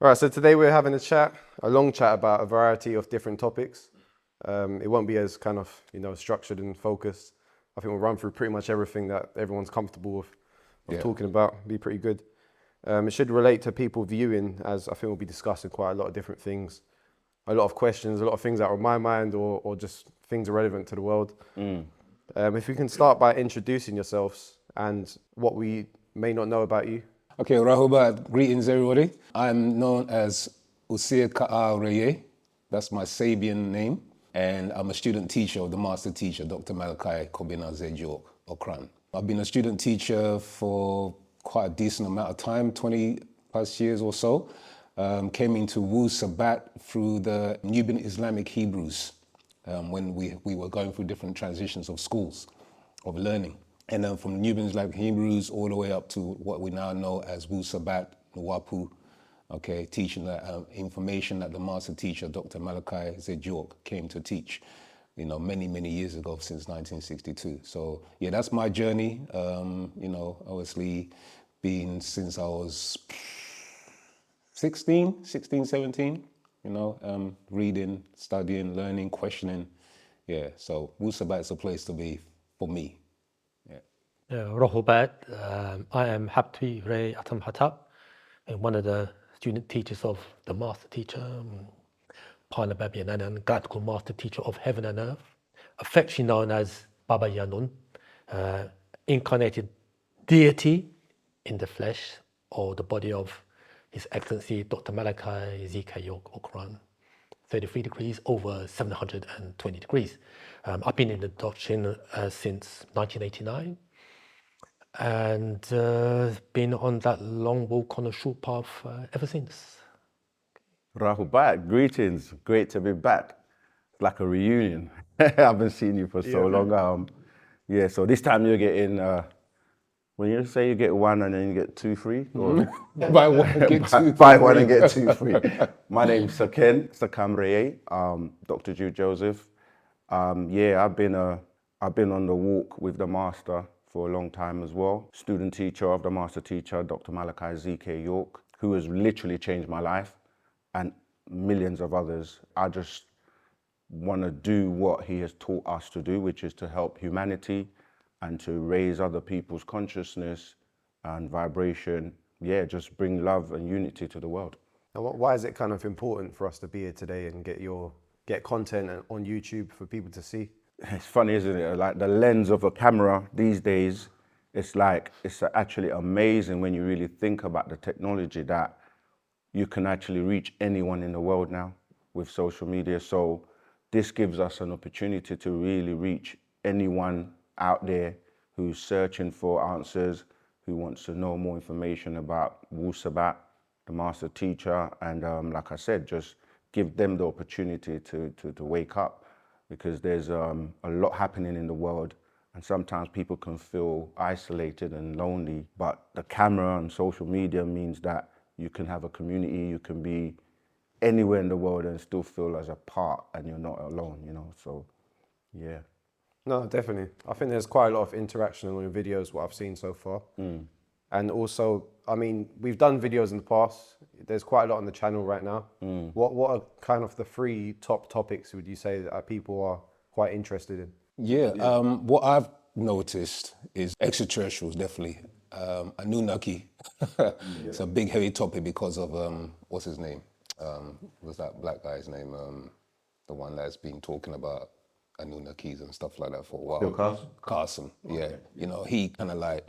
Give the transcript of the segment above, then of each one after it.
All right, so today we're having a long chat about a variety of different topics. It won't be as kind of, structured and focused. I think we'll run through pretty much everything that everyone's comfortable with talking about. Be pretty good. It should relate to people viewing, as I think we'll be discussing quite a lot of different things, a lot of questions, a lot of things that are on my mind or just things relevant to the world. If we can start by introducing yourselves and what we may not know about you. Okay, Rahubat, greetings everybody. I'm known as Usir Ka'areye, that's my Sabian name, and I'm a student teacher of the master teacher, Dr. Malachi Kobina Zejok Okran. I've been a student teacher for quite a decent amount of time, 20 plus years or so. Came into Wu-Sabat through the Nubian Islamic Hebrews when we were going through different transitions of schools of learning. And then from Nubian Islamic Hebrews all the way up to what we now know as Wu-Sabat, Nwapu, okay, teaching the information that the master teacher, Dr. Malachi Zejok, came to teach, many, many years ago, since 1962. So yeah, that's my journey, obviously been since I was 16, 17, reading, studying, learning, questioning. Yeah, so Wu-Sabat is a place to be for me. Rohubat, I am Haptui Ray Atam Hatap, and one of the student teachers of the master teacher, Parnababian and Galactical Master Teacher of Heaven and Earth, affectionately known as Baba Yanun, incarnated deity in the flesh or the body of His Excellency Dr. Malachi Zikayok Okran. 33 degrees over 720 degrees. I've been in the doctrine since 1989. And been on that long walk on a short path ever since. Rahubat, greetings. Great to be back. It's like a reunion. I haven't seen you for so long. So this time you're getting, when you say you get one and then you get two free? Or Buy one, get two. Buy one and get two free. My name's Sakam Reye, Dr. Jude Joseph. I've been on the walk with the master for a long time as well. Student teacher of the master teacher, Dr. Malachi Z.K. York, who has literally changed my life and millions of others. I just want to do what he has taught us to do, which is to help humanity and to raise other people's consciousness and vibration. Yeah, just bring love and unity to the world. And why is it kind of important for us to be here today and get content on YouTube for people to see? It's funny, isn't it? Like the lens of a camera these days, it's actually amazing when you really think about the technology that you can actually reach anyone in the world now with social media. So this gives us an opportunity to really reach anyone out there who's searching for answers, who wants to know more information about Wu-Sabat, the master teacher, and like I said, just give them the opportunity to wake up. Because there's a lot happening in the world, and sometimes people can feel isolated and lonely, but the camera and social media means that you can have a community, you can be anywhere in the world and still feel as a part, and you're not alone, so yeah. No, definitely. I think there's quite a lot of interaction on your videos, what I've seen so far. And also, I mean, we've done videos in the past. There's quite a lot on the channel right now. What are kind of the 3 top topics, would you say, that people are quite interested in? Yeah, what I've noticed is extraterrestrials, definitely. Anunnaki. It's a big, heavy topic because of, what's his name? What's that black guy's name? The one that's been talking about Anunnakis and stuff like that for a while. Bill Carson, yeah. Okay. He kind of like,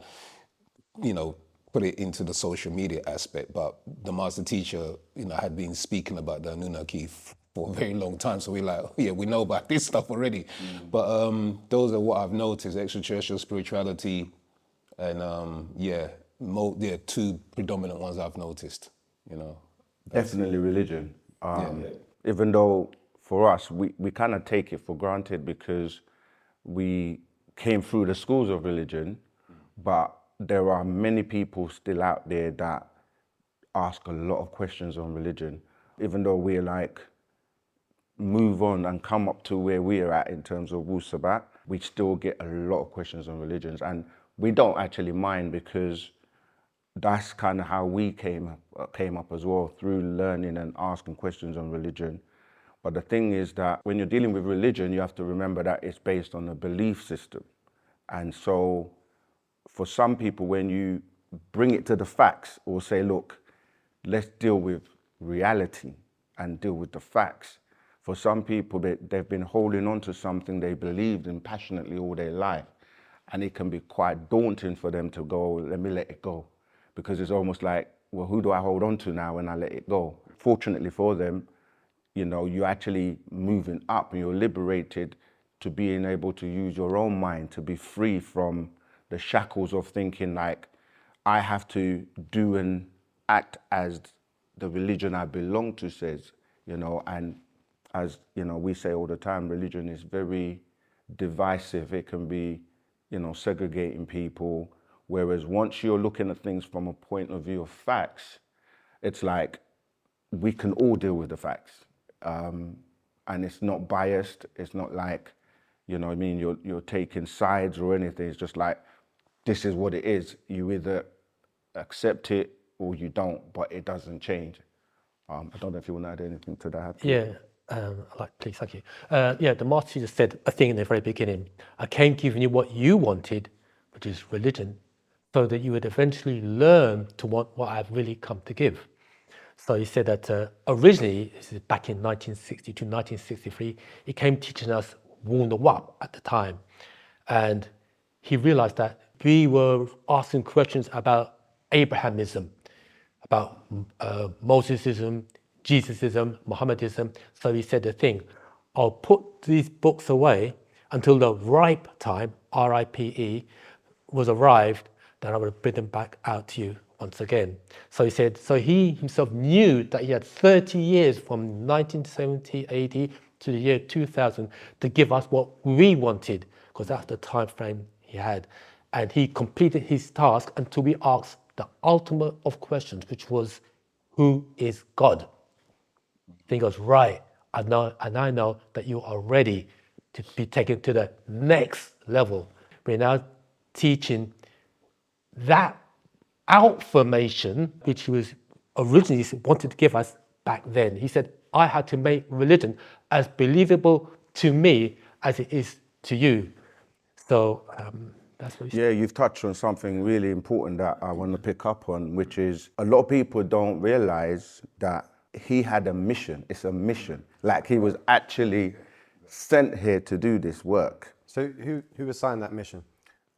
put it into the social media aspect, but the master teacher, had been speaking about the Anunnaki for a very long time. So we're like, we know about this stuff already. But those are what I've noticed: extraterrestrial spirituality, and 2 predominant ones I've noticed. Definitely religion. Even though for us, we kind of take it for granted because we came through the schools of religion, but there are many people still out there that ask a lot of questions on religion. Even though we're like, move on and come up to where we're at in terms of Wu-Sabat, we still get a lot of questions on religions. And we don't actually mind because that's kind of how we came up as well, through learning and asking questions on religion. But the thing is that when you're dealing with religion, you have to remember that it's based on a belief system. And so for some people, when you bring it to the facts or say, look, let's deal with reality and deal with the facts. For some people, they've been holding on to something they believed in passionately all their life. And it can be quite daunting for them to go, let me let it go. Because it's almost like, well, who do I hold on to now when I let it go? Fortunately for them, you know, you're actually moving up and you're liberated to being able to use your own mind, to be free from the shackles of thinking like, I have to do and act as the religion I belong to says, you know. And as, you know, we say all the time, religion is very divisive. It can be, you know, segregating people. Whereas once you're looking at things from a point of view of facts, it's like we can all deal with the facts. And it's not biased. It's not like, you know what I mean, you're taking sides or anything. It's just like, this is what it is. You either accept it or you don't, but it doesn't change. I don't know if you want to add anything to that. Yeah, please, thank you. Yeah, the Master Teacher said a thing in the very beginning. I came giving you what you wanted, which is religion, so that you would eventually learn to want what I've really come to give. So he said that originally, this is back in 1960 to 1963, he came teaching us Wu-Sabat at the time. And he realized that we were asking questions about Abrahamism, about Mosesism, Jesusism, Mohammedism. So he said the thing, I'll put these books away until the ripe time, R-I-P-E, was arrived, then I would bring them back out to you once again. So he said, so he himself knew that he had 30 years from 1970 AD to the year 2000 to give us what we wanted, because that's the time frame he had. And he completed his task until we asked the ultimate of questions, which was, who is God? Then he goes, right, I know that you are ready to be taken to the next level. We're now teaching that Outformation, which he was originally wanted to give us back then. He said, I had to make religion as believable to me as it is to you. So that's what he said. Yeah, you've touched on something really important that I want to pick up on, which is a lot of people don't realize that he had a mission. It's a mission. Like he was actually sent here to do this work. So who assigned that mission?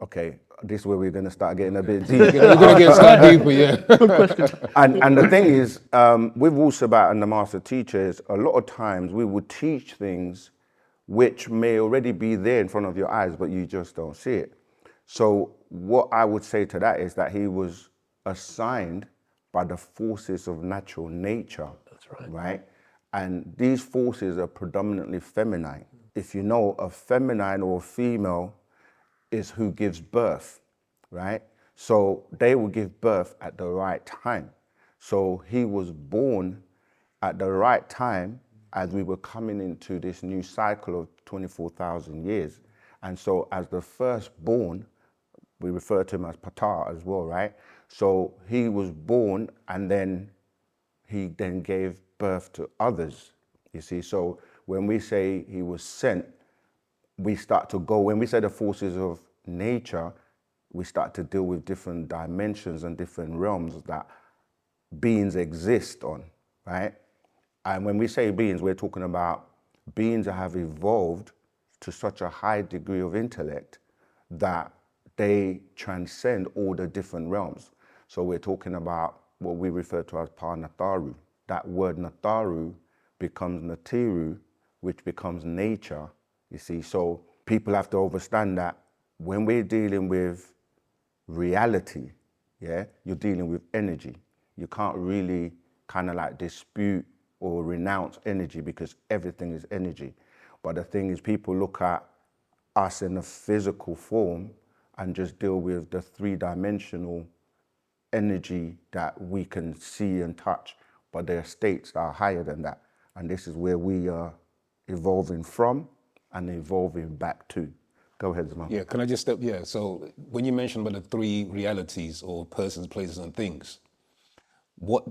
Okay, this is where we're going to start getting a bit deep. We're going to get slightly deeper, yeah. And the thing is, with Wu-Sabat and the Master Teachers, a lot of times we would teach things which may already be there in front of your eyes, but you just don't see it. So what I would say to that is that he was assigned by the forces of natural nature. That's right. Right? And these forces are predominantly feminine. If you know, a feminine or a female is who gives birth, right? So they will give birth at the right time. So he was born at the right time as we were coming into this new cycle of 24,000 years. And so as the firstborn, we refer to him as Ptah as well, right? So he was born and then he then gave birth to others, you see? So when we say he was sent, we start to go, when we say the forces of nature, we start to deal with different dimensions and different realms that beings exist on, right? And when we say beings, we're talking about beings that have evolved to such a high degree of intellect that they transcend all the different realms. So we're talking about what we refer to as Pa-Nataru. That word Nataru becomes Natiru, which becomes nature, you see. So people have to understand that when we're dealing with reality, yeah, you're dealing with energy. You can't really kind of like dispute or renounce energy because everything is energy. But the thing is, people look at us in a physical form and just deal with the three-dimensional energy that we can see and touch, but there are states that are higher than that. And this is where we are evolving from and evolving back to. Go ahead, Zaman. Yeah, can I just step? Yeah, so when you mentioned about the three realities or persons, places, and things, what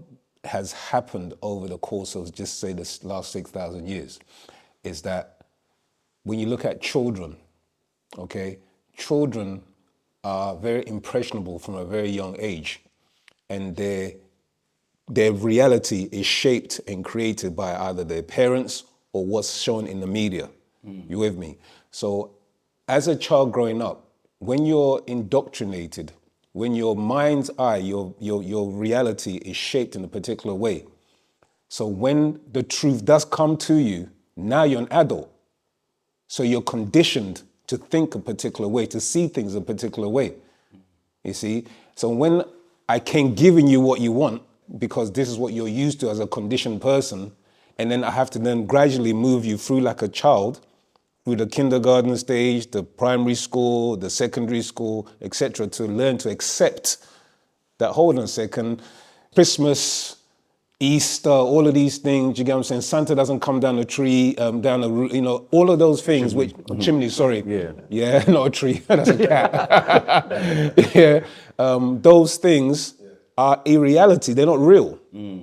has happened over the course of just say this last 6,000 years is that when you look at children, okay, children are very impressionable from a very young age, and their reality is shaped and created by either their parents or what's shown in the media. You with me? So as a child growing up, when you're indoctrinated, when your mind's eye, your reality is shaped in a particular way. So when the truth does come to you, now you're an adult. So you're conditioned to think a particular way, to see things a particular way. You see? So when I came giving you what you want, because this is what you're used to as a conditioned person, and then I have to then gradually move you through like a child, through the kindergarten stage, the primary school, the secondary school, etc., to learn to accept that, hold on a second, Christmas, Easter, all of these things, you get what I'm saying? Santa doesn't come down the tree, down the roof, you know, all of those things, chimney, sorry. Yeah. Yeah, not a tree, that's a cat. Yeah, those things are a reality, they're not real.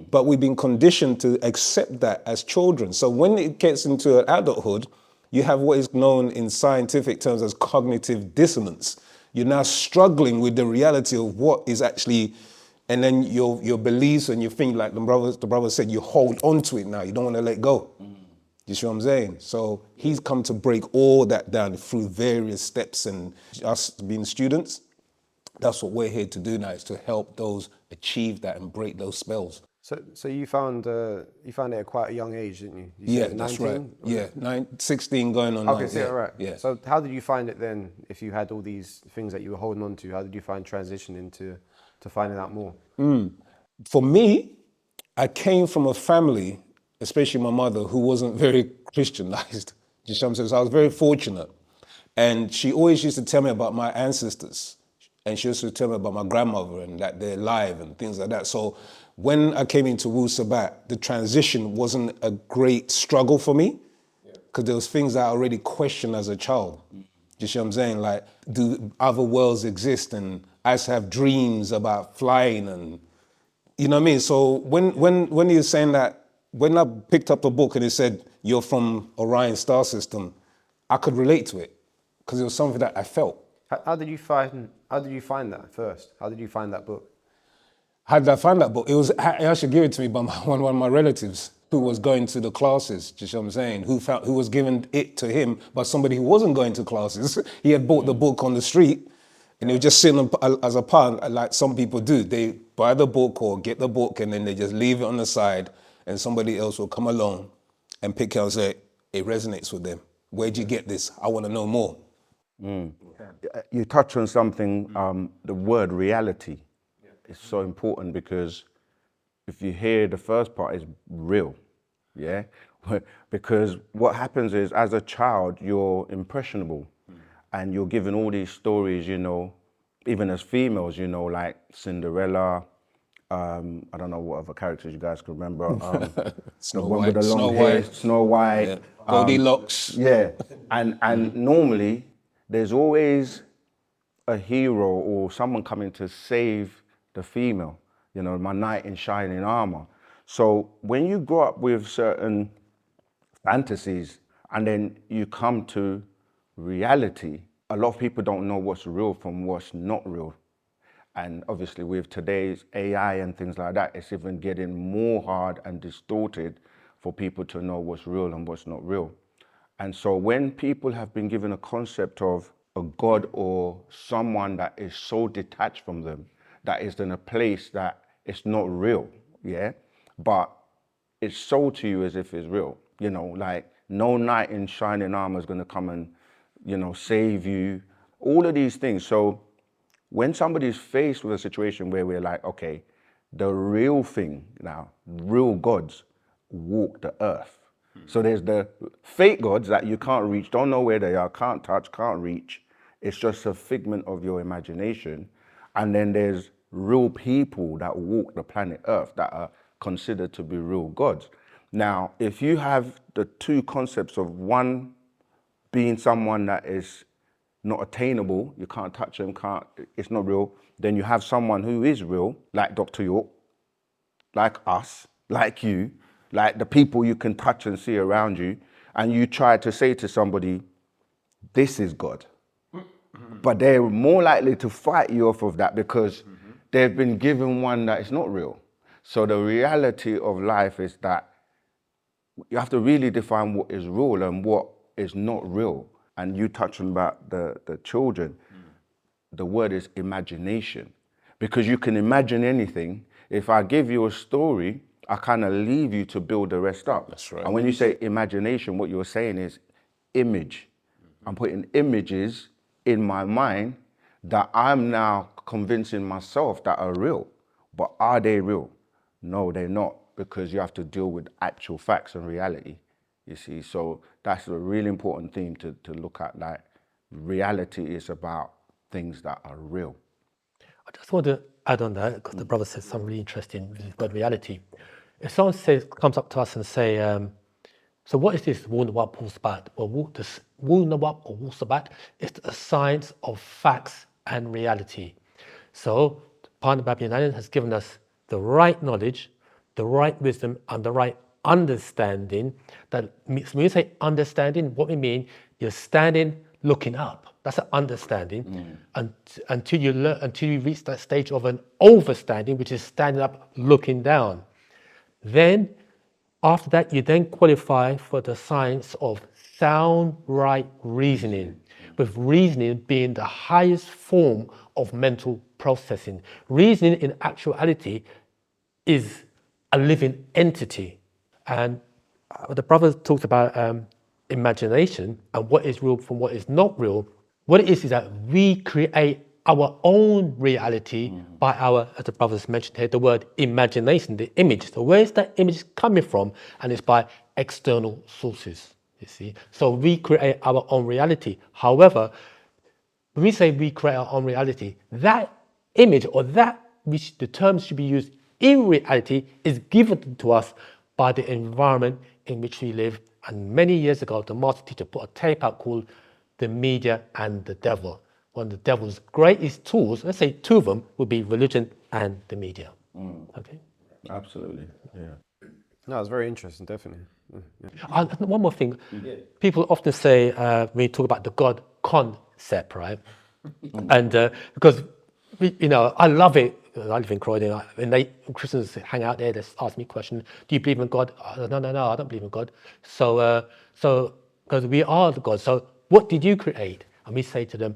But we've been conditioned to accept that as children. So when it gets into adulthood, you have what is known in scientific terms as cognitive dissonance. You're now struggling with the reality of what is actually, and then your beliefs and your thing, like the brother said, you hold on to it now. You don't want to let go. You see what I'm saying? So he's come to break all that down through various steps, and us being students, that's what we're here to do now, is to help those achieve that and break those spells. So you found it at quite a young age, didn't you? You Yeah, said that's 19? right. Yeah, 16 going on. Okay, 9, so yeah. right. Yeah. So how did you find it then? If you had all these things that you were holding on to, how did you find transitioning to finding out more? For me, I came from a family, especially my mother, who wasn't very Christianized. You know what I'm saying? So I was very fortunate. And she always used to tell me about my ancestors. And she used to tell me about my grandmother and that they're alive and things like that. So when I came into Wu-Sabat, the transition wasn't a great struggle for me, because there was things that I already questioned as a child. You see what I'm saying? Like, do other worlds exist? And I used to have dreams about flying, and you know what I mean? So when you're saying that, when I picked up a book and it said, you're from Orion star system, I could relate to it, because it was something that I felt. How did you find that first? How did you find that book? How did I find that book? It was actually given to me by one of my relatives who was going to the classes, you know what I'm saying? Who was given it to him by somebody who wasn't going to classes. He had bought the book on the street, and he was just sitting as a part, like some people do. They buy the book or get the book, and then they just leave it on the side, and somebody else will come along and pick it up and say, it resonates with them. Where'd you get this? I want to know more. You touch on something, the word reality is so important, because if you hear the first part is real, yeah? Because what happens is, as a child, you're impressionable and you're given all these stories, you know, even as females, you know, like Cinderella, I don't know what other characters you guys can remember. Snow the one White, with the long Snow hair, White. Snow White. Yeah. Goldilocks. Yeah, and normally there's always a hero or someone coming to save the female, you know, my knight in shining armor. So when you grow up with certain fantasies and then you come to reality, a lot of people don't know what's real from what's not real. And obviously with today's AI and things like that, it's even getting more hard and distorted for people to know what's real and what's not real. And so when people have been given a concept of a God or someone that is so detached from them, that is in a place that it's not real, yeah? But it's sold to you as if it's real. You know, like no knight in shining armor is gonna come and, you know, save you. All of these things. So when somebody's faced with a situation where we're like, okay, the real thing now, real gods walk the earth. So there's the fake gods that you can't reach, don't know where they are, can't touch, can't reach. It's just a figment of your imagination. And then there's real people that walk the planet Earth that are considered to be real gods. Now, if you have the two concepts of one being someone that is not attainable, you can't touch them, it's not real, then you have someone who is real, like Dr. York, like us, like you, like the people you can touch and see around you, and you try to say to somebody, this is God. But they're more likely to fight you off of that because they've been given one that is not real. So the reality of life is that you have to really define what is real and what is not real. And you touched on about the children. The word is imagination. Because you can imagine anything. If I give you a story, I kind of leave you to build the rest up. That's right. And when you say imagination, what you're saying is image. I'm putting images in my mind that I'm now convincing myself that are real. But are they real? No, they're not, because you have to deal with actual facts and reality, you see. So that's a really important theme to look at. Like, reality is about things that are real. I just want to add on that, because the brother said something really interesting with the word reality. If someone comes up to us and say, so what is this Wu-Sabat, Wu-Sabat? Well, this Wu-Sabat or Wu-Sabat is the science of facts and reality. So Partner Babylonian has given us the right knowledge, the right wisdom, and the right understanding. That when you say understanding, what we mean, you're standing looking up. That's an understanding. Until you reach that stage of an overstanding, which is standing up looking down. Then after that, you then qualify for the science of sound right reasoning, with reasoning being the highest form of mental processing. Reasoning in actuality is a living entity. And the brother talked about imagination and what is real from what is not real. What it is that we create our own reality by our, as the brothers mentioned here, the word imagination, the image. So where is that image coming from? And it's by external sources, you see. So we create our own reality. However, when we say we create our own reality, that image, or that which the term should be used in reality, is given to us by the environment in which we live. And many years ago, the master teacher put a tape out called The Media and the Devil. One of the devil's greatest tools, let's say two of them, would be religion and the media. Okay. Absolutely, yeah. No, it's very interesting, definitely. One more thing. People often say, when you talk about the God concept, right? And because, I love it. I live in Croydon. When Christians hang out there, they ask me a question, do you believe in God? No, I don't believe in God. So because we are the God. So what did you create? And we say to them,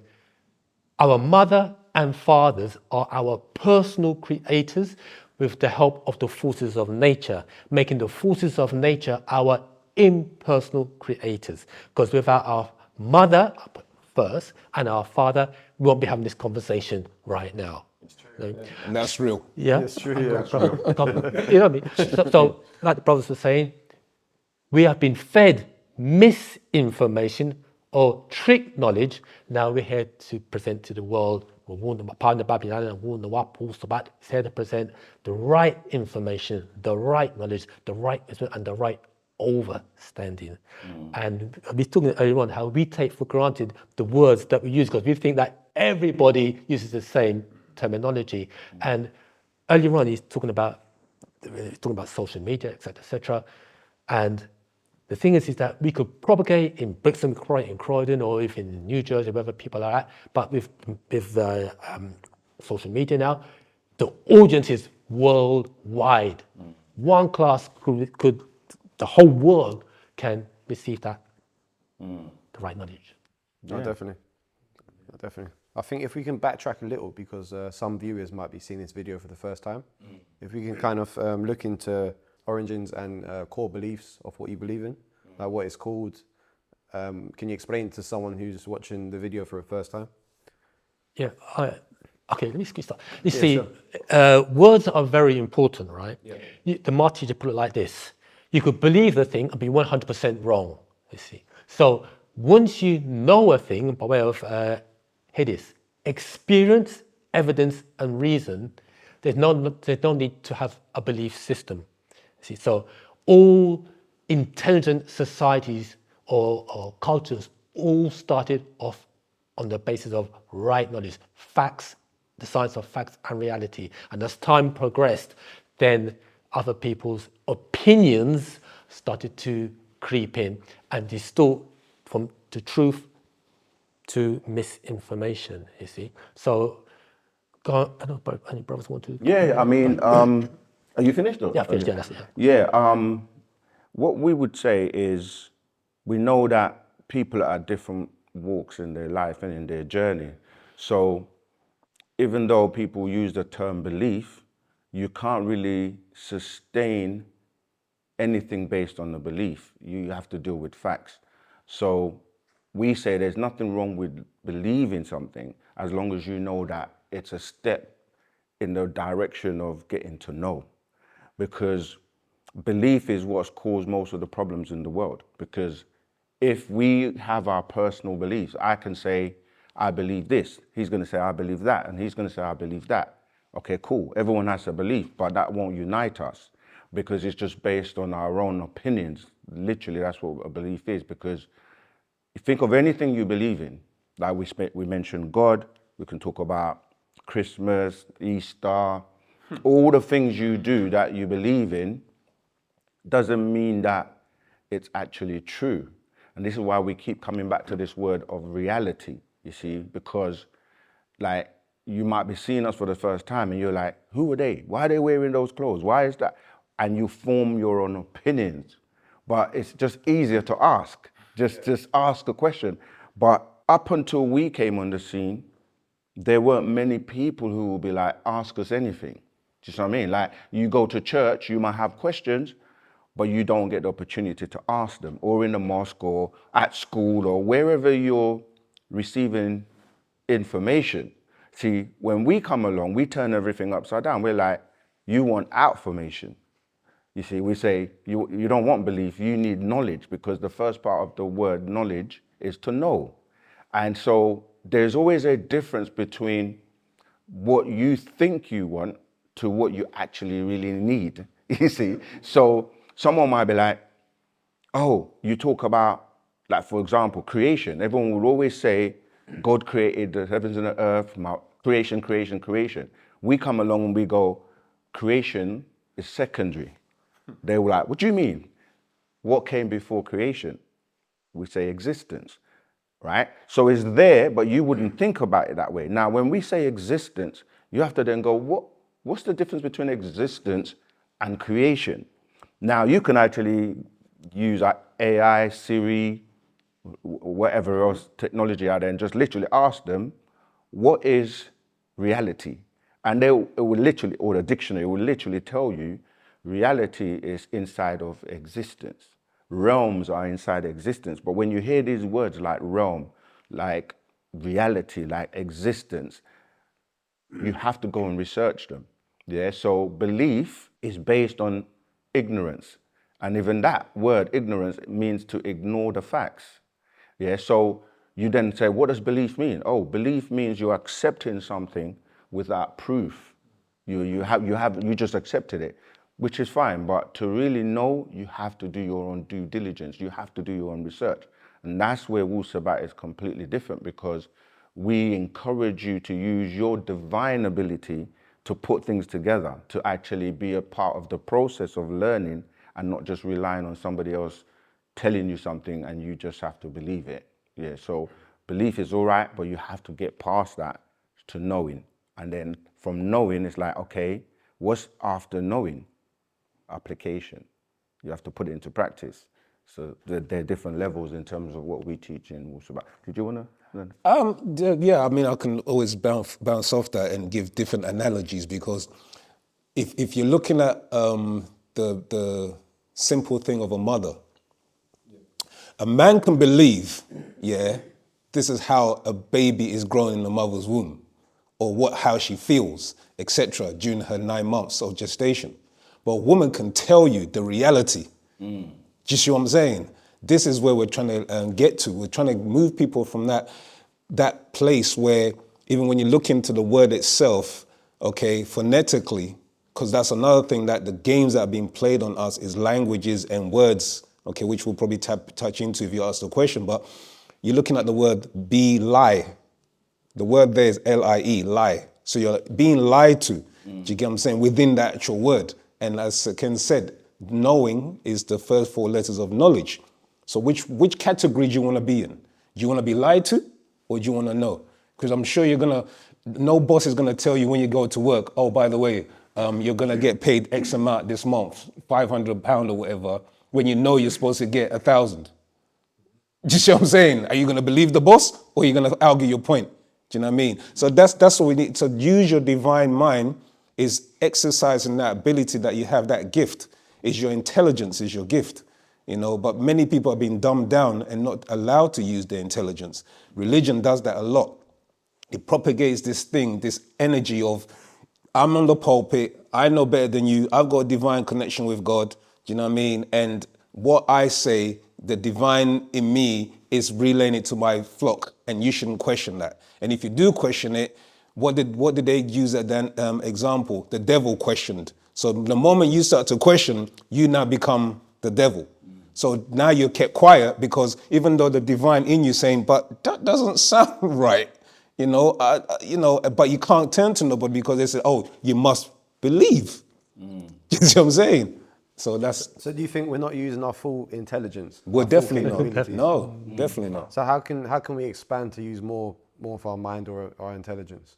our mother and fathers are our personal creators with the help of the forces of nature, making the forces of nature our impersonal creators. Because without our mother first and our father, we won't be having this conversation right now. And that's real. Yeah, It's true, yeah. you know what I mean? So like the brothers were saying, we have been fed misinformation or trick knowledge. Now we're here to present to the world, Partner Babylon and Wu-Sabat is here to present the right information, the right knowledge, the right wisdom, and the right overstanding. And we talking earlier on how we take for granted the words that we use, because we think that everybody uses the same terminology. And earlier on, he's talking about social media, etc. And the thing is that we could propagate in Brixton, in Croydon, or even in New Jersey, wherever people are at. But with social media now, the audience is worldwide. One class could, the whole world can receive that, the right knowledge. No, definitely. Definitely. I think if we can backtrack a little, because some viewers might be seeing this video for the first time, if we can kind of look into origins and core beliefs of what you believe in, like what it's called. Can you explain to someone who's watching the video for the first time? Yeah. Okay, let me start. You Yeah, see, sure. words are very important, right? Yeah. The master teacher put it like this. You could believe the thing and be 100% wrong, you see. So once you know a thing, by way of, here it is, experience, evidence, and reason, there's no need to have a belief system. See, so all intelligent societies or cultures all started off on the basis of right knowledge, facts, the science of facts and reality. And as time progressed, then other people's opinions started to creep in and distort from the truth to misinformation, you see. So, I don't know, any brothers want to? Yeah, I mean, are you finished? Or? Yeah, finished, yeah, that's it. Yeah, what we would say is we know that people are at different walks in their life and in their journey. So even though people use the term belief, you can't really sustain anything based on the belief. You have to deal with facts. So we say there's nothing wrong with believing something as long as you know that it's a step in the direction of getting to know. Because belief is what's caused most of the problems in the world. Because if we have our personal beliefs, I can say, I believe this. He's going to say, I believe that. And he's going to say, I believe that. Okay, cool. Everyone has a belief, but that won't unite us because it's just based on our own opinions. Literally, that's what a belief is. Because you think of anything you believe in, like we mentioned God, we can talk about Christmas, Easter, all the things you do that you believe in doesn't mean that it's actually true. And this is why we keep coming back to this word of reality, you see, because like you might be seeing us for the first time and you're like, who are they? Why are they wearing those clothes? Why is that? And you form your own opinions. But it's just easier to ask. Just ask a question. But up until we came on the scene, there weren't many people who would be like, ask us anything. Do you know what I mean? Like you go to church, you might have questions, but you don't get the opportunity to ask them, or in the mosque or at school or wherever you're receiving information. See, when we come along, we turn everything upside down. We're like, you want outformation. You see, we say, you don't want belief, you need knowledge, because the first part of the word knowledge is to know. And so there's always a difference between what you think you want to what you actually really need, you see. So someone might be like, oh, you talk about, like, for example, creation. Everyone will always say, God created the heavens and the earth, creation, creation, creation. We come along and we go, creation is secondary. They were like, what do you mean? What came before creation? We say existence, right? So it's there, but you wouldn't think about it that way. Now, when we say existence, you have to then go, what's the difference between existence and creation? Now, you can actually use AI, Siri, whatever else technology out there, and just literally ask them, what is reality? And it will literally, or the dictionary will literally tell you, reality is inside of existence. Realms are inside existence. But when you hear these words like realm, like reality, like existence, you have to go and research them. Yeah. So belief is based on ignorance. And even that word, ignorance, means to ignore the facts. Yeah. So you then say, what does belief mean? Oh, belief means you're accepting something without proof. You just accepted it, which is fine. But to really know, you have to do your own due diligence. You have to do your own research. And that's where Wu-Sabat is completely different, because we encourage you to use your divine ability to put things together, to actually be a part of the process of learning and not just relying on somebody else telling you something and you just have to believe it. Yeah, so belief is all right, but you have to get past that to knowing. And then from knowing, it's like, okay, what's after knowing? Application. You have to put it into practice. So there are different levels in terms of what we teach in Wu-Sabat. Did you want to? Yeah, I mean, I can always bounce off that and give different analogies, because if you're looking at the simple thing of a mother, a man can believe, yeah, this is how a baby is growing in the mother's womb, or how she feels, etc., during her 9 months of gestation. But a woman can tell you the reality. Do you see what I'm saying? This is where we're trying to get to. We're trying to move people from that place where, even when you look into the word itself, okay, phonetically, because that's another thing, that the games that are being played on us is languages and words, okay, which we'll probably touch into if you ask the question. But you're looking at the word be lie, The word there is L-I-E, lie. So you're being lied to. Do you get what I'm saying? Within that actual word. And as Ken said, knowing is the first 4 letters of knowledge. So which category do you want to be in? Do you want to be lied to, or do you want to know? Because I'm sure no boss is going to tell you when you go to work, oh, by the way, you're going to get paid X amount this month, £500 or whatever, when you know you're supposed to get 1,000. Do you see what I'm saying? Are you going to believe the boss, or are you going to argue your point? Do you know what I mean? So that's what we need. So use your divine mind is exercising that ability that you have, that gift. Is your intelligence, is your gift. You know, but many people are being dumbed down and not allowed to use their intelligence. Religion does that a lot. It propagates this thing, this energy of, I'm on the pulpit, I know better than you, I've got a divine connection with God, do you know what I mean? And what I say, the divine in me is relaying it to my flock, and you shouldn't question that. And if you do question it, what did they use as an example? The devil questioned. So the moment you start to question, you now become the devil. So now you're kept quiet, because even though the divine in you saying, but that doesn't sound right, but you can't turn to nobody because they say, oh, you must believe. You see what I'm saying? So So do you think we're not using our full intelligence? We're our full definitely not. capabilities? No, definitely not. So how can we expand to use more of our mind or our intelligence?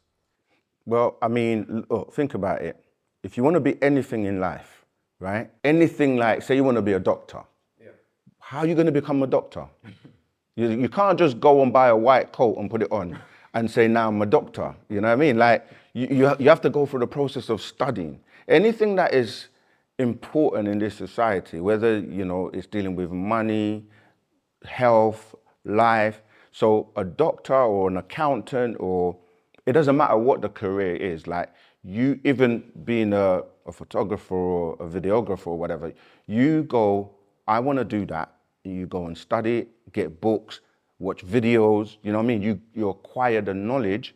Well, I mean, look, think about it. If you want to be anything in life, right? Anything like, say you want to be a doctor. How are you going to become a doctor? You can't just go and buy a white coat and put it on and say, now I'm a doctor. You know what I mean? Like, you have to go through the process of studying. Anything that is important in this society, whether, it's dealing with money, health, life. So a doctor or an accountant, or it doesn't matter what the career is. Like, you even being a photographer or a videographer or whatever, you go, I want to do that. You go and study, get books, watch videos, you know what I mean? You acquire the knowledge,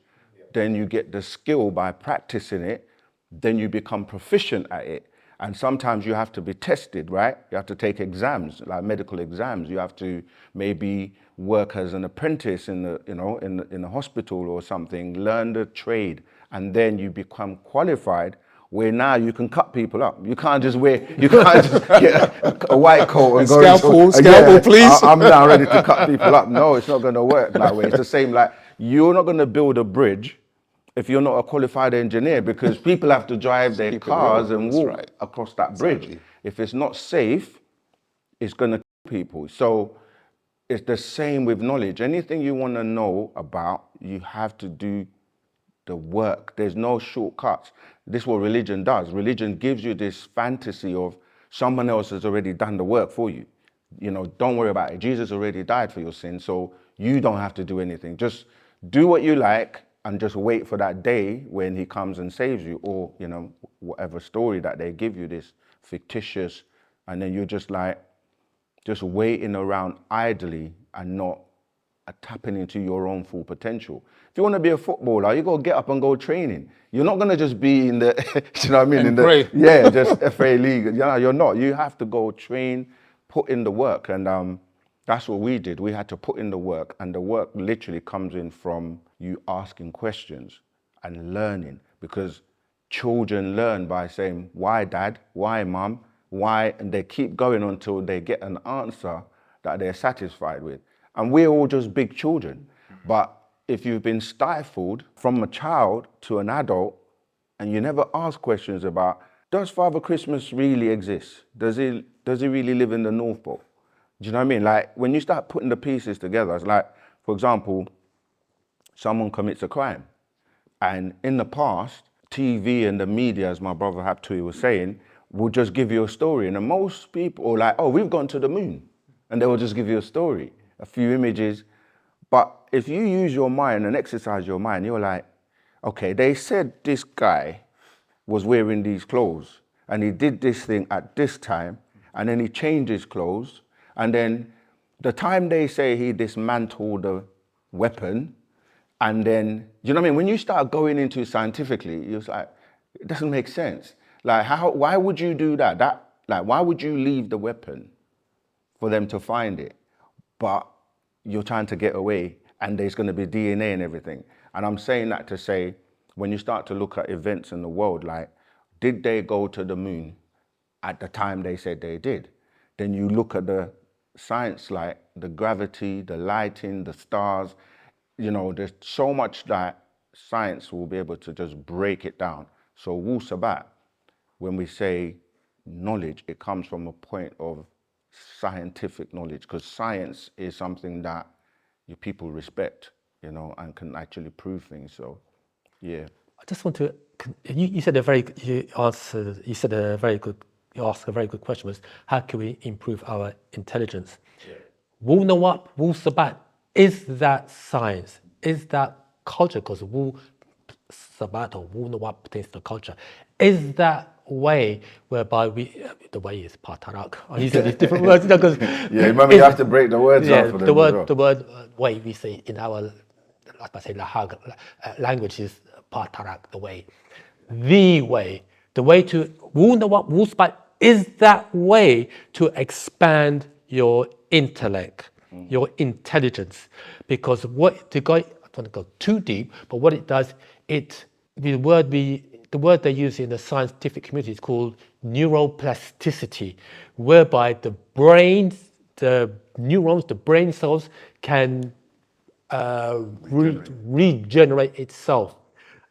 then you get the skill by practicing it, then you become proficient at it. And sometimes you have to be tested, right? You have to take exams, like medical exams. You have to maybe work as an apprentice in the hospital or something, learn the trade, and then you become qualified, where now you can cut people up. You can't just get a white coat and go, scalpel, please. I'm now ready to cut people up. No, it's not going to work that way. It's the same, like, you're not going to build a bridge if you're not a qualified engineer, because people have to drive their cars and walk across that bridge. Exactly. If it's not safe, it's going to kill people. So it's the same with knowledge. Anything you want to know about, you have to do the work. There's no shortcuts. This is what religion does. Religion gives you this fantasy of someone else has already done the work for you. Don't worry about it. Jesus already died for your sins, so you don't have to do anything. Just do what you like and just wait for that day when he comes and saves you, or, whatever story that they give you, this fictitious, and then you're just waiting around idly and not tapping into your own full potential. If you want to be a footballer, you got to get up and go training. You're not going to just be in the, you know what I mean? Just FA League. You're not. You have to go train, put in the work. And that's what we did. We had to put in the work. And the work literally comes in from you asking questions and learning. Because children learn by saying, why dad? Why mum? Why? And they keep going until they get an answer that they're satisfied with. And we're all just big children. But if you've been stifled from a child to an adult and you never ask questions about, does Father Christmas really exist? Does he really live in the North Pole? Do you know what I mean? Like, when you start putting the pieces together, it's like, for example, someone commits a crime. And in the past, TV and the media, as my brother Haptui was saying, will just give you a story. And most people are like, oh, we've gone to the moon. And they will just give you a story, a few images. But if you use your mind and exercise your mind, you're like, okay, they said this guy was wearing these clothes and he did this thing at this time, and then he changed his clothes, and then the time they say he dismantled the weapon, and then, you know what I mean? When you start going into it scientifically, you're like, it doesn't make sense. Like, why would you do that? Why would you leave the weapon for them to find it? But you're trying to get away, and there's going to be DNA and everything. And I'm saying that to say, when you start to look at events in the world, like, did they go to the moon at the time they said they did? Then you look at the science, like the gravity, the lighting, the stars, you know, there's so much that science will be able to just break it down. So Wu-Sabat, when we say knowledge, it comes from a point of scientific knowledge, because science is something that people respect, you know, and can actually prove things. So, yeah. I just want to. You said a very. You answered. You said a very good. You asked a very good question. Was how can we improve our intelligence? Yeah. Wu-Sabat, is that science? Is that culture? Because Wu-Sabat or Wu-Nawab pertains to culture. Is that way whereby the way is Patarak. I use these different words because remember you have to break the words off for them. The word way we say in our, like I say, Lahag language is Patarak, the way. The way to Wu-Sabat is that way to expand your intellect, your intelligence, because I don't want to go too deep, but what it does, the word they use in the scientific community is called neuroplasticity, whereby the neurons, the brain cells can regenerate itself.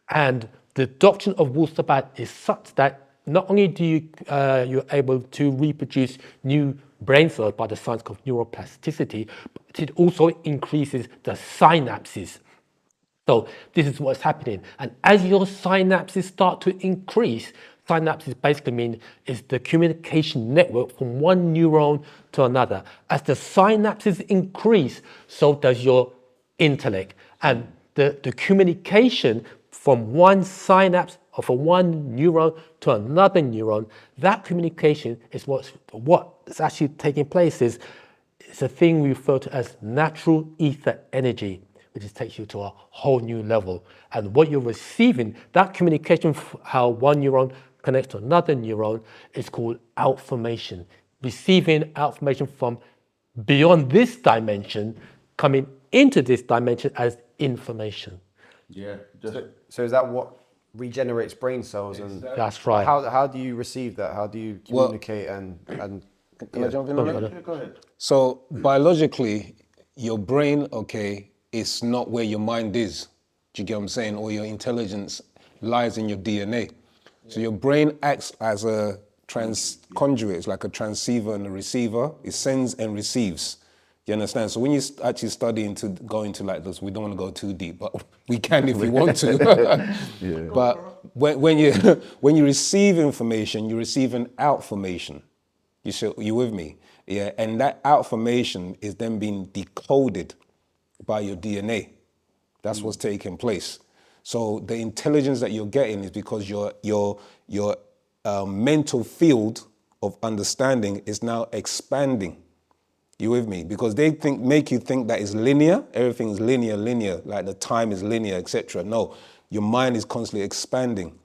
And the doctrine of Wu-Sabat is such that not only do you're able to reproduce new brain cells by the science of neuroplasticity, but it also increases the synapses. So this is what's happening. And as your synapses start to increase, synapses basically mean is the communication network from one neuron to another. As the synapses increase, so does your intellect. And the communication from one synapse or from one neuron to another neuron, that communication is what's actually taking place is it's a thing we refer to as natural ether energy, which just takes you to a whole new level. And what you're receiving, that communication, how one neuron connects to another neuron, is called outformation. Receiving outformation from beyond this dimension, coming into this dimension as information. Yeah. So is that what regenerates brain cells? And that's right. How do you receive that? How do you communicate and Can I jump in on that? Yeah, go ahead. So biologically, your brain, is not where your mind is. Do you get what I'm saying? Or your intelligence lies in your DNA. So your brain acts as a conduit. It's like a transceiver and a receiver. It sends and receives. You understand? So when you actually go into like this, we don't want to go too deep, but we can if we want to. Yeah. But when you receive information, you're receiving outformation. You with me? Yeah. And that outformation is then being decoded by your DNA. That's what's taking place. So the intelligence that you're getting is because your mental field of understanding is now expanding. You with me? Because they make you think that it's linear. Everything is linear, like the time is linear, etc. No, your mind is constantly expanding.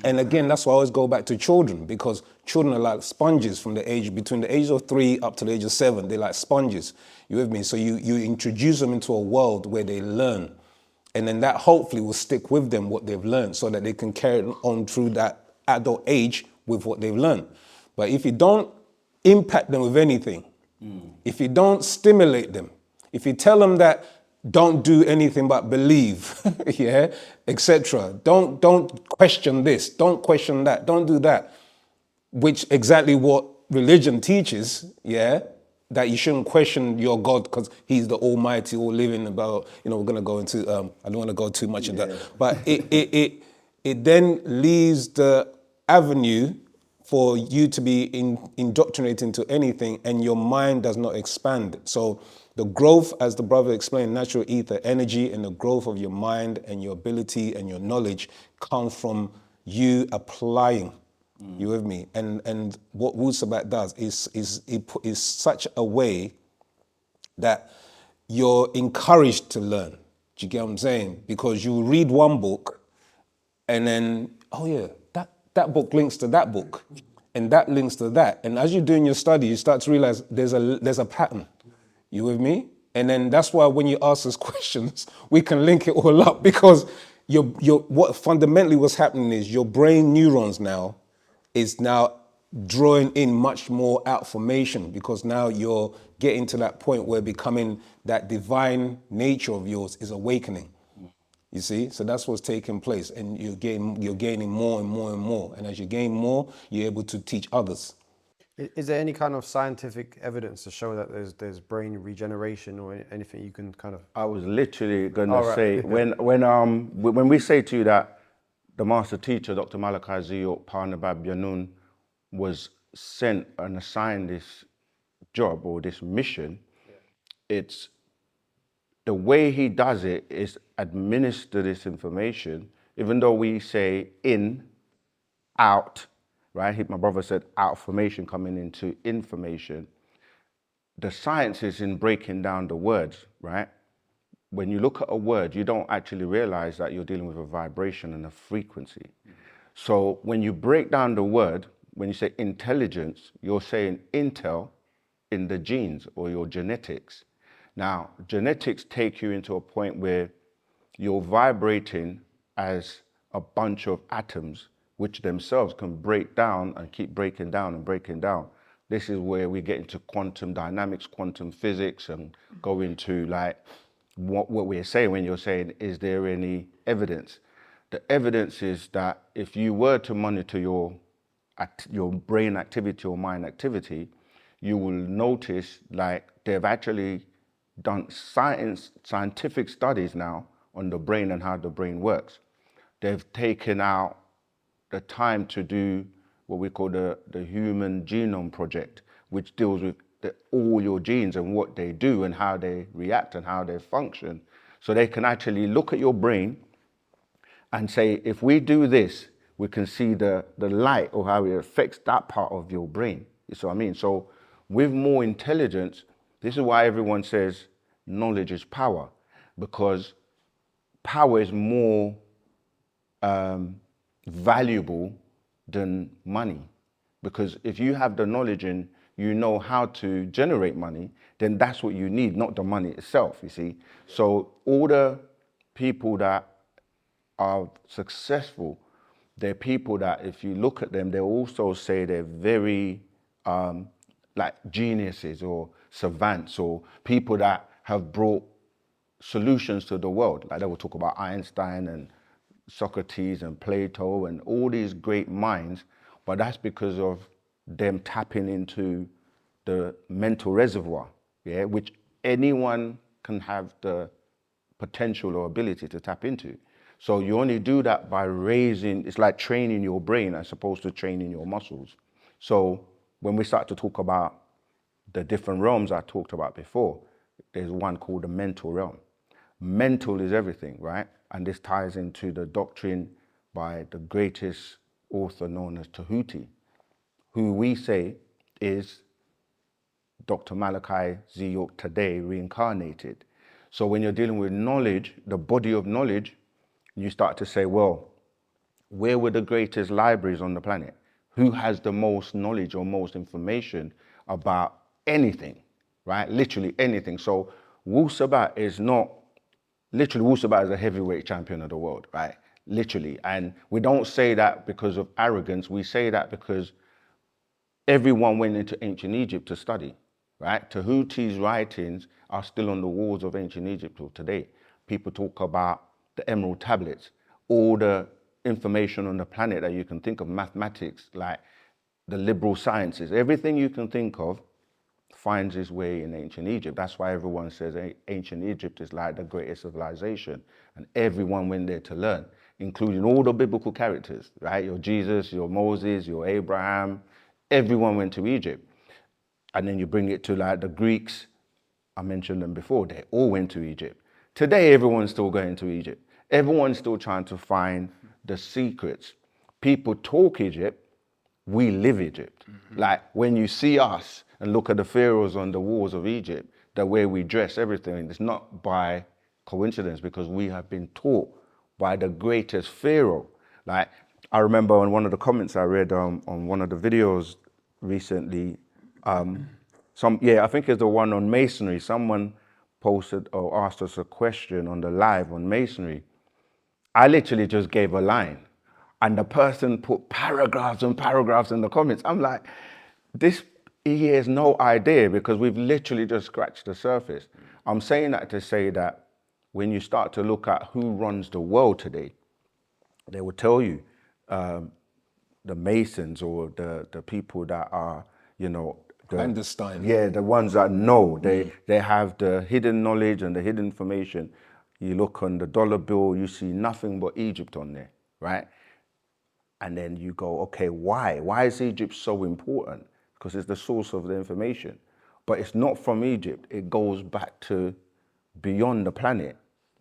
And again, that's why I always go back to children, because children are like sponges between the age of 3 up to the age of 7. They're like sponges. You with me? So you introduce them into a world where they learn. And then that hopefully will stick with them what they've learned so that they can carry it on through that adult age with what they've learned. But if you don't impact them with anything, if you don't stimulate them, if you tell them that don't do anything but believe, yeah, etc. Don't question this, don't question that, don't do that, which exactly what religion teaches, yeah, that you shouldn't question your God because he's the almighty, all living about, we're going to go into, I don't want to go too much into that, but it then leaves the avenue for you to be indoctrinated into anything and your mind does not expand. So the growth, as the brother explained, natural ether energy and the growth of your mind and your ability and your knowledge come from you applying. You with me? And what Wu-Sabat does is such a way that you're encouraged to learn. Do you get what I'm saying? Because you read one book and then, that book links to that book and that links to that. And as you're doing your study, you start to realize there's a pattern. You with me? And then that's why when you ask us questions, we can link it all up, because what fundamentally what's happening is your brain neurons now is now drawing in much more outformation, because now you're getting to that point where becoming that divine nature of yours is awakening. You see, so that's what's taking place, and you're gaining more and more and more. And as you gain more, you're able to teach others. Is there any kind of scientific evidence to show that there's brain regeneration or anything you can kind of? I was literally gonna All right. say when we say to you that the master teacher, Dr. Malachi Ziyok Parnabab Yanun, was sent and assigned this job or this mission, it's the way he does it is administer this information, even though we say in, out, right? My brother said outformation coming into information. The science is in breaking down the words, right? When you look at a word, you don't actually realize that you're dealing with a vibration and a frequency. So when you break down the word, when you say intelligence, you're saying intel in the genes or your genetics. Now, genetics take you into a point where you're vibrating as a bunch of atoms, which themselves can break down and keep breaking down and breaking down. This is where we get into quantum dynamics, quantum physics, and go into like what we're saying when you're saying, is there any evidence? The evidence is that if you were to monitor your brain activity or mind activity, you will notice like they've actually done scientific studies now on the brain and how the brain works. They've taken out the time to do what we call the Human Genome Project, which deals with all your genes and what they do and how they react and how they function. So they can actually look at your brain and say, if we do this, we can see the light or how it affects that part of your brain. You see what I mean? So with more intelligence, this is why everyone says knowledge is power, because power is more valuable than money. Because if you have the knowledge and you know how to generate money, then that's what you need, not the money itself, you see. So all the people that are successful, they're people that if you look at them, they'll also say they're very like geniuses or savants or people that have brought solutions to the world. Like they will talk about Einstein and Socrates and Plato and all these great minds, but that's because of them tapping into the mental reservoir, yeah, which anyone can have the potential or ability to tap into. So you only do that by raising, it's like training your brain as opposed to training your muscles. So when we start to talk about the different realms I talked about before, there's one called the mental realm. Mental is everything, right? And this ties into the doctrine by the greatest author known as Tahuti, who we say is Dr. Malachi Ziyok today reincarnated. So when you're dealing with knowledge, the body of knowledge, you start to say, well, where were the greatest libraries on the planet? Who has the most knowledge or most information about anything, right? Literally anything. So Wu-Sabat is not, literally Wu-Sabat is a heavyweight champion of the world, right? Literally. And we don't say that because of arrogance. We say that because everyone went into ancient Egypt to study, right? Tahuti's writings are still on the walls of ancient Egypt till today. People talk about the emerald tablets, all the information on the planet that you can think of, mathematics, like the liberal sciences, everything you can think of finds its way in ancient Egypt. That's why everyone says ancient Egypt is like the greatest civilization, and everyone went there to learn, including all the biblical characters, right? Your Jesus, your Moses, your Abraham, everyone went to Egypt. And then you bring it to like the Greeks, I mentioned them before, they all went to Egypt. Today, everyone's still going to Egypt. Everyone's still trying to find the secrets. People talk Egypt, we live Egypt. Mm-hmm. Like when you see us and look at the pharaohs on the walls of Egypt, the way we dress, everything, it's not by coincidence, because we have been taught by the greatest pharaoh. Like I remember on one of the comments I read on one of the videos recently, I think it's the one on masonry, someone posted or asked us a question on the live on masonry, I literally just gave a line and the person put paragraphs and paragraphs in the comments. I'm like, he has no idea because we've literally just scratched the surface. I'm saying that to say that when you start to look at who runs the world today, they will tell you the Masons or the people that are, Einstein. Yeah, the ones that know. They have the hidden knowledge and the hidden information. You look on the dollar bill, you see nothing but Egypt on there, right? And then you go, okay, why? Why is Egypt so important? Because it's the source of the information. But it's not from Egypt. It goes back to beyond the planet,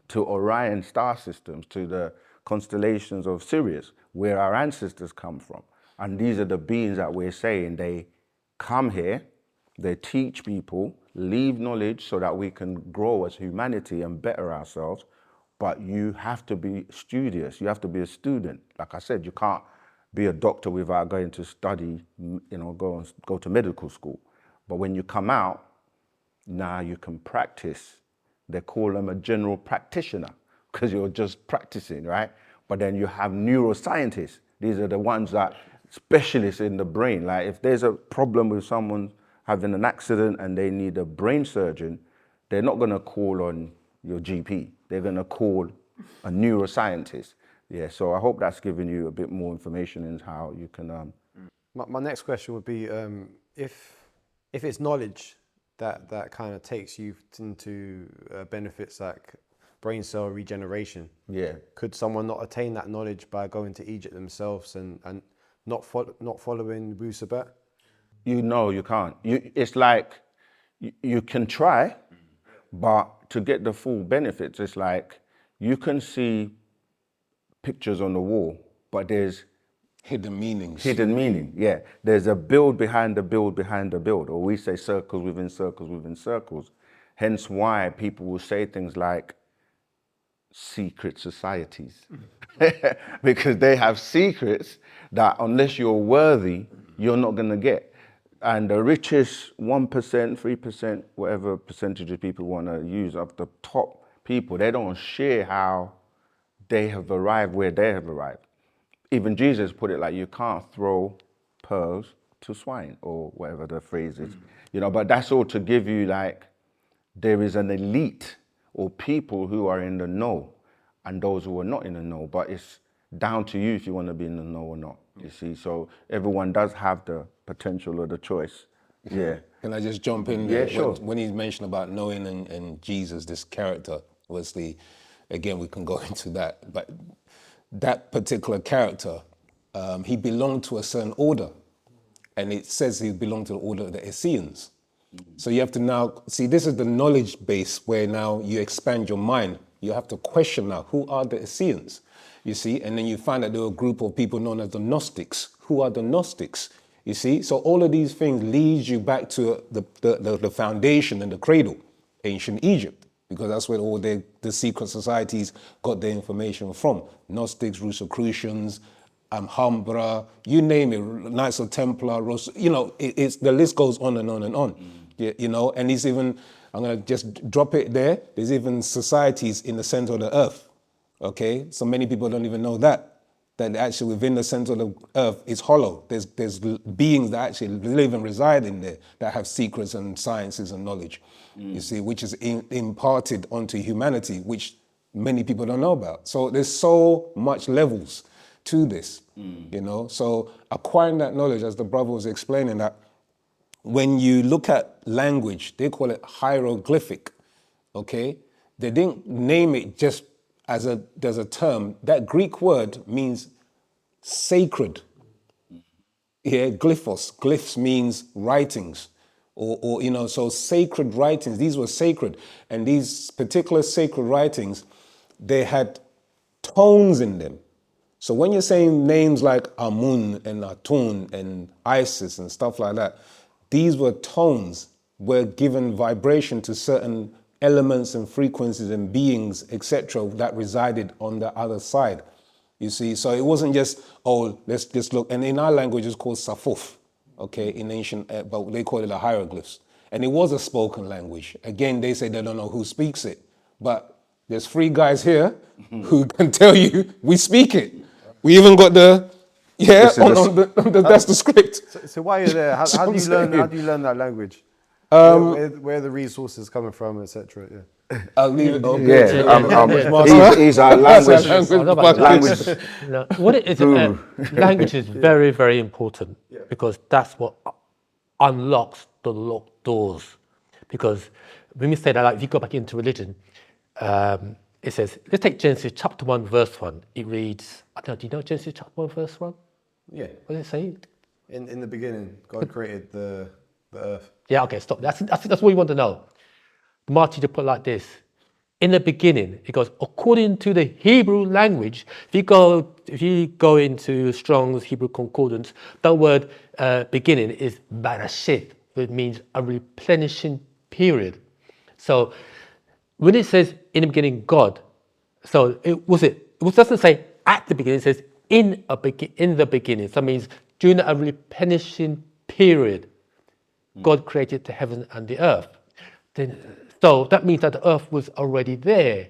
to Orion star systems, to the constellations of Sirius, where our ancestors come from. And these are the beings that we're saying, they come here, they teach people, leave knowledge so that we can grow as humanity and better ourselves. But you have to be studious. You have to be a student. Like I said, you can't be a doctor without going to study, go to medical school. But when you come out, now you can practice. They call them a general practitioner because you're just practicing, right? But then you have neuroscientists. These are the ones that specialists in the brain. Like if there's a problem with someone having an accident and they need a brain surgeon, they're not going to call on your GP. They're going to call a neuroscientist. Yeah, so I hope that's given you a bit more information in how you can... My next question would be, if it's knowledge that kind of takes you into benefits like brain cell regeneration, Yeah. could someone not attain that knowledge by going to Egypt themselves and not following Wu-Sabat? You can't. It's like you can try, but to get the full benefits, it's like you can see pictures on the wall, but there's Hidden meanings. hidden meaning. Yeah, there's a build behind the build behind the build, or we say circles within circles within circles. Hence why people will say things like secret societies, because they have secrets that unless you're worthy, you're not going to get. And the richest 1%, 3%, whatever percentage of people want to use of the top people, they don't share how they have arrived where they have arrived. Even Jesus put it like, you can't throw pearls to swine, or whatever the phrase is. But that's all to give you like, there is an elite or people who are in the know and those who are not in the know, but it's down to you if you want to be in the know or not, you see. So everyone does have the potential or the choice. Yeah. Can I just jump in there? Yeah, sure. When he mentioned about knowing and Jesus, this character, obviously, again, we can go into that, but that particular character, he belonged to a certain order, and it says he belonged to the order of the Essenes. So you have to now, see, this is the knowledge base where now you expand your mind. You have to question now, who are the Essenes? You see, and then you find that there were a group of people known as the Gnostics. Who are the Gnostics? You see, so all of these things leads you back to the foundation and the cradle, ancient Egypt, because that's where all the secret societies got their information from. Gnostics, Rosicrucians, Alhambra, you name it, Knights of Templar, it's the list goes on and on and on. And he's even, I'm gonna just drop it there, there's even societies in the center of the earth, okay? So many people don't even know that actually within the center of the earth is hollow. There's beings that actually live and reside in there that have secrets and sciences and knowledge, you see, which is imparted onto humanity, which many people don't know about. So there's so much levels to this, So acquiring that knowledge, as the brother was explaining, that when you look at language, they call it hieroglyphic, okay? They didn't name it just there's a term. That Greek word means sacred. Yeah, glyphos. Glyphs means writings. Or so sacred writings, these were sacred. And these particular sacred writings, they had tones in them. So when you're saying names like Amun and Atun and Isis and stuff like that, these were tones, were given vibration to certain elements and frequencies and beings, etc., that resided on the other side. You see, so it wasn't just, let's just look, and in our language it's called Safuf, okay, in ancient, but they call it the hieroglyphs. And it was a spoken language. Again, they say they don't know who speaks it. But there's 3 guys here who can tell you we speak it. We even got that's the script. So while you're there, how That's what do you I'm learn? How saying. do you learn that language? Where are the resources coming from, etc. Yeah. I'll leave it. He's our language. language. No, what it is, language is very, very important because that's what unlocks the locked doors. Because when we say that, like, if you go back into religion, it says, let's take Genesis chapter 1, verse 1. It reads, I don't know, do you know Genesis chapter 1, verse 1? Yeah. What does it say? In the beginning, God created the earth. Yeah, okay, stop. That's what you want to know. The Master teacher put it like this. In the beginning, it goes, according to the Hebrew language, if you go into Strong's Hebrew Concordance, the word beginning is Barashith, which means a replenishing period. So when it says in the beginning God, so it doesn't say at the beginning, it says in the beginning. So that means during a replenishing period, God created the heaven and the earth. So that means that the earth was already there.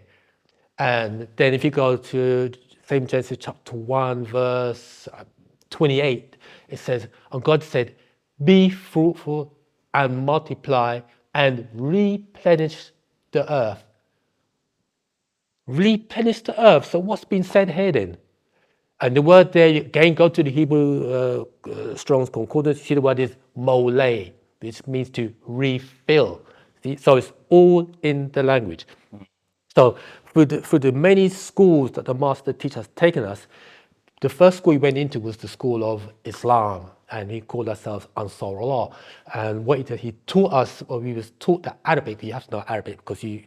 And then if you go to same Genesis chapter 1, verse 28, it says, and God said, be fruitful and multiply and replenish the earth. Replenish the earth. So what's been said here then? And the word there, again, go to the Hebrew Strong's Concordance, you see the word is mole, which means to refill. See? So it's all in the language. So through the many schools that the Master Teacher has taken us, the first school we went into was the school of Islam, and he called ourselves Ansarullah. And what he did, he taught us, or we was taught the Arabic. You have to know Arabic because you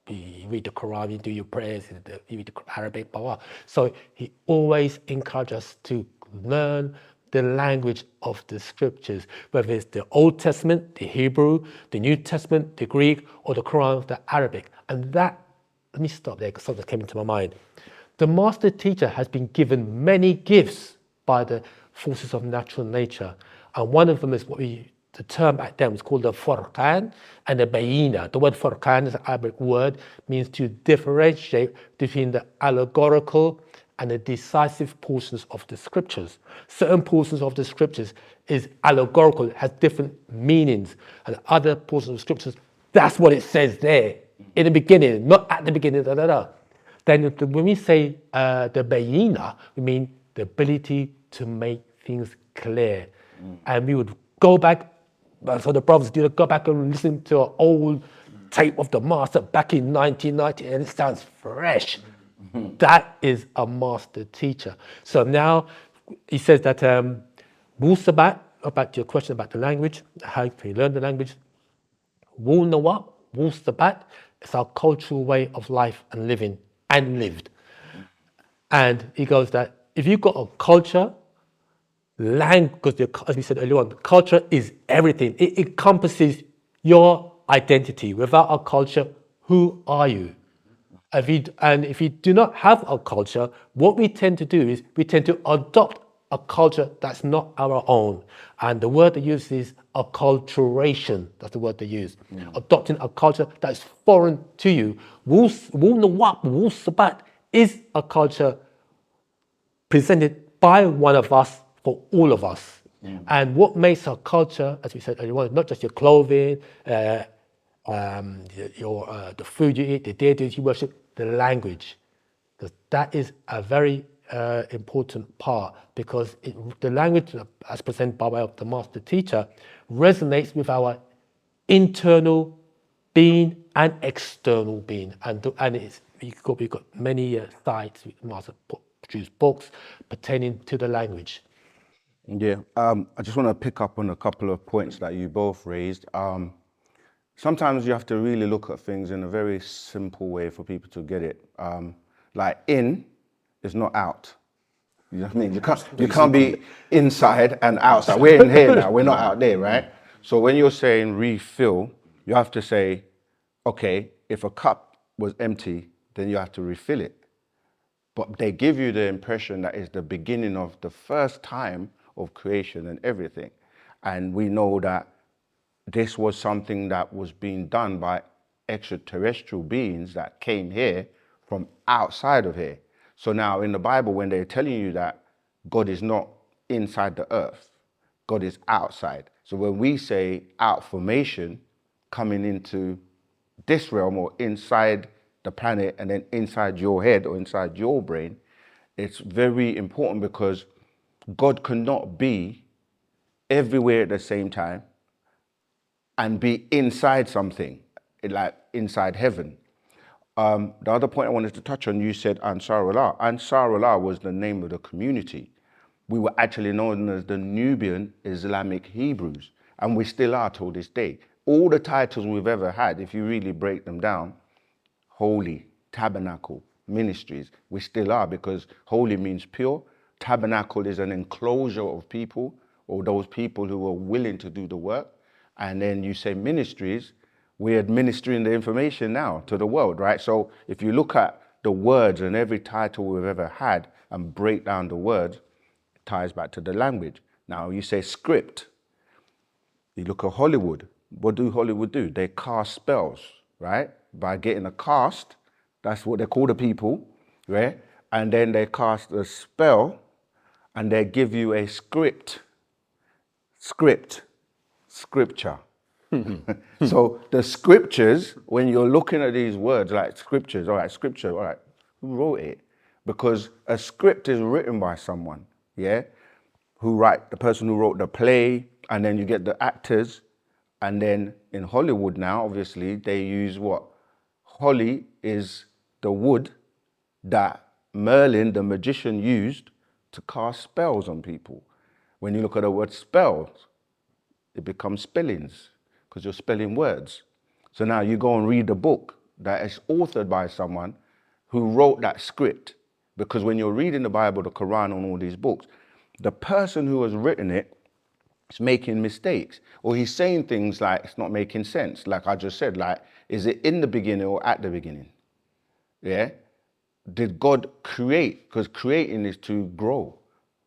read the Quran, you do your prayers, you read the Arabic, blah, blah. So he always encouraged us to learn the language of the scriptures, whether it's the Old Testament, the Hebrew, the New Testament, the Greek, or the Quran, the Arabic. And that, let me stop there because something came into my mind. The Master Teacher has been given many gifts by the forces of natural nature. And one of them is the term back then was called the Furqan and the Bayina. The word Furqan is an Arabic word, means to differentiate between the allegorical and the decisive portions of the scriptures. Certain portions of the scriptures is allegorical, it has different meanings. And other portions of scriptures, that's what it says there, in the beginning, not at the beginning, da da da. Then when we say the Bayina, we mean the ability to make things clear. And we would go back, so the brothers did go back and listen to an old tape of the Master back in 1990, and it sounds fresh. That is a Master Teacher. So now he says that Wu-Sabat, about your question about the language, how can you learn the language? Wu-Sabat is our cultural way of life and living and lived. And he goes that if you've got a culture, because as we said earlier on, culture is everything. It encompasses your identity. Without a culture, who are you? If you do not have a culture, what we tend to do is we tend to adopt a culture that's not our own. And the word they use is acculturation. That's the word they use. Adopting a culture that's foreign to you. Wu-Sabat is a culture presented by one of us for all of us. And what makes a culture, as we said earlier on, not just your clothing, the food you eat, the deities you worship, the language. Because that is a very important part, because the language as presented by way of the Master Teacher resonates with our internal being and external being. And we've got many sites, Master produced books pertaining to the language. Yeah, I just want to pick up on a couple of points that you both raised. Sometimes you have to really look at things in a very simple way for people to get it. Like in is not out. You know what I mean? You can't be inside and outside. We're in here now, we're not out there, right? So when you're saying refill, you have to say, okay, if a cup was empty, then you have to refill it. But they give you the impression that it's the beginning of the first time of creation and everything. And we know that this was something that was being done by extraterrestrial beings that came here from outside of here. So now in the Bible, when they're telling you that God is not inside the earth, God is outside. So when we say outformation, coming into this realm or inside the planet and then inside your head or inside your brain, it's very important because God cannot be everywhere at the same time and be inside something, like inside heaven. The other point I wanted to touch on, you said Ansar Allah. Ansar Allah was the name of the community. We were actually known as the Nubian Islamic Hebrews, and we still are till this day. All the titles we've ever had, if you really break them down, holy, tabernacle, ministries, we still are, because holy means pure. Tabernacle is an enclosure of people, or those people who are willing to do the work. And then you say ministries, we're administering the information now to the world, right? So if you look at the words and every title we've ever had and break down the words, it ties back to the language. Now you say script. You look at Hollywood. What do Hollywood do? They cast spells, right? By getting a cast, that's what they call the people, right? And then they cast a spell and they give you a scripture. So the scriptures, when you're looking at these words like scriptures, all right, scripture, all right, who wrote it? Because a script is written by someone, yeah? The person who wrote the play, and then you get the actors, and then in Hollywood now, obviously, they use what? Holly is the wood that Merlin, the magician, used to cast spells on people. When you look at the word spells, it becomes spellings, because you're spelling words. So now you go and read a book that is authored by someone who wrote that script. Because when you're reading the Bible, the Quran, and all these books, the person who has written it is making mistakes, or he's saying things like it's not making sense. Like I just said, like, is it in the beginning or at the beginning? Yeah? Did God create? Because creating is to grow,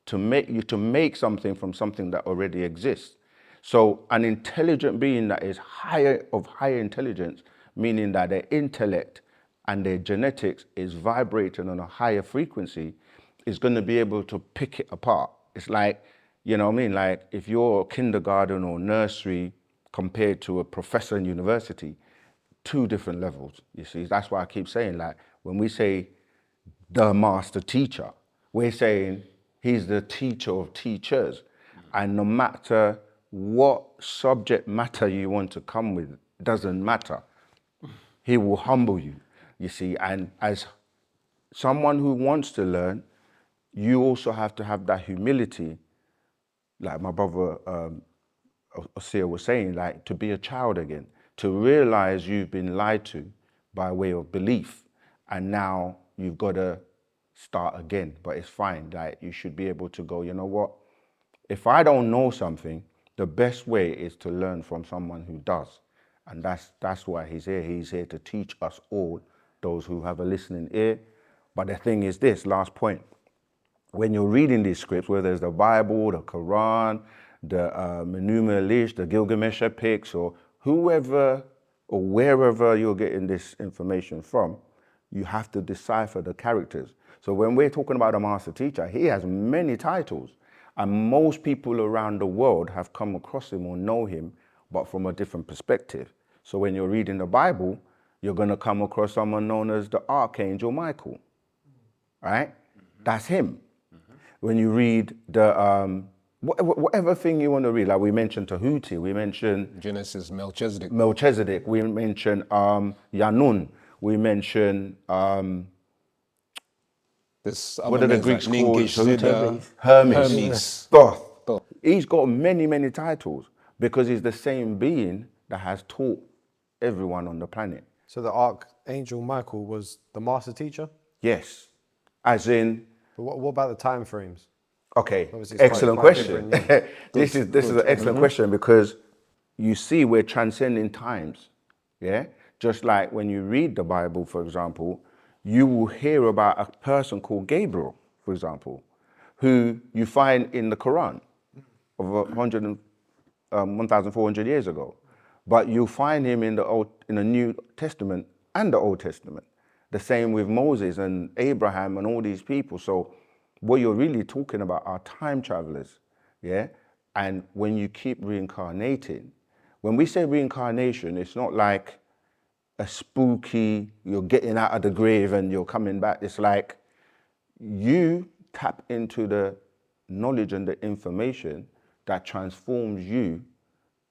to make something from something that already exists. So an intelligent being that is higher intelligence, meaning that their intellect and their genetics is vibrating on a higher frequency, is going to be able to pick it apart. It's like, you know what I mean? Like if you're kindergarten or nursery compared to a professor in university, two different levels, you see. That's why I keep saying, like, when we say the master teacher, we're saying he's the teacher of teachers. And no matter what subject matter you want to come with, doesn't matter. He will humble you, you see. And as someone who wants to learn, you also have to have that humility, like my brother Osir was saying, like to be a child again, to realize you've been lied to by way of belief, and now you've got to start again. But it's fine. Like you should be able to go, you know what? If I don't know something, the best way is to learn from someone who does, and that's why he's here. He's here to teach us all, those who have a listening ear. But the thing is this, last point. When you're reading these scripts, whether it's the Bible, the Quran, the Menuma Elish, the Gilgamesh epics, or whoever or wherever you're getting this information from, you have to decipher the characters. So when we're talking about a master teacher, he has many titles, and most people around the world have come across him or know him, but from a different perspective. So when you're reading the Bible, you're going to come across someone known as the Archangel Michael, right? That's him. When you read the, whatever thing you want to read, like we mentioned Tahuti, we mentioned Genesis, Melchizedek. We mentioned Yanun, we mentioned, This what are the Greeks called? Hermes. Hermes. Thoth. He's got many, many titles because he's the same being that has taught everyone on the planet. So the Archangel Michael was the master teacher? Yes. As in, But what about the time frames? okay, Obviously it's excellent quite question. different, This is an excellent question, because you see we're transcending times, yeah? Just like when you read the Bible, for example, you will hear about a person called Gabriel, for example, who you find in the Quran of 1,400 years ago. But you find him in the New Testament and the Old Testament. The same with Moses and Abraham and all these people. So what you're really talking about are time travelers, yeah? And when you keep reincarnating, when we say reincarnation, it's not like a spooky, you're getting out of the grave and you're coming back. It's like you tap into the knowledge and the information that transforms you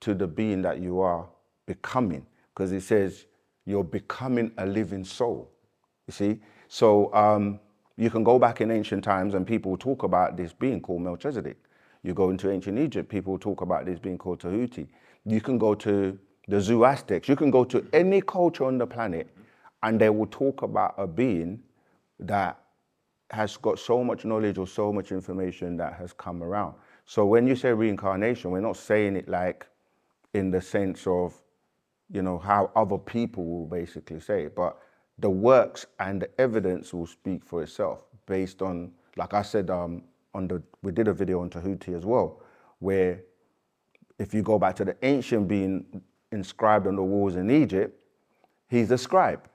to the being that you are becoming. Because it says you're becoming a living soul, you see? So you can go back in ancient times and people talk about this being called Melchizedek. You go into ancient Egypt, people talk about this being called Tahuti. You can go to the Zoroastrians, you can go to any culture on the planet and they will talk about a being that has got so much knowledge or so much information that has come around. So when you say reincarnation, we're not saying it like in the sense of, you know, how other people will basically say it, but the works and the evidence will speak for itself based on, like I said, we did a video on Tahuti as well, where if you go back to the ancient being inscribed on the walls in Egypt, he's a scribe.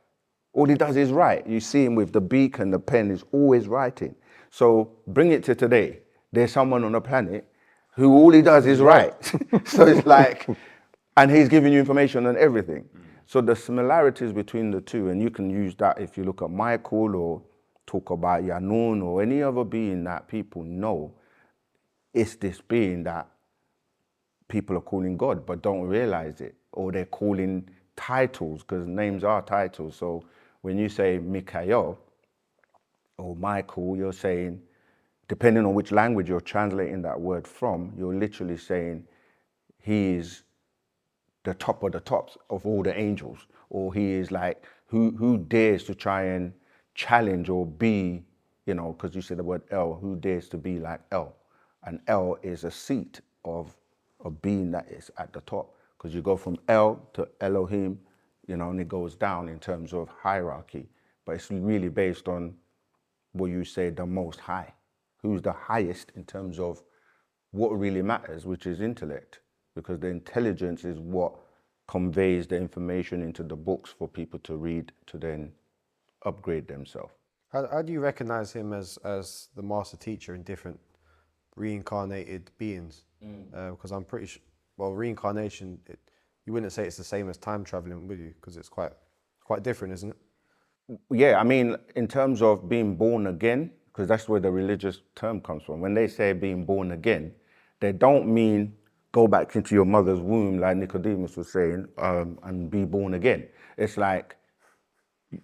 All he does is write. You see him with the beak and the pen, is always writing. So bring it to today. There's someone on the planet who all he does is write. So it's like, and he's giving you information on everything. So the similarities between the two, and you can use that if you look at Michael or talk about Yanun or any other being that people know, it's this being that people are calling God but don't realize it, or they're calling titles, because names are titles. So when you say Mikael or Michael, you're saying, depending on which language you're translating that word from, you're literally saying he is the top of the tops of all the angels, or he is like, who dares to try and challenge or be, you know, because you said the word El, who dares to be like El? And El is a seat of a being that is at the top, because you go from El to Eloheem, you know, and it goes down in terms of hierarchy, but it's really based on what you say, the Most High, who's the highest in terms of what really matters, which is intellect, because the intelligence is what conveys the information into the books for people to read to then upgrade themselves. How do you recognize him as the master teacher in different reincarnated beings? Because I'm pretty sure, well, reincarnation, you wouldn't say it's the same as time traveling, would you? Because it's quite different, isn't it? Yeah, I mean, in terms of being born again, because that's where the religious term comes from. When they say being born again, they don't mean go back into your mother's womb, like Nicodemus was saying, and be born again. It's like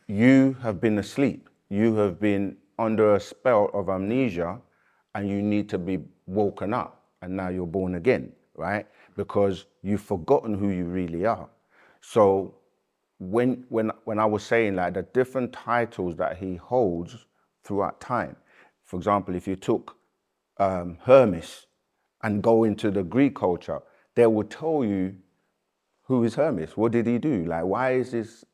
you have been asleep. You have been under a spell of amnesia, and you need to be woken up, and now you're born again, right? Because you've forgotten who you really are. So when I was saying like the different titles that he holds throughout time, for example, if you took Hermes and go into the Greek culture, they will tell you who is Hermes, what did he do? Like, why is this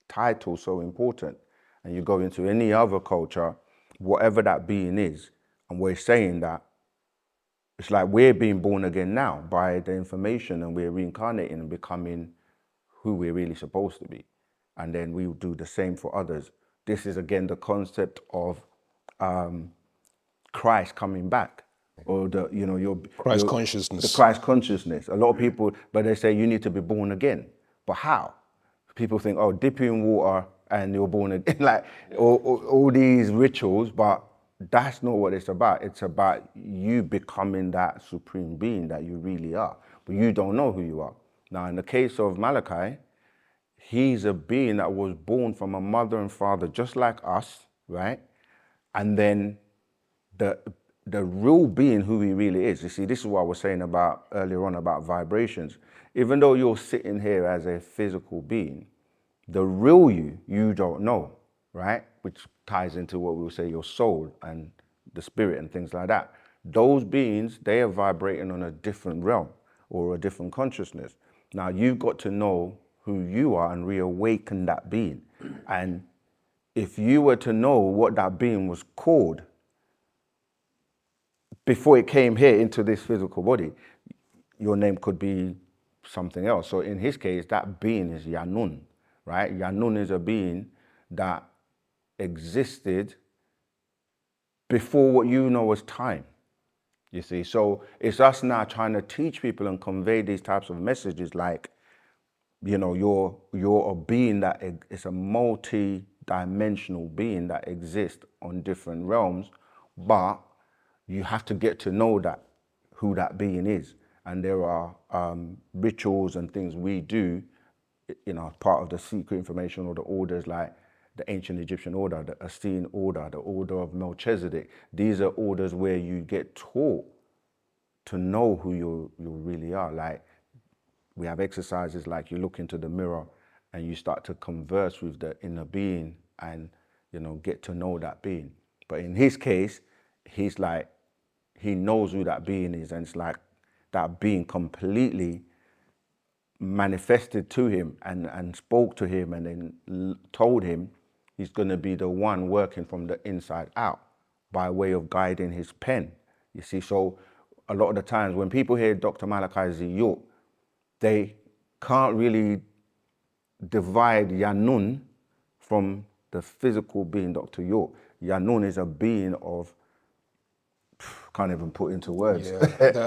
title so important? And you go into any other culture, whatever that being is, and we're saying that it's like we're being born again now by the information, and we're reincarnating and becoming who we're really supposed to be. And then we will do the same for others. This is again the concept of Christ coming back, or the, you know, your Christ consciousness. The Christ consciousness. A lot of people, but they say you need to be born again. But how? People think, oh, dip you in water and you're born again, like all these rituals, but that's not what it's about. It's about you becoming that supreme being that you really are, but you don't know who you are. Now, in the case of Malachi, he's a being that was born from a mother and father just like us, right? And then the real being who he really is. You see, this is what I was saying about earlier on about vibrations. Even though you're sitting here as a physical being, the real you don't know, right? Which ties into what we will say your soul and the spirit and things like that. Those beings, they are vibrating on a different realm or a different consciousness. Now you've got to know who you are and reawaken that being. And if you were to know what that being was called before it came here into this physical body, your name could be something else. So in his case, that being is Yanun, right? Yanun is a being that existed before what you know as time, you see. So it's us now trying to teach people and convey these types of messages like, you know, you're a being that is a multi-dimensional being that exists on different realms, but you have to get to know that, who that being is. And there are rituals and things we do, you know, part of the secret information or the orders like the ancient Egyptian order, the Essene order, the order of Melchizedek. These are orders where you get taught to know who you really are. Like, we have exercises like you look into the mirror and you start to converse with the inner being and, you know, get to know that being. But in his case, he's like, he knows who that being is, and it's like that being completely manifested to him and spoke to him and then told him he's going to be the one working from the inside out by way of guiding his pen. You see, so a lot of the times when people hear Dr. Malachi Ziyuk, they can't really divide Yanun from the physical being Dr. York. Yanun is a being of, can't even put into words. Yeah.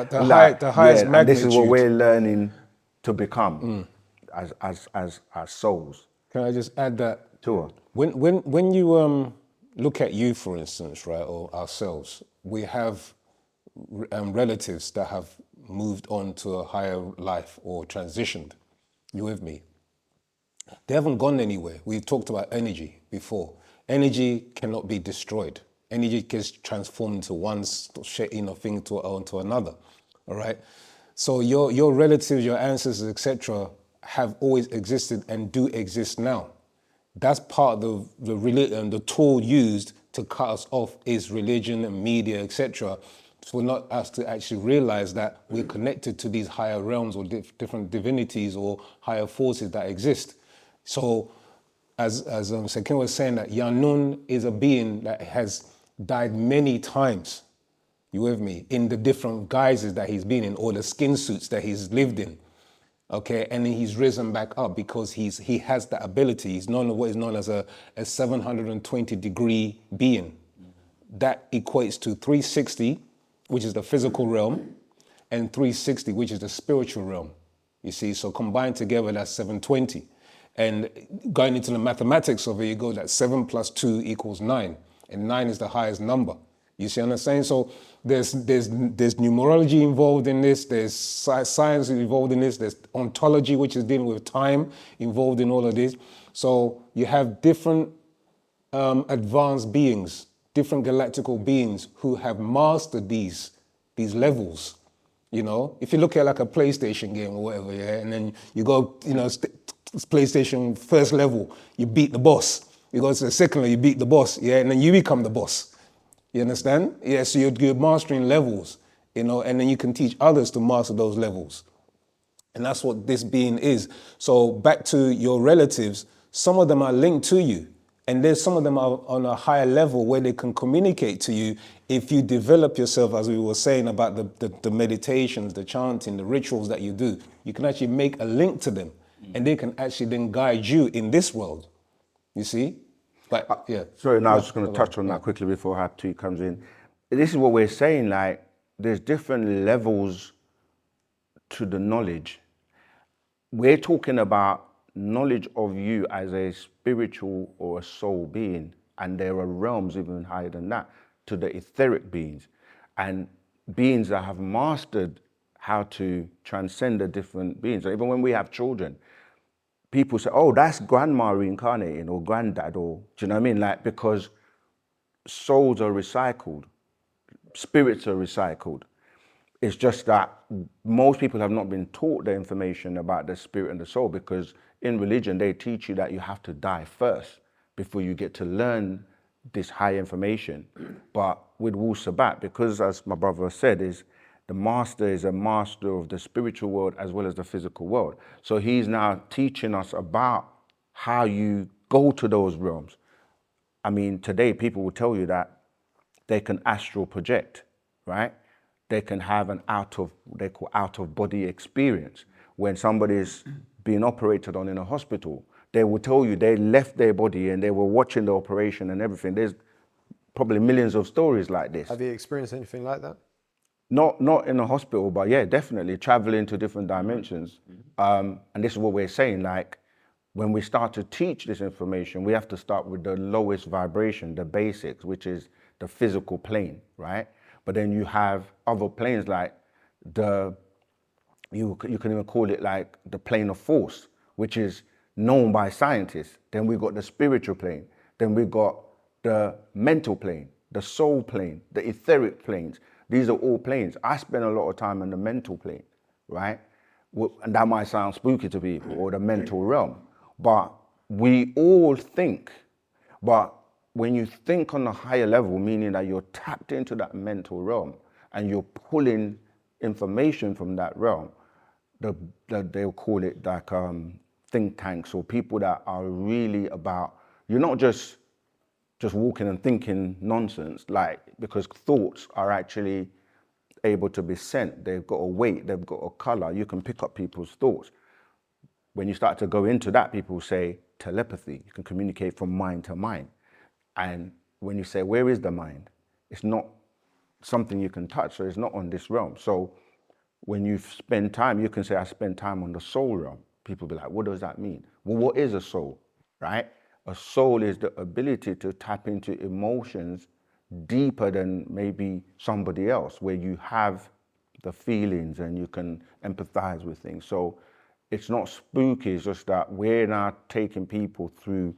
The highest magnitude. And this is what we're learning to become as souls. Can I just add that? Sure. When you look at you, for instance, right, or ourselves, we have relatives that have moved on to a higher life or transitioned. You with me? They haven't gone anywhere. We talked about energy before. Energy cannot be destroyed. Energy gets transformed into one thing to another. All right. So your relatives, your ancestors, etc., have always existed and do exist now. That's part of the tool used to cut us off is religion and media, etc. For not us to actually realize that we're connected to these higher realms or different divinities or higher forces that exist. So, as Sekin was saying, that Yanun is a being that has died many times. You with me? In the different guises that he's been in, or the skin suits that he's lived in. Okay, and then he's risen back up because he has that ability. He's known what is known as a 720-degree being. That equates to 360, which is the physical realm, and 360, which is the spiritual realm. You see, so combined together, that's 720. And going into the mathematics of it, you go that 7 plus 2 equals 9, and 9 is the highest number. You see what I'm saying? So there's numerology involved in this, there's science involved in this, there's ontology, which is dealing with time, involved in all of this. So you have different advanced beings, different galactical beings who have mastered these levels. You know, if you look at like a PlayStation game or whatever, yeah, and then you go, you know, PlayStation first level, you beat the boss. You go to the second level, you beat the boss, yeah, and then you become the boss. You understand? Yeah, so you're mastering levels, you know, and then you can teach others to master those levels. And that's what this being is. So back to your relatives, some of them are linked to you. And there's some of them are on a higher level where they can communicate to you if you develop yourself, as we were saying about the meditations, the chanting, the rituals that you do. You can actually make a link to them and they can actually then guide you in this world. You see? But yeah. Sorry, now I was just going to touch on that quickly before Hapti comes in. This is what we're saying, like, there's different levels to the knowledge. We're talking about knowledge of you as a spiritual or a soul being, and there are realms even higher than that, to the etheric beings, and beings that have mastered how to transcend the different beings. So even when we have children, people say, oh, that's grandma reincarnating or granddad, or, do you know what I mean? Like, because souls are recycled, spirits are recycled. It's just that most people have not been taught the information about the spirit and the soul, because in religion, they teach you that you have to die first before you get to learn this high information. But with Wu-Sabat, because as my brother said, is the master is a master of the spiritual world as well as the physical world. So he's now teaching us about how you go to those realms. I mean, today people will tell you that they can astral project, right? They can have an out of body experience, when somebody's being operated on in a hospital, they will tell you they left their body and they were watching the operation and everything. There's probably millions of stories like this. Have you experienced anything like that? Not in a hospital, but yeah, definitely traveling to different dimensions. And this is what we're saying, like, when we start to teach this information, we have to start with the lowest vibration, the basics, which is the physical plane, right? But then you have other planes like you can even call it like the plane of force, which is known by scientists. Then we got the spiritual plane. Then we got the mental plane, the soul plane, the etheric planes. These are all planes. I spend a lot of time in the mental plane, right? And that might sound spooky to people, or the mental realm. But we all think. But when you think on a higher level, meaning that you're tapped into that mental realm and you're pulling information from that realm, they'll call it like think tanks, or people that are really about, you're not just walking and thinking nonsense, like, because thoughts are actually able to be sent. They've got a weight, they've got a color. You can pick up people's thoughts. When you start to go into that, people say telepathy. You can communicate from mind to mind. And when you say, where is the mind? It's not something you can touch, so it's not on this realm. So when you spend time, you can say, I spend time on the soul realm. People be like, what does that mean? Well, what is a soul, right? A soul is the ability to tap into emotions deeper than maybe somebody else, where you have the feelings and you can empathize with things. So it's not spooky, it's just that we're now taking people through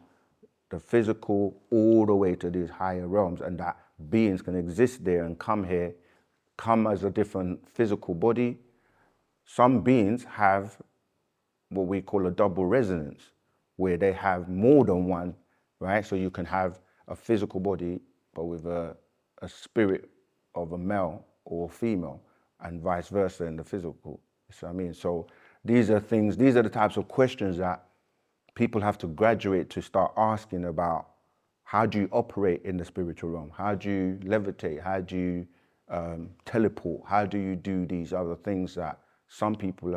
the physical all the way to these higher realms, and that beings can exist there and come here, come as a different physical body. Some beings have what we call a double resonance, where they have more than one, right? So you can have a physical body, but with a spirit of a male or female, and vice versa in the physical. So I mean, so these are the types of questions that people have to graduate to start asking about. How do you operate in the spiritual realm? How do you levitate? How do you teleport? How do you do these other things that some people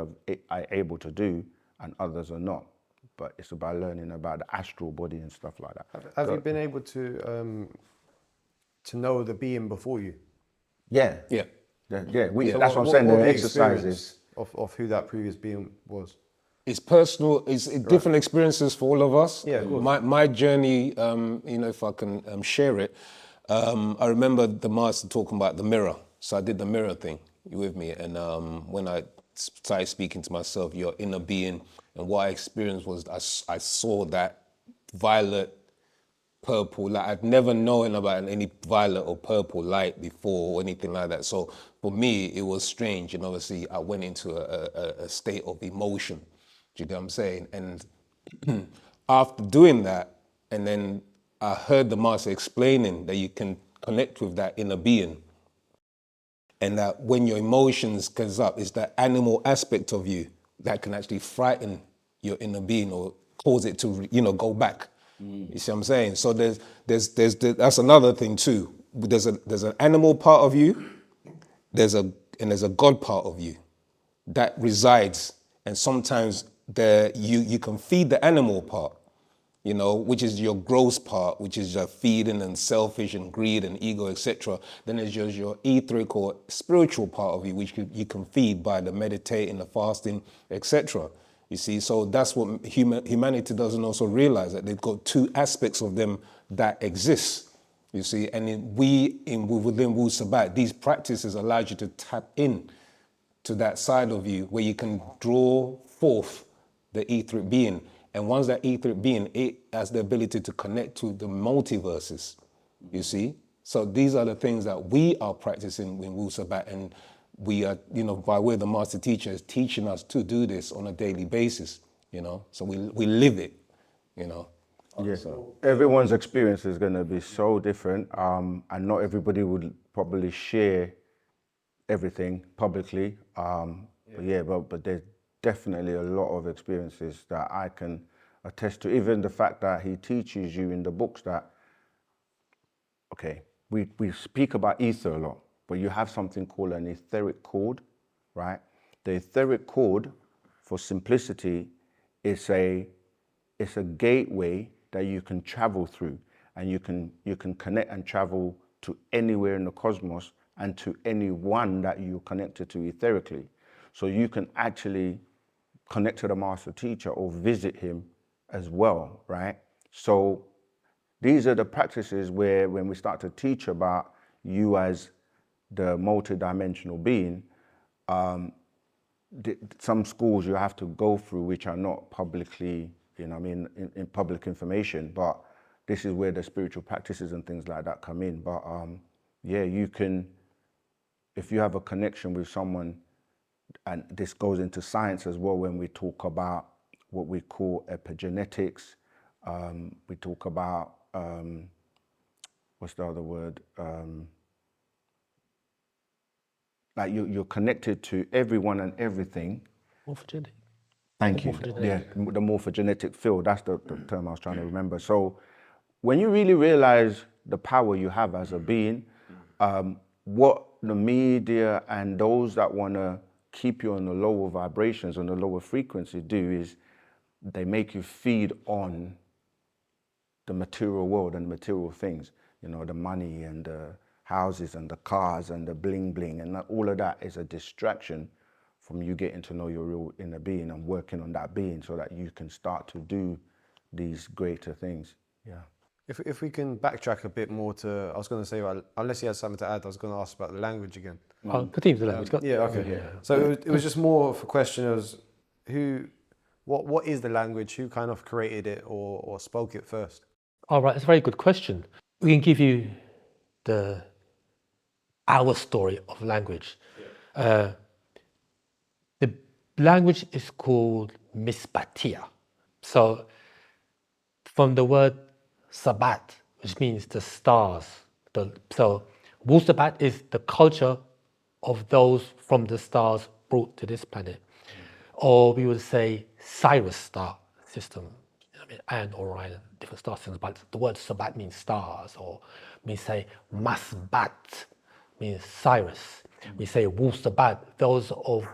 are able to do and others are not? But it's about learning about the astral body and stuff like that. Have you been able to know the being before you? Yeah. Yeah. Yeah. So that's what I'm saying. what The the exercises. experience of who that previous being was. It's personal. It's different experiences for all of us. Yeah, of course. My journey, if I can share it, I remember the master talking about the mirror. So I did the mirror thing. You with me? And when I started speaking to myself, your inner being, and what I experienced was I saw that violet, purple, like I'd never known about any violet or purple light before or anything like that. So for me, it was strange. And obviously I went into a state of emotion. Do you get what I'm saying? And after doing that, and then I heard the master explaining that you can connect with that inner being. And that when your emotions comes up, it's that animal aspect of you that can actually frighten your inner being or cause it to, go back. You see what I'm saying? So there's that's another thing too. There's an animal part of you, there's a God part of you that resides, and sometimes you can feed the animal part, which is your gross part, which is your feeding and selfish and greed and ego, etc. Then there's just your etheric or spiritual part of you, which you can feed by the meditating, the fasting, etc. You see, so that's what humanity doesn't also realize, that they've got two aspects of them that exist. You see, and within Wu-Sabat, these practices allow you to tap in to that side of you where you can draw forth the etheric being. And once that etheric being, it has the ability to connect to the multiverses, you see? So these are the things that we are practicing in Wu-Sabat, and we are, by way of the master teacher is teaching us to do this on a daily basis, So we live it, Yeah. So everyone's experience is going to be so different, and not everybody would probably share everything publicly. But there's definitely a lot of experiences that I can attest to. Even the fact that he teaches you in the books that, okay, we speak about ether a lot, but you have something called an etheric cord, right? The etheric cord for simplicity, it's a gateway that you can travel through, and you can connect and travel to anywhere in the cosmos and to anyone that you're connected to etherically. So you can actually connect to the master teacher or visit him as well, right? So these are the practices where when we start to teach about you as the multidimensional being, some schools you have to go through which are not publicly, in public information, but this is where the spiritual practices and things like that come in. But yeah, you can, if you have a connection with someone, and this goes into science as well when we talk about what we call epigenetics, we talk about, what's the other word? Like you're connected to everyone and everything. Morphogenetic. Thank you. Yeah, the morphogenetic field, that's the term I was trying to remember. So when you really realize the power you have as a being, what the media and those that want to keep you on the lower vibrations, on the lower frequency do is they make you feed on the material world and material things, the money and the houses and the cars and the bling bling, and all of that is a distraction from you getting to know your real inner being and working on that being so that you can start to do these greater things. Yeah. If we can backtrack a bit more to, I was going to say, well, unless you had something to add, I was going to ask about the language again. Continue the language. Yeah, okay. Yeah. So it was just more of a question of what is the language? Who kind of created it or spoke it first? All right, it's a very good question. We can give you our story of language. The language is called Misbatia. So from the word Sabat, which means the stars. So Wu-Sabat is the culture of those from the stars brought to this planet. Or we would say Sirius star system, and Orion, different star systems. But the word Sabat means stars, or we say Masbat means Sirius. We say Wu-Sabat, those of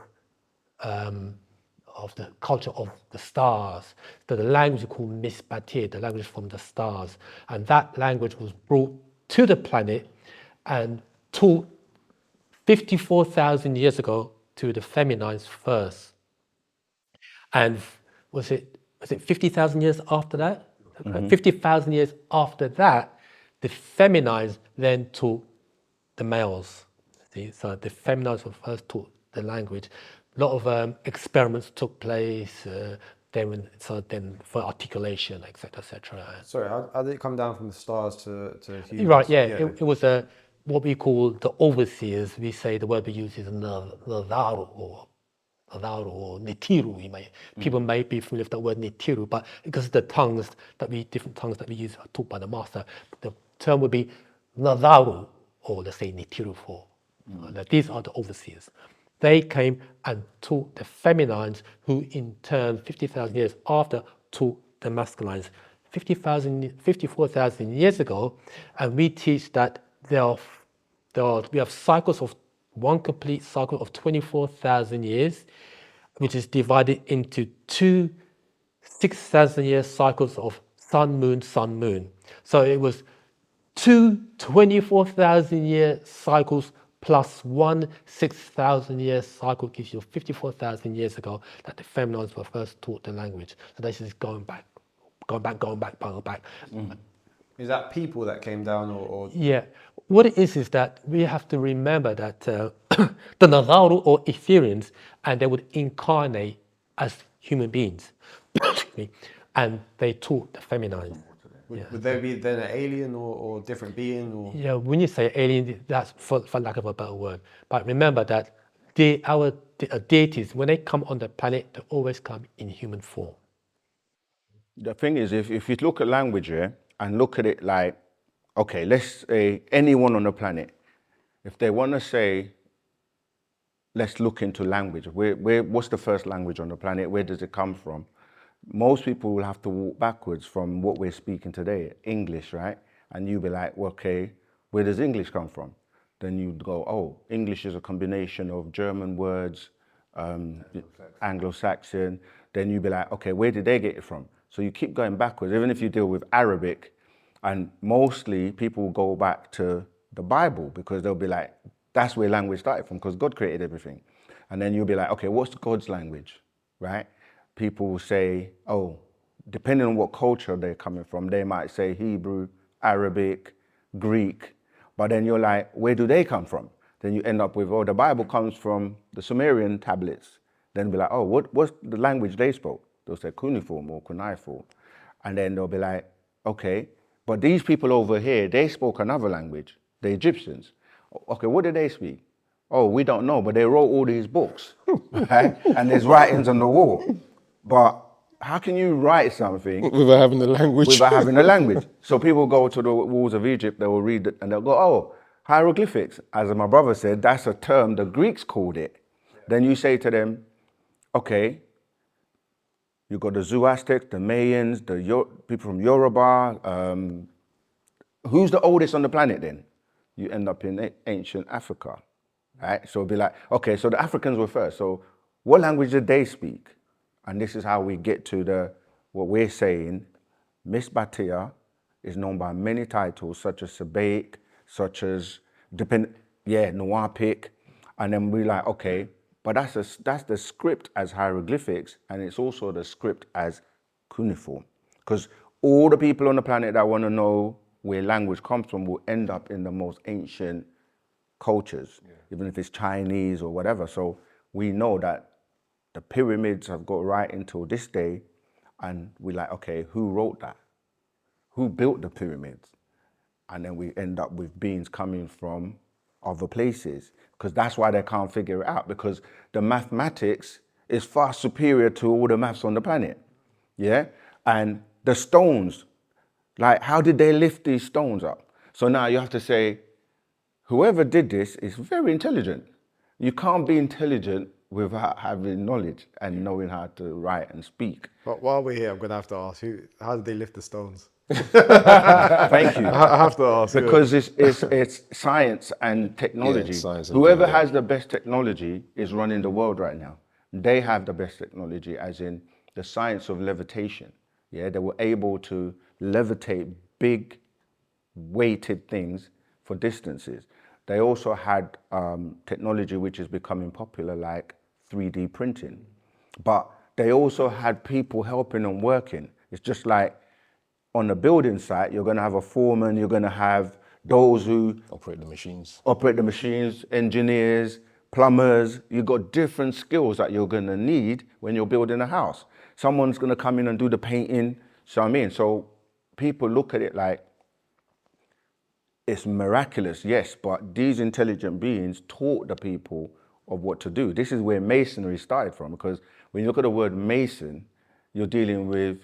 the culture of the stars. So the language is called Misbatir, the language from the stars. And that language was brought to the planet and taught 54,000 years ago to the feminines first. And was it 50,000 years after that? 50,000 years after that, the feminines then taught the males. See? So the feminines were first taught the language. A lot of experiments took place, then for articulation, etc., etc. Sorry, how did it come down from the stars to humans? Right, yeah. It was what we call the overseers. We say the word we use is Nadaru or Nitiru. People may be familiar with the word Nitiru, but because of the different tongues that we use are taught by the master, the term would be Nadaru, or let's say Nitiru for. These are the overseers. They came and taught the feminines, who in turn, 50,000 years after, taught the masculines. 54,000 years ago, and we teach that we have cycles of one complete cycle of 24,000 years, which is divided into two 6,000-year cycles of sun, moon, sun, moon. So it was two 24,000-year cycles plus one 6,000-year cycle gives you 54,000 years ago that the feminines were first taught the language. So this is going back. Is that people that came down or? Yeah. What it is that we have to remember that the Nadaru or Ethereans, and they would incarnate as human beings. And they taught the feminine. Would there be then an alien or different being? Or? Yeah, when you say alien, that's for lack of a better word. But remember that our deities, when they come on the planet, they always come in human form. The thing is, if you look at language here and look at it like, okay, let's say anyone on the planet, if they want to say, let's look into language, what's the first language on the planet? Where does it come from? Most people will have to walk backwards from what we're speaking today, English, right? And you'll be like, well, okay, where does English come from? Then you'd go, oh, English is a combination of German words, Anglo-Saxon, then you'd be like, okay, where did they get it from? So you keep going backwards, even if you deal with Arabic, and mostly people will go back to the Bible because they'll be like, that's where language started from because God created everything. And then you'll be like, okay, what's God's language, right? People will say, oh, depending on what culture they're coming from, they might say Hebrew, Arabic, Greek, but then you're like, where do they come from? Then you end up with, oh, the Bible comes from the Sumerian tablets. Then be like, oh, what's the language they spoke? They'll say cuneiform or cuneiform. And then they'll be like, okay, but these people over here, they spoke another language, the Egyptians. Okay, what did they speak? Oh, we don't know, but they wrote all these books, right? And there's writings on the wall. But how can you write something Without having the language. without having a language? So people go to the walls of Egypt, they will read it, and they'll go, oh, hieroglyphics. As my brother said, that's a term the Greeks called it. Then you say to them, okay, you got the Zoroastrians, the Mayans, people from Yoruba. Who's the oldest on the planet then? You end up in ancient Africa, right? So it'd be like, okay, so the Africans were first. So what language did they speak? And this is how we get to what we're saying. Miss Batia is known by many titles, such as Sabaic, such as Nuapic. And then we're like, okay, but that's the script as hieroglyphics, and it's also the script as cuneiform. Because all the people on the planet that want to know where language comes from will end up in the most ancient cultures, even if it's Chinese or whatever. So we know that the pyramids have got right until this day, and we're like, okay, who wrote that? Who built the pyramids? And then we end up with beings coming from other places, because that's why they can't figure it out, because the mathematics is far superior to all the maths on the planet, yeah? And the stones, like, how did they lift these stones up? So now you have to say, whoever did this is very intelligent. You can't be intelligent without having knowledge and knowing how to write and speak. But while we're here, I'm going to have to ask, how did they lift the stones? Thank you. I have to ask. Because it's science and technology. Yeah, science and Whoever technology. has the best technology is running the world right now. They have the best technology, as in the science of levitation. Yeah, they were able to levitate big, weighted things for distances. They also had technology which is becoming popular, like 3D printing. But they also had people helping and working. It's just like, on the building site, you're going to have a foreman, you're going to have those who Operate the machines. engineers, plumbers. You've got different skills that you're going to need when you're building a house. Someone's going to come in and do the painting. So I mean, so people look at it like it's miraculous, yes, but these intelligent beings taught the people of what to do. This is where masonry started from, because when you look at the word mason, you're dealing with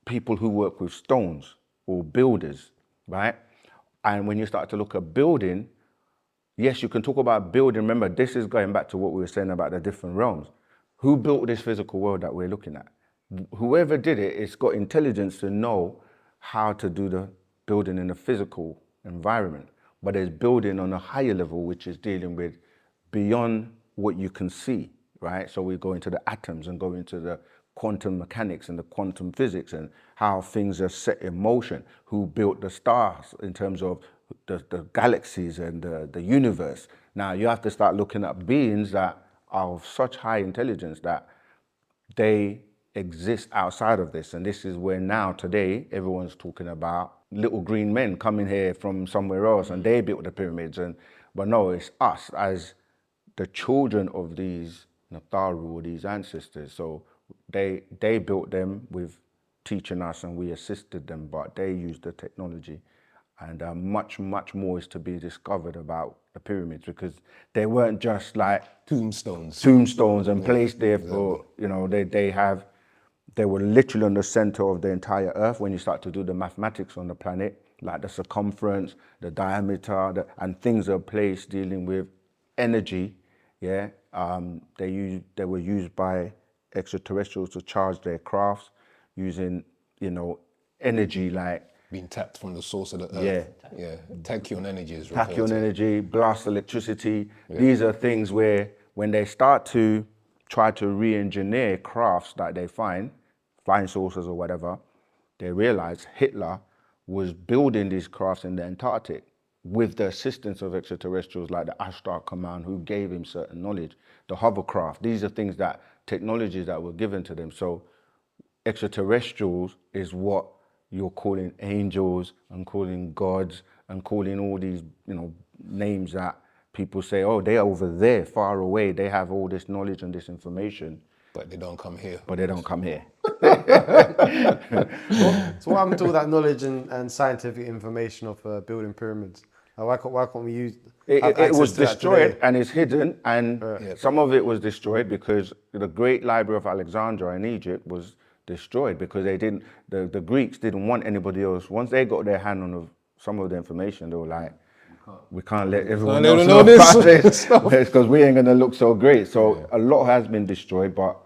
people who work with stones or builders, right? And when you start to look at building, yes, you can talk about building. Remember, this is going back to what we were saying about the different realms. Who built this physical world that we're looking at? Whoever did it, it's got intelligence to know how to do the building in a physical environment. But there's building on a higher level, which is dealing with beyond what you can see, right? So we go into the atoms and go into the quantum mechanics and the quantum physics and how things are set in motion, who built the stars in terms of the galaxies and the universe. Now you have to start looking at beings that are of such high intelligence that they exist outside of this. And this is where now today everyone's talking about little green men coming here from somewhere else and they built the pyramids. But no, it's us as the children of these Natharu or these ancestors. So they built them with teaching us and we assisted them, but they used the technology. And much more is to be discovered about the pyramids, because they weren't just like Tombstones and placed there for, you know, they were literally on the center of the entire earth. When you start to do the mathematics on the planet, like the circumference, the diameter, and things are placed dealing with energy, yeah. They were used by extraterrestrials to charge their crafts using, you know, energy like being tapped from the source of the earth. Yeah. Tachyon energy is referred tachyon to. energy, blast electricity. Yeah. These are things where when they start to try to re-engineer crafts that they find, flying saucers or whatever, they realize Hitler was building these crafts in the Antarctic with the assistance of extraterrestrials like the Astral command who gave him certain knowledge, the hovercraft. These are things that, technologies that were given to them. So extraterrestrials is what you're calling angels and calling gods and calling all these, names that people say, oh, they're over there, far away. They have all this knowledge and this information. But they don't come here. But they don't come here. So what happened to all that knowledge and scientific information of building pyramids? Why can't we use It was destroyed and it's hidden, and some of it was destroyed because the great library of Alexandria in Egypt was destroyed because the Greeks didn't want anybody else. Once they got their hand on some of the information, they were like, we can't let everyone else know about this because we ain't gonna look so great. So a lot has been destroyed, but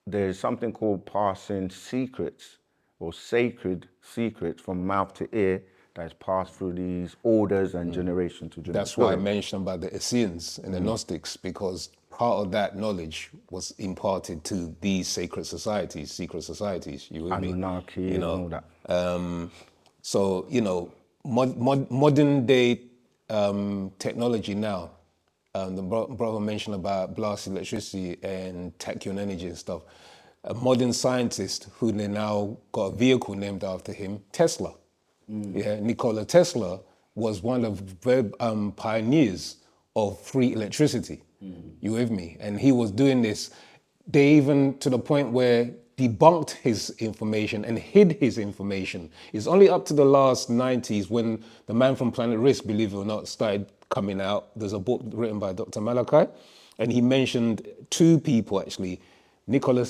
there's something called passing secrets or sacred secrets from mouth to ear that's passed through these orders and generation to generation. That's why I mentioned about the Essenes and the Gnostics, because part of that knowledge was imparted to these sacred societies, secret societies. You with me? Anunnaki and all that. So, modern day technology now, the brother mentioned about blast electricity and tachyon energy and stuff. A modern scientist who they now got a vehicle named after him, Tesla. Yeah, Nikola Tesla was one of the pioneers of free electricity. You with me? And he was doing this. They even to the point where debunked his information and hid his information. It's only up to the last 90s when the man from Planet Risk, believe it or not, started coming out. There's a book written by Dr. Malachi, and he mentioned two people actually. Nikola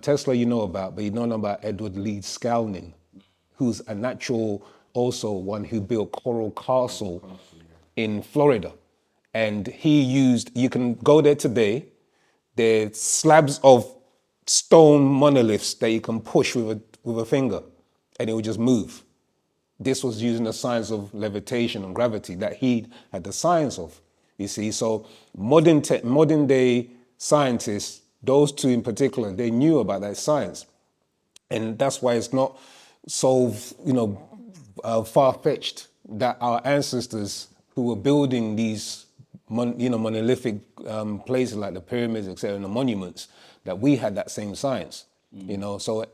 Tesla you know about, but you don't know about Edward Lee Skalnin, who's a natural, also one who built Coral Castle in Florida. And he used, you can go there today, there's slabs of stone monoliths that you can push with a finger and it will just move. This was using the science of levitation and gravity that he had the science of, you see. So modern day scientists, those two in particular, they knew about that science. And that's why it's not so, far-fetched that our ancestors who were building these, monolithic places like the pyramids, etc., and the monuments, that we had that same science, So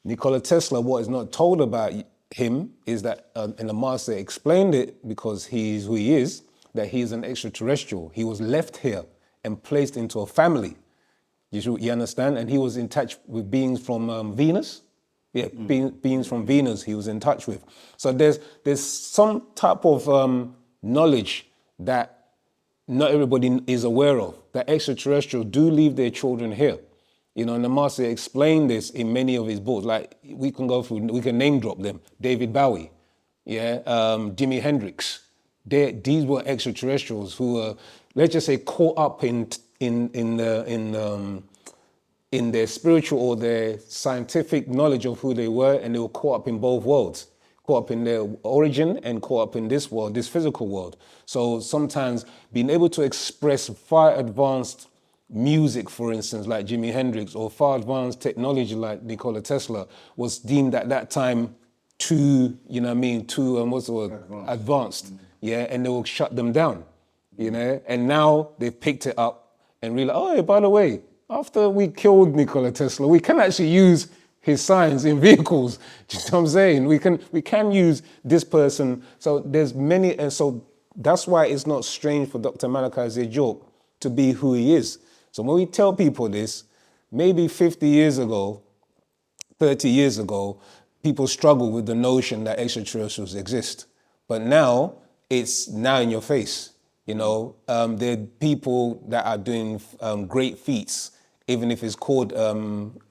Nikola Tesla, what is not told about him is that, and the master explained it because he is who he is, that he is an extraterrestrial. He was left here and placed into a family. You understand? And he was in touch with beings from Venus. Yeah, beings from Venus he was in touch with. So there's some type of knowledge that not everybody is aware of, that extraterrestrials do leave their children here. And the master explained this in many of his books. Like we can name drop them. David Bowie, Jimi Hendrix. These were extraterrestrials who were, let's just say, caught up in their spiritual or their scientific knowledge of who they were, and they were caught up in both worlds, caught up in their origin and caught up in this world, this physical world. So sometimes being able to express far advanced music, for instance, like Jimi Hendrix, or far advanced technology like Nikola Tesla was deemed at that time too, advanced. Yeah, and they will shut them down, and now they've picked it up and realized, oh, hey, by the way, after we killed Nikola Tesla, we can actually use his science in vehicles. Do you know what I'm saying? We can use this person. So there's many, and so that's why it's not strange for Dr. Malachi Zedjok to be who he is. So when we tell people this, maybe 50 years ago, 30 years ago, people struggled with the notion that extraterrestrials exist. But now, it's now in your face. There are people that are doing great feats, even if it's called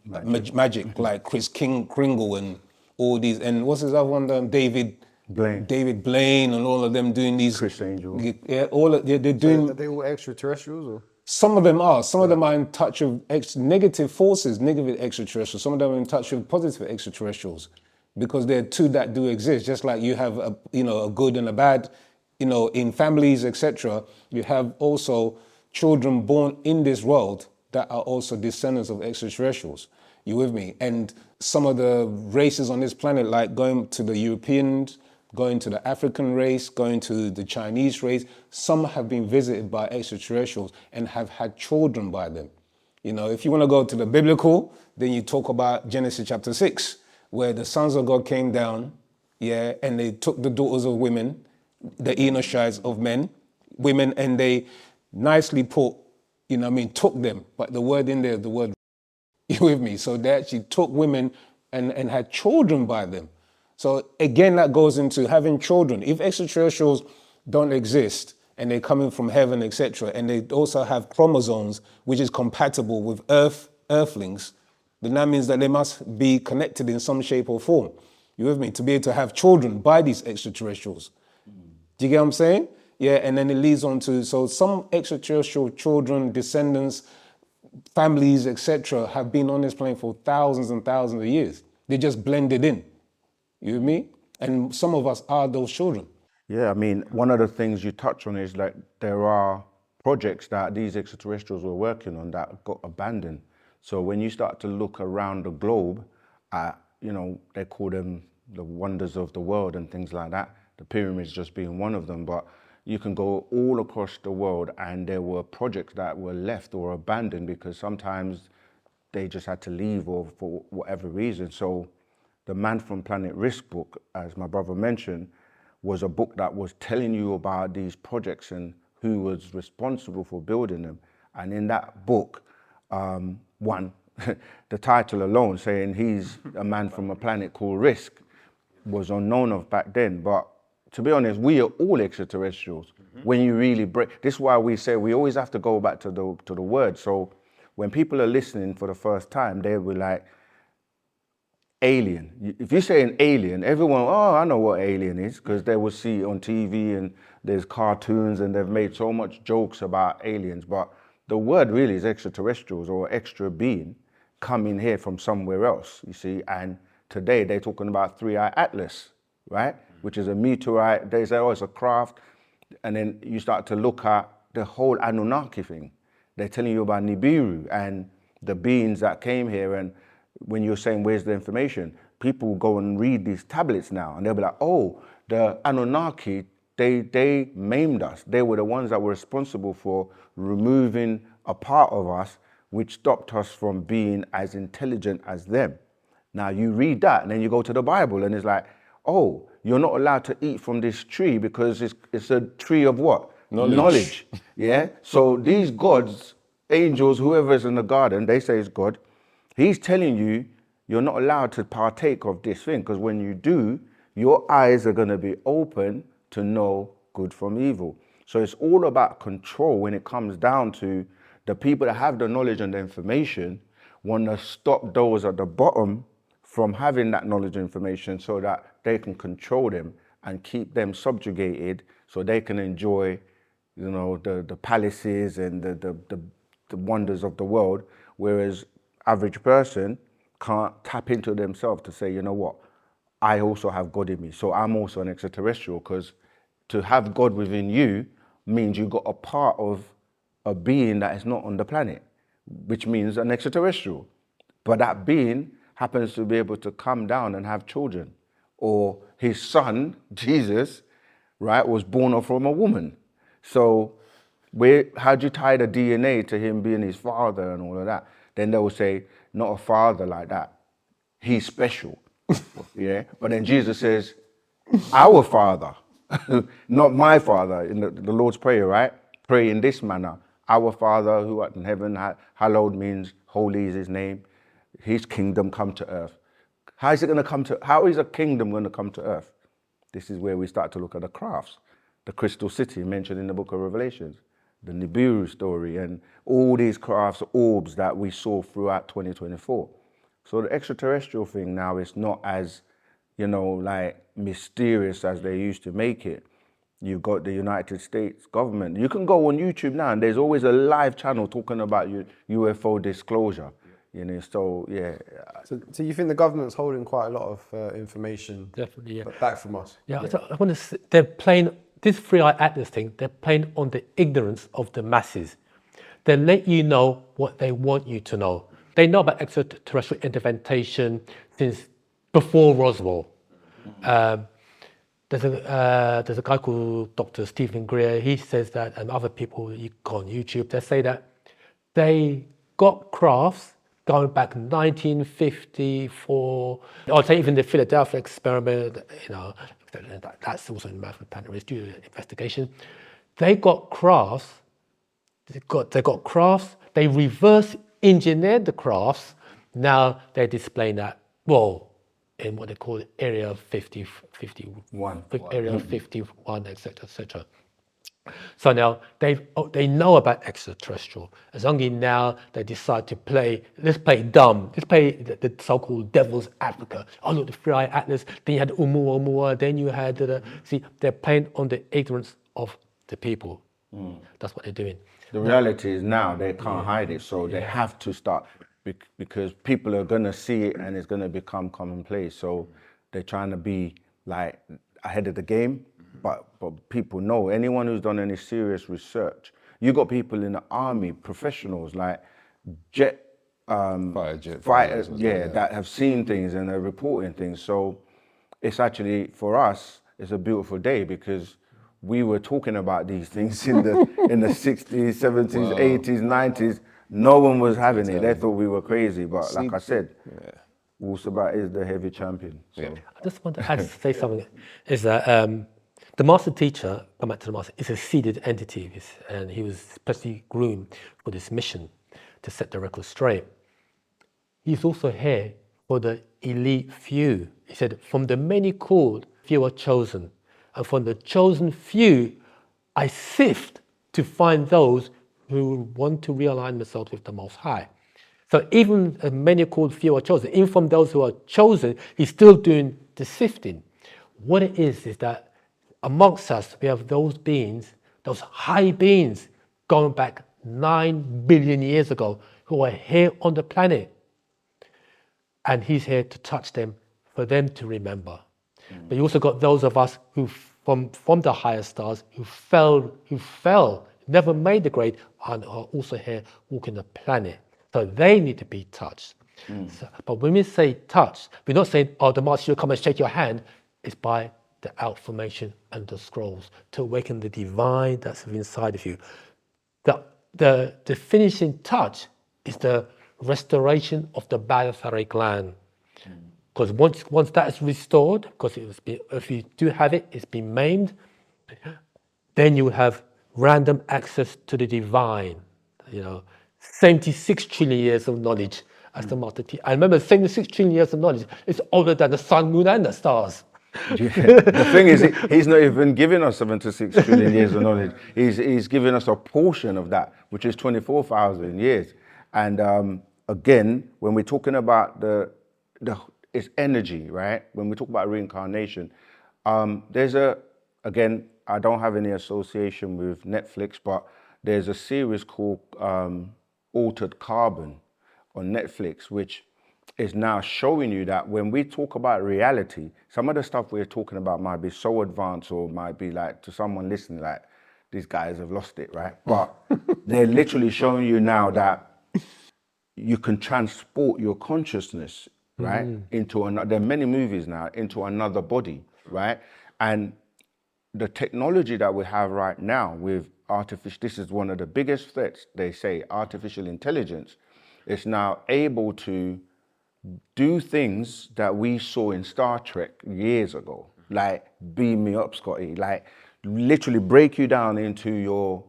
magic, like Chris Kringle and all these, and what's his other one? David Blaine, and all of them doing these. Chris Angel. Yeah, they're doing. Are they all extraterrestrials, or? Some of them are. Some of them are in touch with negative forces, negative extraterrestrials. Some of them are in touch with positive extraterrestrials, because there are two that do exist. Just like you have a good and a bad, in families, etc. You have also children born in this world that are also descendants of extraterrestrials. You with me? And some of the races on this planet, like going to the Europeans, going to the African race, going to the Chinese race, some have been visited by extraterrestrials and have had children by them. You know, if you want to go to the biblical, then you talk about Genesis chapter 6, where the sons of God came down, yeah, and they took the daughters of women, the Enoshites of women, and they nicely put, you know what I mean, took them. But the word in there, the word, you with me? So they actually took women and had children by them. So again, that goes into having children. If extraterrestrials don't exist and they're coming from heaven, etc., and they also have chromosomes which is compatible with earthlings, then that means that they must be connected in some shape or form. You with me? To be able to have children by these extraterrestrials. Do you get what I'm saying? Yeah, and then it leads on to, so some extraterrestrial children, descendants, families, etc., have been on this planet for thousands and thousands of years. They just blended in. You with me? And some of us are those children. Yeah, I mean, one of the things you touch on is like there are projects that these extraterrestrials were working on that got abandoned. So when you start to look around the globe at, you know, they call them the wonders of the world and things like that, the pyramids just being one of them, but you can go all across the world and there were projects that were left or abandoned because sometimes they just had to leave or for whatever reason. So the Man from Planet Risk book, as my brother mentioned, was a book that was telling you about these projects and who was responsible for building them. And in that book, the title alone saying he's a man from a planet called Risk was unknown of back then. But to be honest, we are all extraterrestrials. When you really break, this is why we say we always have to go back to the word. So when people are listening for the first time, they will like, alien. If you say an alien, everyone, oh, I know what alien is, because they will see it on TV and there's cartoons and they've made so much jokes about aliens. But the word really is extraterrestrials or extra being coming here from somewhere else, you see. And today they're talking about Three-Eye Atlas, right? Which is a meteorite. They say, oh, it's a craft. And then you start to look at the whole Anunnaki thing. They're telling you about Nibiru and the beings that came here. And when you're saying, where's the information? People will go and read these tablets now and they'll be like, oh, the Anunnaki, they maimed us. They were the ones that were responsible for removing a part of us which stopped us from being as intelligent as them. Now you read that and then you go to the Bible and it's like, oh, you're not allowed to eat from this tree because it's a tree of what? Knowledge. Yeah? So these gods, angels, whoever's in the garden, they say it's God, he's telling you you're not allowed to partake of this thing because when you do, your eyes are going to be open to know good from evil. So it's all about control when it comes down to the people that have the knowledge and the information want to stop those at the bottom from having that knowledge and information so that they can control them and keep them subjugated so they can enjoy, you know, the palaces and the wonders of the world, whereas average person can't tap into themselves to say, you know what, I also have God in me, so I'm also an extraterrestrial, because to have God within you means you got a part of a being that is not on the planet, which means an extraterrestrial. But that being happens to be able to come down and have children. Or his son, Jesus, right, was born from a woman. So how do you tie the DNA to him being his father and all of that? Then they will say, not a father like that. He's special. Yeah. But then Jesus says, our Father, not my Father, in the Lord's Prayer, right? Pray in this manner. Our Father who art in heaven, hallowed means holy is his name. His kingdom come to earth. How is a kingdom going to come to earth? This is where we start to look at the crafts. The crystal city mentioned in the book of Revelations, the Nibiru story, and all these crafts, orbs that we saw throughout 2024. So the extraterrestrial thing now is not as, you know, like mysterious as they used to make it. You've got the United States government. You can go on YouTube now and there's always a live channel talking about UFO disclosure. You know, so yeah. So you think the government's holding quite a lot of information Definitely, yeah. back from us? Yeah, so I want to say, they're playing, this Three-Eye Atlas thing, they're playing on the ignorance of the masses. They let you know what they want you to know. They know about extraterrestrial intervention since before Roswell. There's a guy called Dr. Stephen Greer. He says that, and other people you go on YouTube, they say that they got crafts going back 1954. I'd say even the Philadelphia experiment, that's also in math and planet risk due to investigation. They got crafts. They got crafts. They reverse engineered the crafts. Now they're displaying that, well, in what they call Area 51, Area 51, etc., etc. So now they know about extraterrestrial. As only now they decide to let's play dumb. Let's play the so-called devil's advocate. Oh look, the Three-Eye Atlas. Then you had Oumuamua. Then you had see, they're playing on the ignorance of the people. That's what they're doing. The reality is now they can't hide it, so they have to start because people are gonna see it and it's gonna become commonplace. So they're trying to be like ahead of the game. But people know, anyone who's done any serious research, you got people in the army, professionals like fighters, that have seen things and are reporting things. So it's actually, for us, it's a beautiful day because we were talking about these things in the 60s, 70s, 80s, 90s. No one was having it. They thought we were crazy. But like I said, Wu-Sabat is the heavy champion. So. I just want to add to say something, is that the master teacher, come back to the master, is a seeded entity, and he was especially groomed for this mission to set the record straight. He's also here for the elite few. He said, from the many called, few are chosen. And from the chosen few, I sift to find those who want to realign themselves with the Most High. So even many called, few are chosen. Even from those who are chosen, he's still doing the sifting. What it is that amongst us, we have those beings, those high beings, going back 9 billion years ago, who are here on the planet. And he's here to touch them, for them to remember. But you also got those of us who, from the higher stars, who fell, never made the grade, and are also here walking the planet. So they need to be touched. So, but when we say touch, we're not saying, oh, the master will come and shake your hand. It's by the Outformation and the scrolls to awaken the divine that's inside of you. The finishing touch is the restoration of the Barathary Gland. Because once that is restored, because if you do have it, it's been maimed, then you have random access to the divine. 76 trillion years of knowledge as the master teacher. I remember 76 trillion years of knowledge is older than the sun, moon, and the stars. The thing is, he's not even giving us 76 trillion years of knowledge. He's giving us a portion of that, which is 24,000 years. And again, when we're talking about it's energy, right? When we talk about reincarnation, again, I don't have any association with Netflix, but there's a series called Altered Carbon on Netflix, which is now showing you that when we talk about reality, some of the stuff we're talking about might be so advanced or might be like, to someone listening, like, these guys have lost it, right? But they're literally showing you now that you can transport your consciousness, right, into another, there are many movies now, into another body, right? And the technology that we have right now with this is one of the biggest threats, they say, artificial intelligence is now able to do things that we saw in Star Trek years ago, like beam me up, Scotty, like literally break you down into your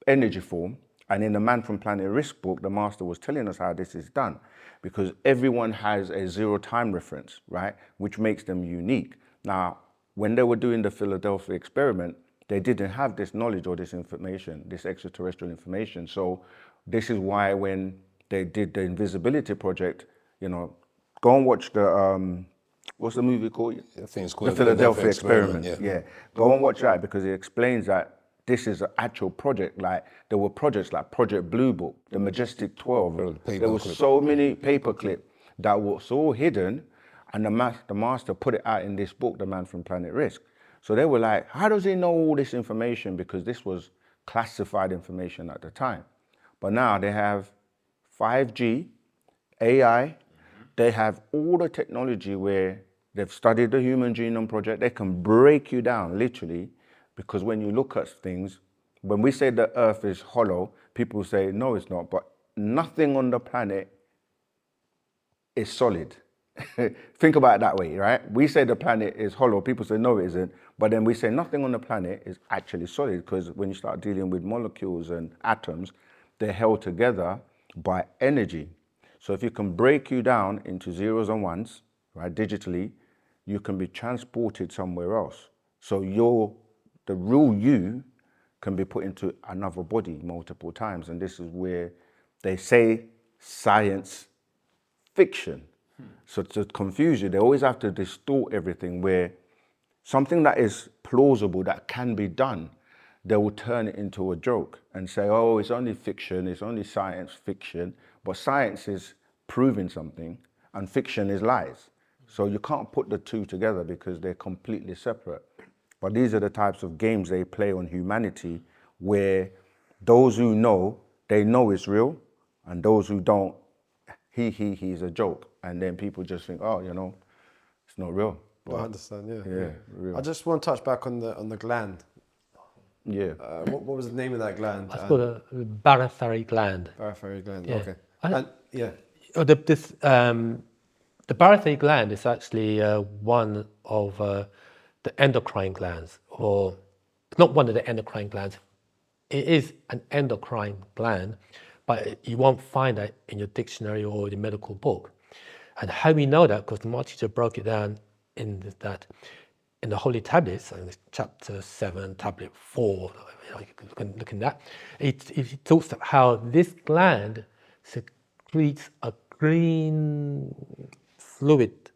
energy form. And in the Man from Planet Risk book, the master was telling us how this is done, because everyone has a zero time reference, right? Which makes them unique. Now, when they were doing the Philadelphia experiment, they didn't have this knowledge or this information, this extraterrestrial information. So this is why when they did the Invisibility Project, go and watch the, what's the movie called? I think it's called The Philadelphia Experiment. Yeah. Go and watch that, because it explains that this is an actual project. Like, there were projects like Project Blue Book, the Majestic 12. There were so many paperclip that was all hidden, and the master put it out in this book, The Man from Planet Risk. So they were like, how does he know all this information? Because this was classified information at the time. But now they have 5G, AI, they have all the technology where they've studied the Human Genome Project. They can break you down, literally, because when you look at things, when we say the Earth is hollow, people say, no, it's not. But nothing on the planet is solid. Think about it that way, right? We say the planet is hollow. People say, no, it isn't. But then we say nothing on the planet is actually solid, because when you start dealing with molecules and atoms, they're held together by energy. So if you can break you down into zeros and ones, right, digitally, you can be transported somewhere else. So the real you can be put into another body multiple times. And this is where they say science fiction. So to confuse you, they always have to distort everything, where something that is plausible, that can be done, they will turn it into a joke and say, oh, it's only fiction, it's only science fiction. But science is proving something and fiction is lies. So you can't put the two together because they're completely separate. But these are the types of games they play on humanity, where those who know, they know it's real, and those who don't, he's a joke. And then people just think, oh, it's not real. I understand, yeah. Yeah, real. I just want to touch back on the gland. Yeah. What was the name of that gland? It's called a Barathary Gland. Barathary Gland, Yeah. okay. The Barathary Gland is actually one of the endocrine glands, or it's not one of the endocrine glands. It is an endocrine gland, but you won't find that in your dictionary or the medical book. And how we know that, because the Master Teacher broke it down in the Holy Tablets, in chapter 7, tablet 4, you can look in that. It talks about how this gland secretes a green fluid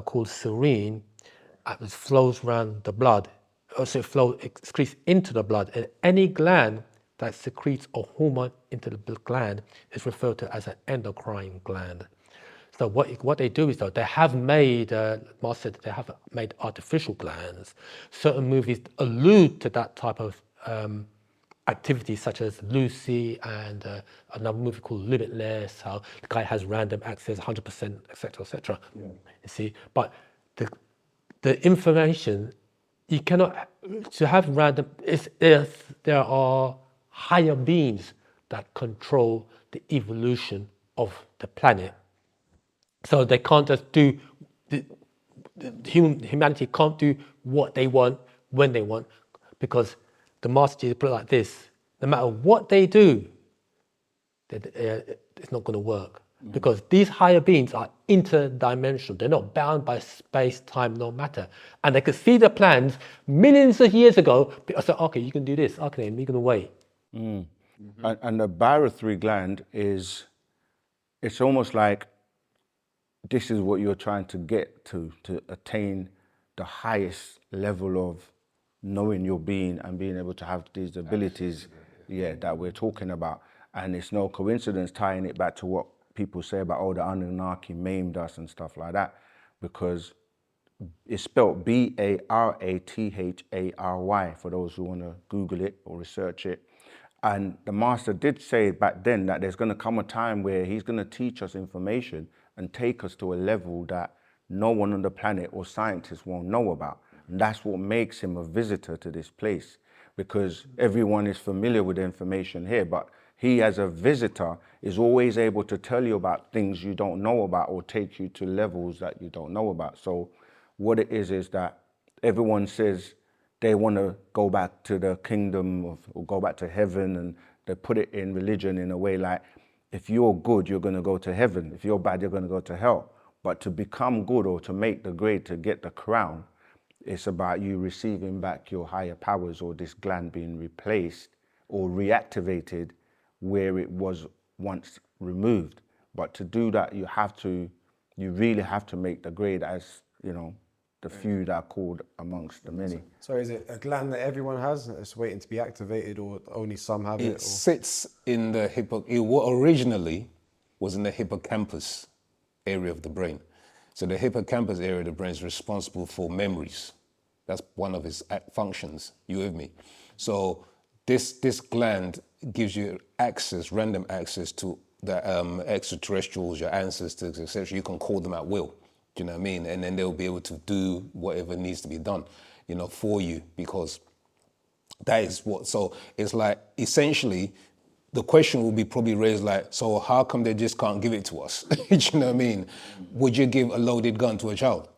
called serine, which flows around the blood. Also, it secretes into the blood, and any gland that secretes a hormone into the gland is referred to as an endocrine gland. So what they do is, though, they have made, Mars said, they have made artificial glands. Certain movies allude to that type of activity, such as Lucy and another movie called Limitless, how the guy has random access, 100%, etc., etc. Yeah. You see, but the information, you cannot, to have random, there are higher beings that control the evolution of the planet. So they can't just do, humanity can't do what they want when they want, because the Master Teacher put it like this: no matter what they do, it's not going to work. Mm-hmm. Because these higher beings are interdimensional. They're not bound by space, time, no matter. And they could see the plans millions of years ago. I said, okay, you can do this. Okay, we're going to wait. Mm. Mm-hmm. And the Barathary gland it's almost like this is what you're trying to get to attain the highest level of knowing your being and being able to have these abilities, that we're talking about. And it's no coincidence tying it back to what people say about, oh, the Anunnaki maimed us and stuff like that, because it's spelled Barathary for those who want to Google it or research it. And the Master did say back then that there's going to come a time where he's going to teach us information and take us to a level that no one on the planet or scientists won't know about. And that's what makes him a visitor to this place, because everyone is familiar with the information here, but he as a visitor is always able to tell you about things you don't know about or take you to levels that you don't know about. So what it is that everyone says they want to go back to the kingdom or go back to heaven, and they put it in religion in a way like, if you're good, you're going to go to heaven. If you're bad, you're going to go to hell. But to become good or to make the grade, to get the crown, it's about you receiving back your higher powers, or this gland being replaced or reactivated where it was once removed. But to do that, you really have to make the grade, as the few that are called amongst the many. So is it a gland that everyone has that's waiting to be activated, or only some have it? It sits in the what originally was in the hippocampus area of the brain. So the hippocampus area of the brain is responsible for memories. That's one of its functions. You with me? So this gland gives you access, random access to the extraterrestrials, your ancestors, etc. You can call them at will. Do you know what I mean? And then they'll be able to do whatever needs to be done, for you, because that is what. So it's like, essentially, the question will be probably raised like, so how come they just can't give it to us? Do you know what I mean? Would you give a loaded gun to a child?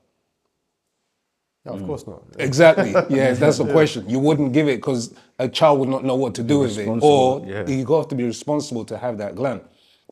No, of course not. Exactly. Yes, that's the question. You wouldn't give it because a child would not know what to do with it. Or you have to be responsible to have that gland,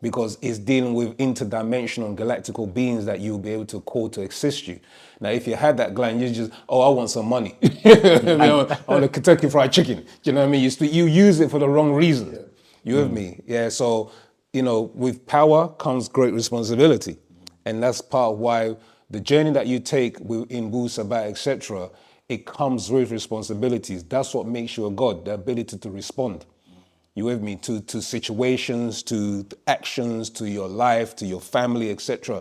because it's dealing with interdimensional and galactical beings that you'll be able to call to assist you. Now, if you had that gland, you just, I want some money. I want a Kentucky Fried Chicken. Do you know what I mean? You use it for the wrong reason. Yeah. You with me? Yeah, so, with power comes great responsibility. And that's part of why the journey that you take in Wu-Sabat, etc., it comes with responsibilities. That's what makes you a god, the ability to respond. You with me? To situations, to actions, to your life, to your family, etc.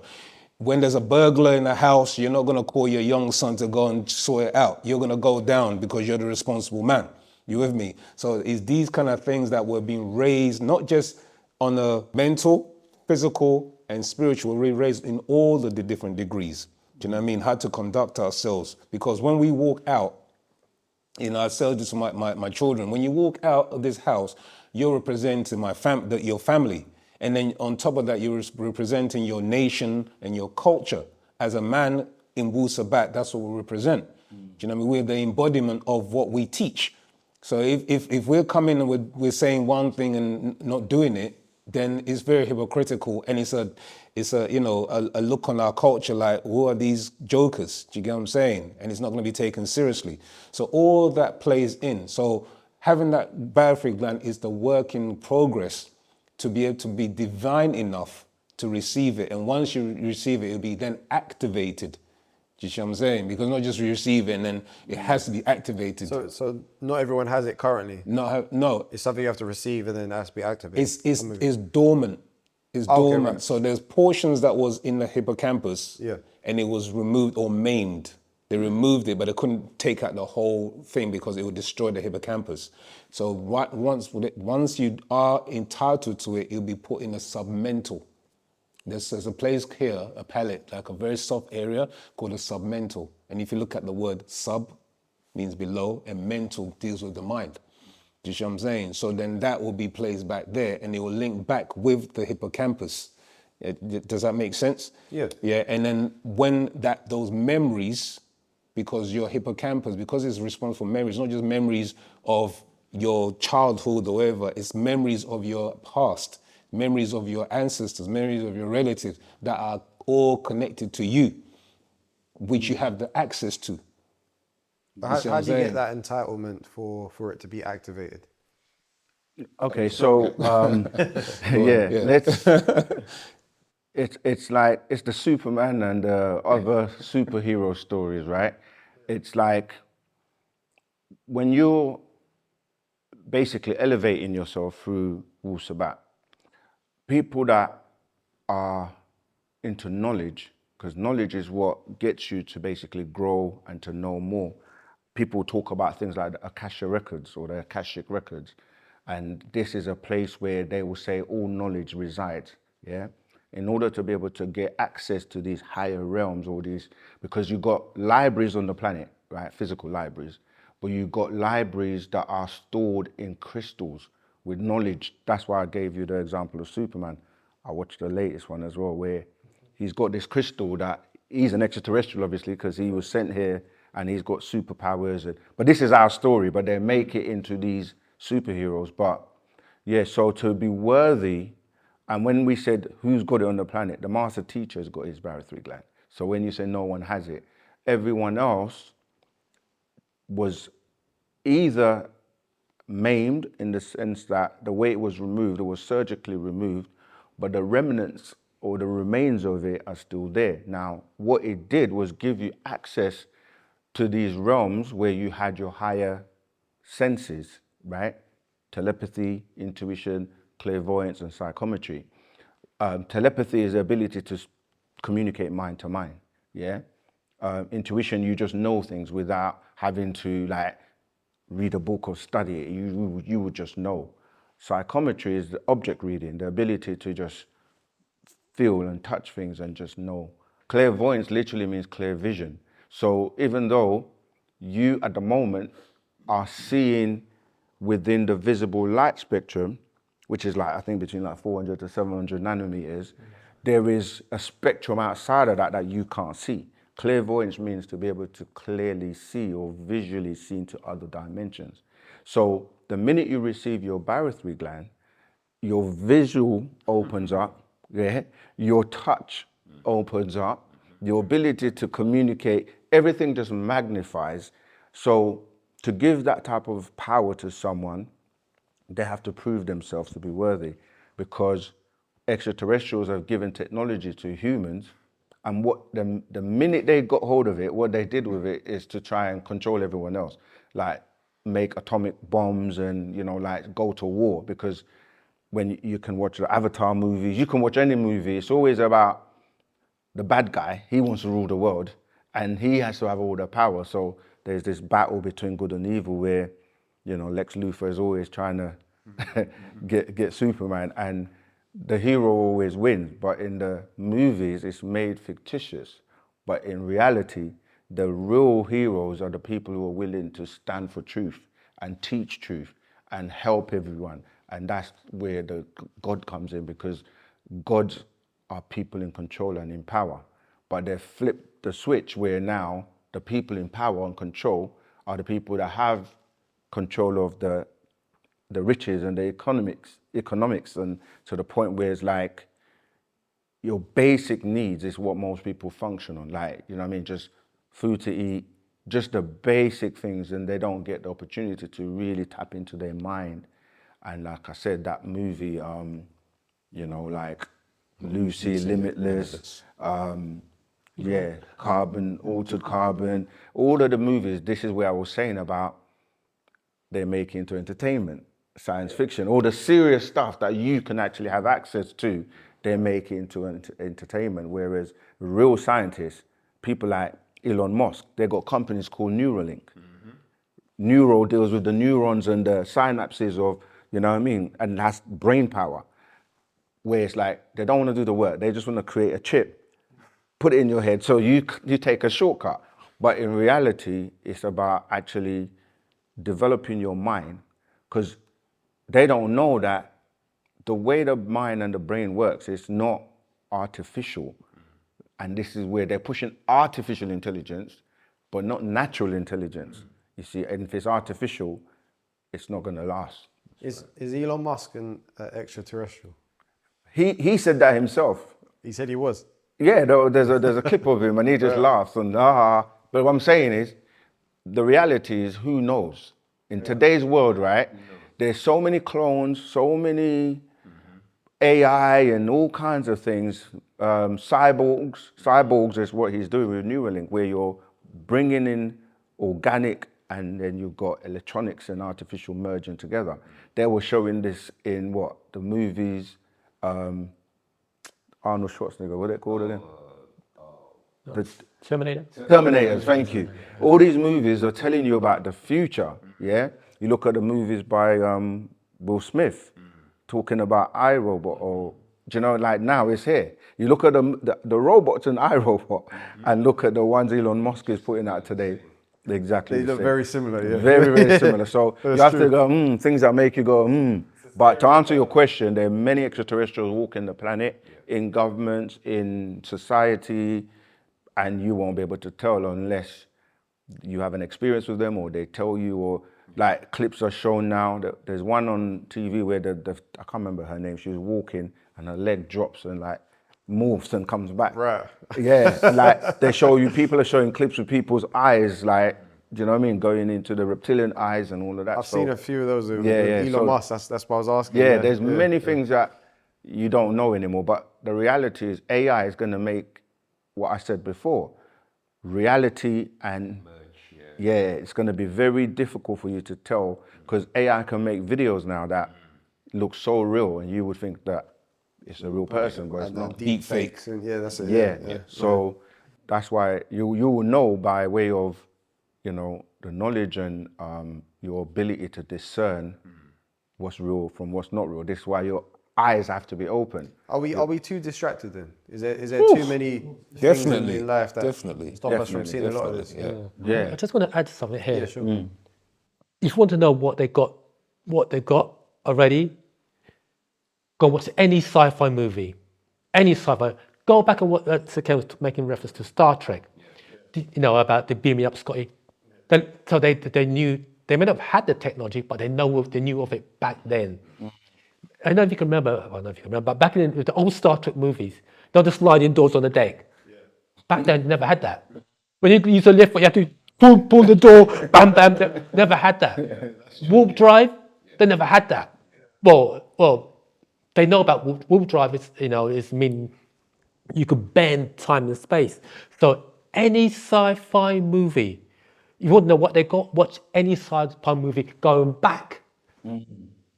When there's a burglar in the house, you're not going to call your young son to go and sort it out. You're going to go down because you're the responsible man. You with me? So it's these kind of things that were being raised, not just on a mental, physical, and spiritual, we're raised in all the different degrees. Do you know what I mean? How to conduct ourselves. Because when we walk out, I tell this to my children, when you walk out of this house, you're representing your family. And then on top of that, you're representing your nation and your culture. As a man in Wu-Sabat, that's what we represent. Do you know what I mean? We're the embodiment of what we teach. So if we're coming and we're saying one thing and not doing it, then it's very hypocritical, and it's a look on our culture like, who are these jokers? Do you get what I'm saying? And it's not going to be taken seriously. So all that plays in. So having that Barathary gland is the work in progress to be able to be divine enough to receive it. And once you receive it, it'll be then activated. Do you see what I'm saying? Because not just receive it and then it has to be activated. So not everyone has it currently. No. It's something you have to receive and then it has to be activated. It's dormant. It's dormant. Okay, right. So there's portions that was in the hippocampus, and it was removed or maimed. They removed it, but they couldn't take out the whole thing because it would destroy the hippocampus. So once you are entitled to it, it'll be put in a submental. There's a place here, a palate, like a very soft area called a submental. And if you look at the word sub, means below, and mental deals with the mind. Do you see what I'm saying? So then that will be placed back there, and it will link back with the hippocampus. Does that make sense? Yeah. Yeah, and then when those memories, because your hippocampus, because it's responsible for memories, not just memories of your childhood or whatever, it's memories of your past, memories of your ancestors, memories of your relatives that are all connected to you, which you have the access to. How do you get that entitlement for it to be activated? Okay, so it's like it's the Superman and the other superhero stories, right? It's like when you're basically elevating yourself through Wu-Sabat, people that are into knowledge, because knowledge is what gets you to basically grow and to know more. People talk about things like the Akasha records or the Akashic records. And this is a place where they will say all knowledge resides, yeah? In order to be able to get access to these higher realms, all these, because you've got libraries on the planet, right? Physical libraries, but you've got libraries that are stored in crystals with knowledge. That's why I gave you the example of Superman. I watched the latest one as well, where he's got this crystal that he's an extraterrestrial, obviously, because he was sent here and he's got superpowers. But this is our story, but they make it into these superheroes. But yeah, so to be worthy, and when we said who's got it on the planet, the master teacher's got his Barathary gland. So when you say no one has it, everyone else was either maimed in the sense that the way it was removed, it was surgically removed, but the remnants or the remains of it are still there. Now, what it did was give you access to these realms where you had your higher senses, right? Telepathy, intuition, clairvoyance, and psychometry. Telepathy is the ability to communicate mind to mind, yeah? Intuition, you just know things without having to like read a book or study it. You would just know. Psychometry is the object reading, the ability to just feel and touch things and just know. Clairvoyance literally means clear vision. So even though you at the moment are seeing within the visible light spectrum, which is like, I think between like 400 to 700 nanometers, there is a spectrum outside of that that you can't see. Clairvoyance means to be able to clearly see or visually see into other dimensions. So the minute you receive your Barathary gland, your visual opens up, yeah, your touch opens up, your ability to communicate, everything just magnifies. So to give that type of power to someone, they have to prove themselves to be worthy, because extraterrestrials have given technology to humans, and what the minute they got hold of it, what they did with it is to try and control everyone else, like make atomic bombs and, you know, like go to war. Because when you can watch the Avatar movies, you can watch any movie, it's always about the bad guy. He wants to rule the world and he has to have all the power. So there's this battle between good and evil where, you know, Lex Luthor is always trying to get Superman, and the hero always wins. But in the movies, it's made fictitious. But in reality, the real heroes are the people who are willing to stand for truth and teach truth and help everyone. And that's where the God comes in, because gods are people in control and in power. But they flipped the switch where now the people in power and control are the people that have control of the riches and the economics, and to the point where it's like your basic needs is what most people function on. Like, you know what I mean? Just food to eat, just the basic things, and they don't get the opportunity to really tap into their mind. And like I said, that movie, you know, like Lucy, Limitless, yeah, Carbon, Altered Carbon, all of the movies, this is where I was saying about they make into entertainment, science fiction, all the serious stuff that you can actually have access to, they make into entertainment. Whereas real scientists, people like Elon Musk, they got companies called Neuralink. Neuro deals with the neurons and the synapses of, you know what I mean? And that's brain power. Where it's like, they don't want to do the work. They just want to create a chip, put it in your head, so you take a shortcut. But in reality, it's about actually developing your mind, because they don't know that the way the mind and the brain works is not artificial. And this is where they're pushing artificial intelligence, but not natural intelligence. You see, and if it's artificial, it's not going to last. Is Elon Musk an extraterrestrial? He said that himself. He said he was. Yeah, there's a clip of him and he just laughs and But what I'm saying is, the reality is, who knows? In today's world, right? There's so many clones, so many AI and all kinds of things. Cyborgs is what he's doing with Neuralink, where you're bringing in organic and then you've got electronics and artificial merging together. They were showing this in what? The movies, Arnold Schwarzenegger, what are they called again? The Terminators, thank you. All these movies are telling you about the future, yeah? You look at the movies by Will Smith, talking about iRobot, or, do you know, like now it's here. You look at the robots in iRobot and look at the ones Elon Musk is putting out today. Exactly. They look very similar, yeah. Very, very similar. So you have to go, things that make you go, But to answer your question, there are many extraterrestrials walking the planet, in governments, in society, and you won't be able to tell unless you have an experience with them or they tell you, or like clips are shown now. There's one on TV where I can't remember her name, she was walking and her leg drops and like morphs and comes back. Right. Yeah, like they show you, people are showing clips with people's eyes, like, do you know what I mean? Going into the reptilian eyes and all of that. I've seen a few of those with yeah, Elon Musk, that's what I was asking. Yeah, there's many things that you don't know anymore, but the reality is AI is going to make what I said before, reality and it's going to be very difficult for you to tell, because AI can make videos now that look so real and you would think that it's a real person, but it's not. Deep fakes, and that's it. Yeah. So that's why you will know by way of, you know, the knowledge and your ability to discern what's real from what's not real. This is why your eyes have to be open. Are we too distracted then? Is there too many things Definitely. in life that Definitely. stop us from seeing a lot of this? Yeah. I just want to add something here. Yeah, sure. If you want to know what they got already, go watch any sci-fi movie, any sci-fi. Go back and watch. Ken was making reference to Star Trek. You know about the beaming up Scotty. So they knew they may not have had the technology, but they knew of it back then. I don't know if you can remember. I don't know if you can remember, but back in the old Star Trek movies, they the sliding doors on the deck. Back then, you never had that. When you use a lift, you have to pull the door, bam, bam. They never had that. Warp drive, they never had that. Well, they know about warp drive. Is mean you could bend time and space. So any sci-fi movie, you wouldn't know what they got. Watch any sci-fi movie going back,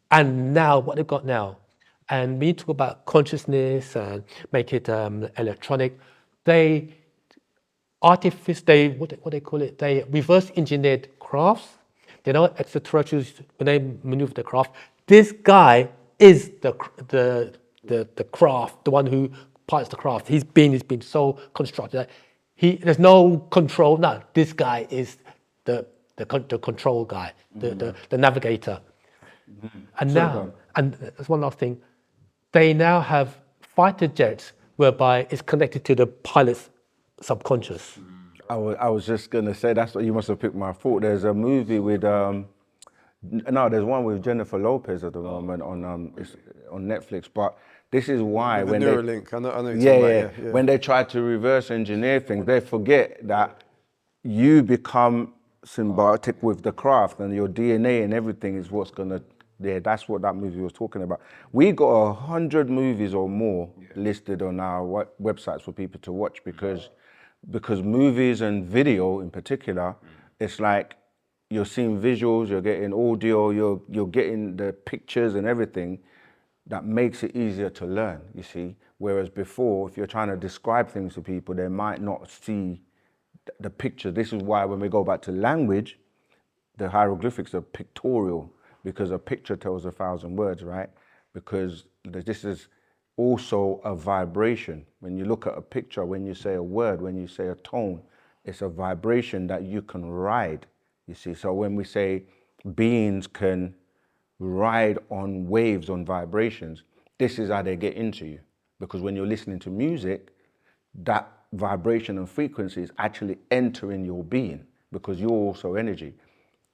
and now what they've got now. And when you talk about consciousness and make it electronic, they what they call it? They reverse engineered crafts. They know extraterrestrials when they maneuver the craft. This guy is the craft, the one who pilots the craft. He's been so constructed that there's no control. No, this guy is the control guy, the navigator. And now, and there's one last thing. They now have fighter jets whereby it's connected to the pilot's subconscious. I was just gonna say that's what you must have picked my thought. There's a movie with there's one with Jennifer Lopez at the moment it's on Netflix. But this is why The when Neuralink, I know what you're talking about, when they try to reverse engineer things, they forget that you become symbiotic with the craft, and your DNA and everything is what's gonna. Yeah, that's what that movie was talking about. We got 100 movies or more listed on our websites for people to watch because movies and video in particular, it's like you're seeing visuals, you're getting audio, you're getting the pictures and everything that makes it easier to learn, you see. Whereas before, if you're trying to describe things to people, they might not see the picture. This is why when we go back to language, the hieroglyphics are pictorial, because a picture tells 1,000 words, right? Because this is also a vibration. When you look at a picture, when you say a word, when you say a tone, it's a vibration that you can ride, you see. So when we say beings can ride on waves, on vibrations, this is how they get into you. Because when you're listening to music, that vibration and frequency is actually entering your being, because you're also energy.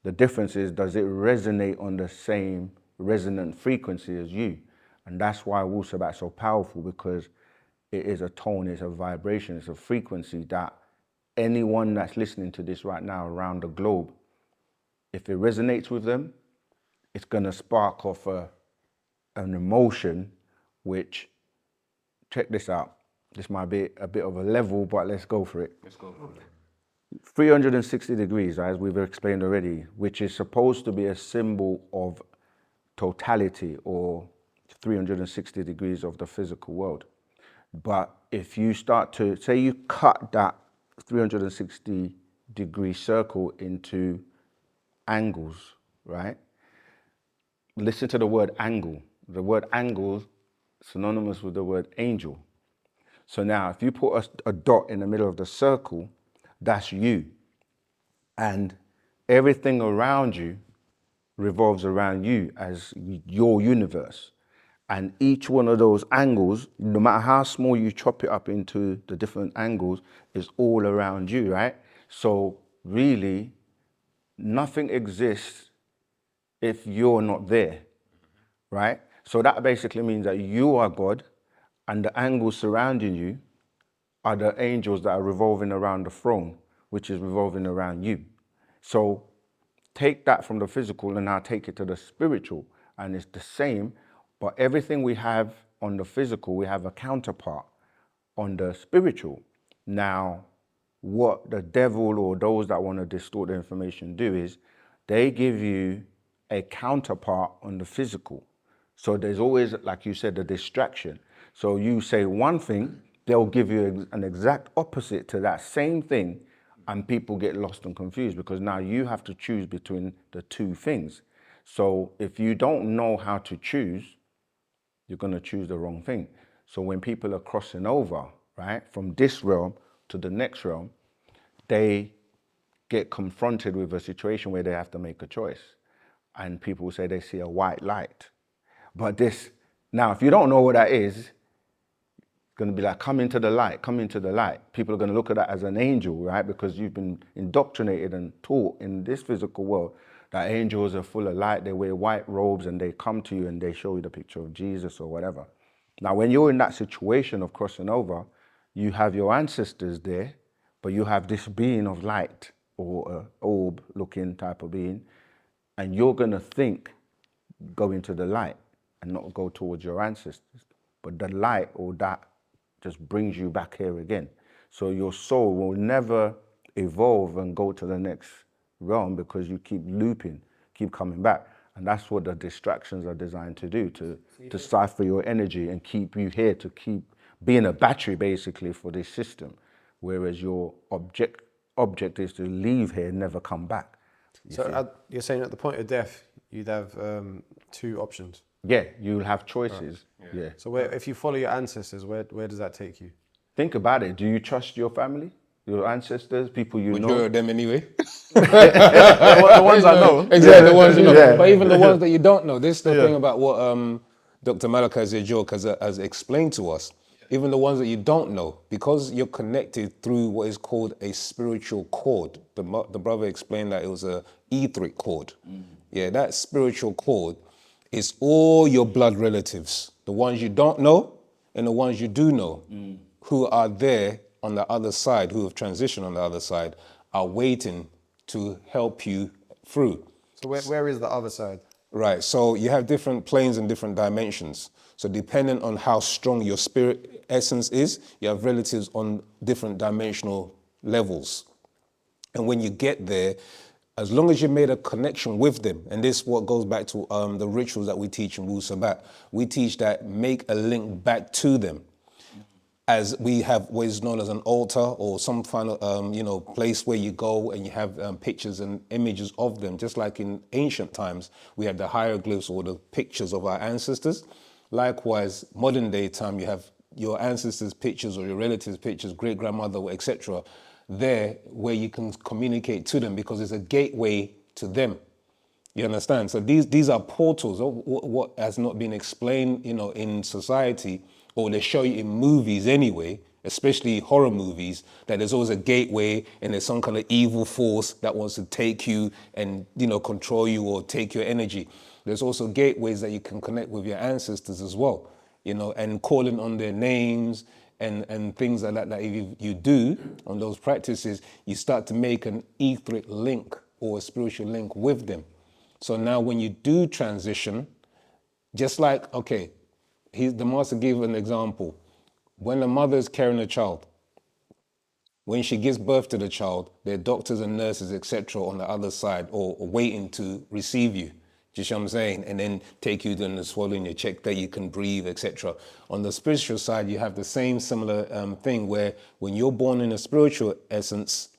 The difference is, does it resonate on the same resonant frequency as you? And that's why Wu-Sabat is so powerful, because it is a tone, it's a vibration, it's a frequency that anyone that's listening to this right now around the globe, if it resonates with them, it's going to spark off an emotion, which, check this out. This might be a bit of a level, but let's go for it. Let's go for it. 360 degrees, as we've explained already, which is supposed to be a symbol of totality, or 360 degrees of the physical world. But if you start to, say you cut that 360 degree circle into angles, right? Listen to the word angle. The word angle synonymous with the word angel. So now if you put a dot in the middle of the circle, that's you. And everything around you revolves around you as your universe. And each one of those angles, no matter how small you chop it up into the different angles, is all around you, right? So really, nothing exists if you're not there, right? So that basically means that you are God, and the angles surrounding you are the angels that are revolving around the throne, which is revolving around you. So take that from the physical and now take it to the spiritual, and it's the same, but everything we have on the physical, we have a counterpart on the spiritual. Now, what the devil or those that want to distort the information do is they give you a counterpart on the physical. So there's always, like you said, a distraction. So you say one thing, they'll give you an exact opposite to that same thing, and people get lost and confused because now you have to choose between the two things. So if you don't know how to choose, you're going to choose the wrong thing. So when people are crossing over, right, from this realm to the next realm, they get confronted with a situation where they have to make a choice. And people will say they see a white light. But this, now, if you don't know what that is, it's going to be like, come into the light, come into the light. People are going to look at that as an angel, right? Because you've been indoctrinated and taught in this physical world that angels are full of light. They wear white robes and they come to you and they show you the picture of Jesus or whatever. Now, when you're in that situation of crossing over, you have your ancestors there, but you have this being of light or an orb-looking type of being, and you're going to think, go into the light and not go towards your ancestors. But the light or that just brings you back here again. So your soul will never evolve and go to the next realm because you keep looping, keep coming back. And that's what the distractions are designed to do, to cipher your energy and keep you here, to keep being a battery basically for this system. Whereas your object is to leave here and never come back. You're saying at the point of death, you'd have 2 options. Yeah, you'll have choices. Right. Yeah. So if you follow your ancestors, where does that take you? Think about it. Do you trust your family, your ancestors, people you know? Majority of them anyway. The ones I know. Exactly, the ones you know. Yeah. But even the ones that you don't know, this is the thing about what Dr. Malachi Zejok has explained to us. Even the ones that you don't know, because you're connected through what is called a spiritual cord. The brother explained that it was a etheric cord. Yeah, that spiritual cord is all your blood relatives, the ones you don't know and the ones you do know, who are there on the other side, who have transitioned on the other side, are waiting to help you through. So where is the other side? Right, so you have different planes and different dimensions. So depending on how strong your spirit essence is, you have relatives on different dimensional levels. And when you get there, as long as you made a connection with them, and this what goes back to the rituals that we teach in Wu-Sabat, we teach that make a link back to them. As we have what is known as an altar or some final, place where you go and you have pictures and images of them. Just like in ancient times, we had the hieroglyphs or the pictures of our ancestors. Likewise, modern day time, you have your ancestors' pictures or your relatives' pictures, great-grandmother, etc., there where you can communicate to them because it's a gateway to them. You understand? So these are portals of what has not been explained, in society, or they show you in movies anyway, especially horror movies, that there's always a gateway and there's some kind of evil force that wants to take you and, control you or take your energy. There's also gateways that you can connect with your ancestors as well, and calling on their names and things like that if you do on those practices, you start to make an etheric link or a spiritual link with them. So now when you do transition, just like, the master gave an example. When a mother is carrying a child, when she gives birth to the child, there are doctors and nurses, etc., on the other side or waiting to receive you. Do you see what I'm saying? And then take you to the swallowing, you check that you can breathe, etc. On the spiritual side, you have the same similar thing where when you're born in a spiritual essence,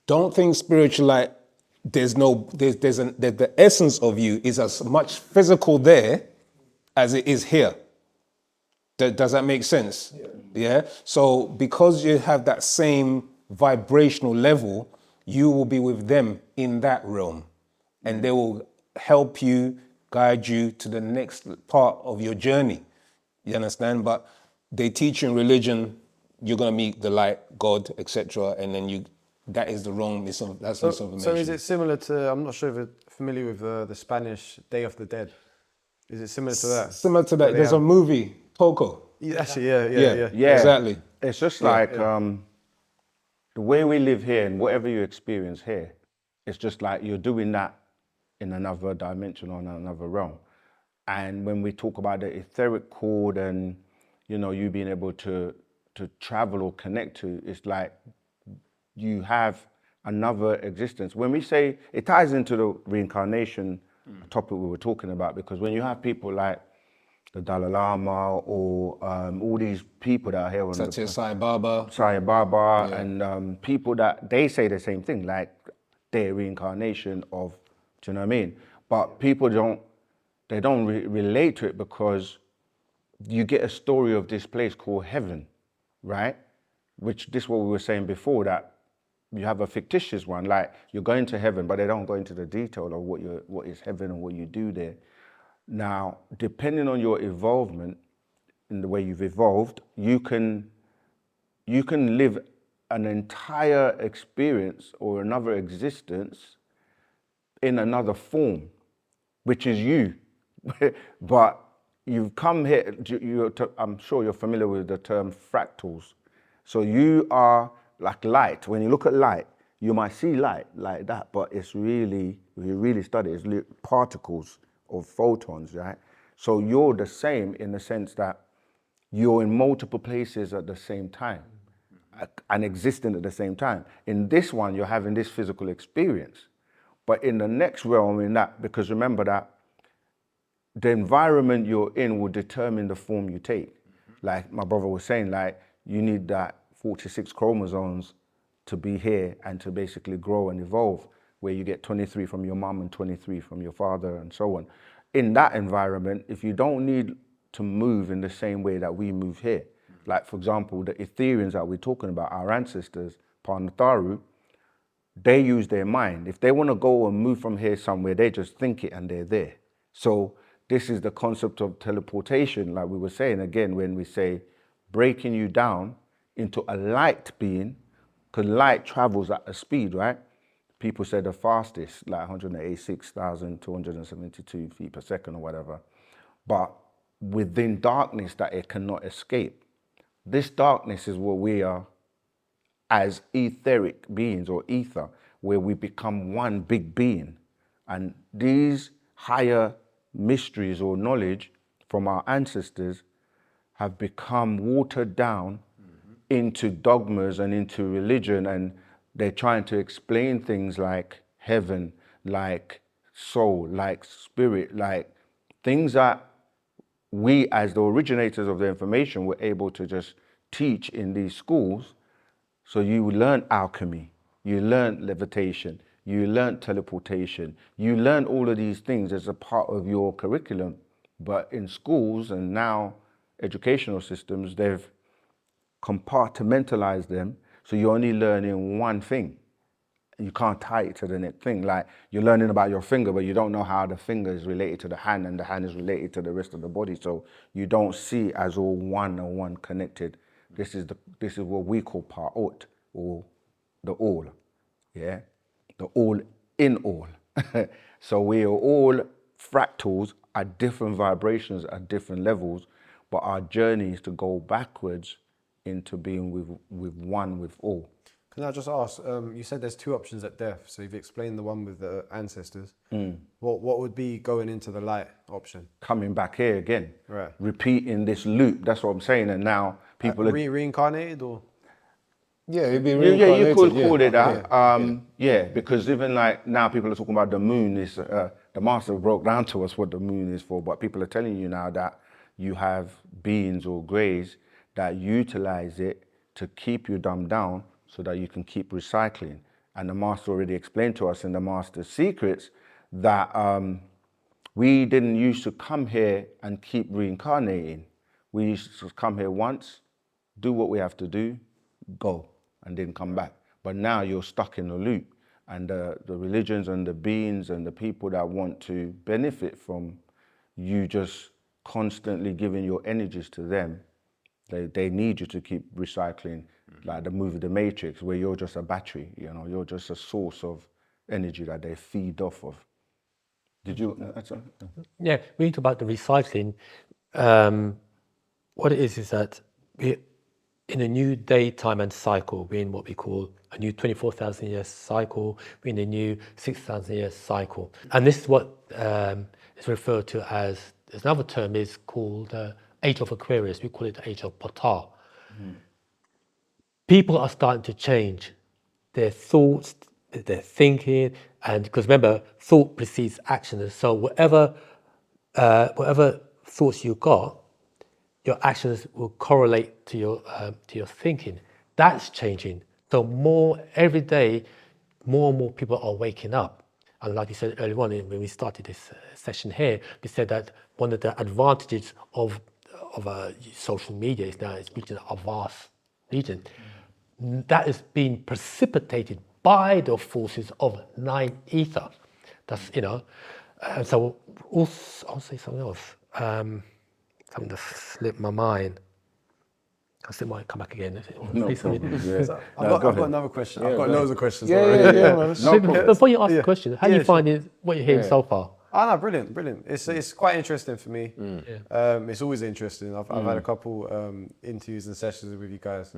don't think spiritual like the essence of you is as much physical there as it is here. Does that make sense? Yeah. So because you have that same vibrational level, you will be with them in that realm, and they will help you, guide you to the next part of your journey. You understand? But they teach you in religion, you're going to meet the light, God, etc., and then that is the wrong misinformation. So is it similar to, I'm not sure if you're familiar with the Spanish Day of the Dead. Is it similar to that? Similar to that. There's a movie, Coco. Actually, Yeah, exactly. It's just like the way we live here and whatever you experience here, it's just like you're doing that in another dimension or in another realm. And when we talk about the etheric cord and, you being able to travel or connect to, it's like you have another existence. When we say, it ties into the reincarnation topic we were talking about, because when you have people like the Dalai Lama or all these people that are here, such as Sai Baba, and people that they say the same thing, like their reincarnation of, do you know what I mean? But people don't relate to it because you get a story of this place called heaven, right? Which this is what we were saying before, that you have a fictitious one, like you're going to heaven, but they don't go into the detail of what is heaven and what you do there. Now, depending on your involvement in the way you've evolved, you can live an entire experience or another existence in another form, which is you. But you've come here, I'm sure you're familiar with the term fractals. So you are like light. When you look at light, you might see light like that, but it's really, if you really study, it's particles of photons, right? So you're the same in the sense that you're in multiple places at the same time and existing at the same time. In this one, you're having this physical experience. But in the next realm, in that, because remember that the environment you're in will determine the form you take. Like my brother was saying, like you need that 46 chromosomes to be here and to basically grow and evolve, where you get 23 from your mom and 23 from your father and so on. In that environment, if you don't need to move in the same way that we move here, like for example, the Ethereans that we're talking about, our ancestors, Panatharu, they use their mind. If they want to go and move from here somewhere, they just think it and they're there. So this is the concept of teleportation, like we were saying again, when we say breaking you down into a light being, because light travels at a speed, right? People say the fastest, like 186,272 feet per second or whatever. But within darkness that it cannot escape. This darkness is what we are as etheric beings or ether, where we become one big being. And these higher mysteries or knowledge from our ancestors have become watered down into dogmas and into religion, and they're trying to explain things like heaven, like soul, like spirit, like things that we as the originators of the information were able to just teach in these schools. So you learn alchemy, you learn levitation, you learn teleportation, you learn all of these things as a part of your curriculum. But in schools and now educational systems, they've compartmentalized them, so you're only learning one thing. You can't tie it to the next thing. Like you're learning about your finger, but you don't know how the finger is related to the hand and the hand is related to the rest of the body. So you don't see it as all one and one connected. This is what we call Pa'ut, or the all. Yeah, the all in all. So we are all fractals at different vibrations at different levels, but our journey is to go backwards into being with one with all. Can I just ask, you said there's two options at death, so you've explained the one with the ancestors. What would be going into the light option? Coming back here again, right? Repeating this loop, that's what I'm saying. And now people are... Reincarnated or? Yeah, it'd be Yeah, you could call it that. that. Yeah, because even like now people are talking about the moon is, the master broke down to us what the moon is for, but people are telling you now that you have beings or greys that utilize it to keep you dumbed down so that you can keep recycling. And the master already explained to us in the master's secrets that we didn't used to come here and keep reincarnating. We used to come here once, do what we have to do, go, and then come back. But now you're stuck in a loop, and the religions and the beings and the people that want to benefit from you just constantly giving your energies to them, they need you to keep recycling, like the movie The Matrix, where you're just a battery, you know, you're just a source of energy that they feed off of. Did you? Yeah, we talk about the recycling. What it is that we're in a new daytime and cycle. We're in what we call a new 24,000 year cycle. We're in a new 6,000 year cycle. And this is what is referred to as, there's another term is called Age of Aquarius. We call it the Age of Potah. People are starting to change their thoughts, their thinking, and because remember, thought precedes action. So whatever thoughts you got, your actions will correlate to your thinking. That's changing. So every day, more and more people are waking up. And like you said earlier on, when we started this session here, we said that one of the advantages of social media is now it's reaching a vast region. That is being precipitated by the forces of 9 ether. That's, and so also, I'll say something else. Something that slipped my mind. It might come back again. No Say something. problem. Yeah. So I've got another question. I've got loads of questions. Yeah, already. man. No problem. Before you ask the question, how are you Yeah, finding what you're hearing so far? Oh no, brilliant. It's quite interesting for me. It's always interesting. I've had a couple interviews and sessions with you guys.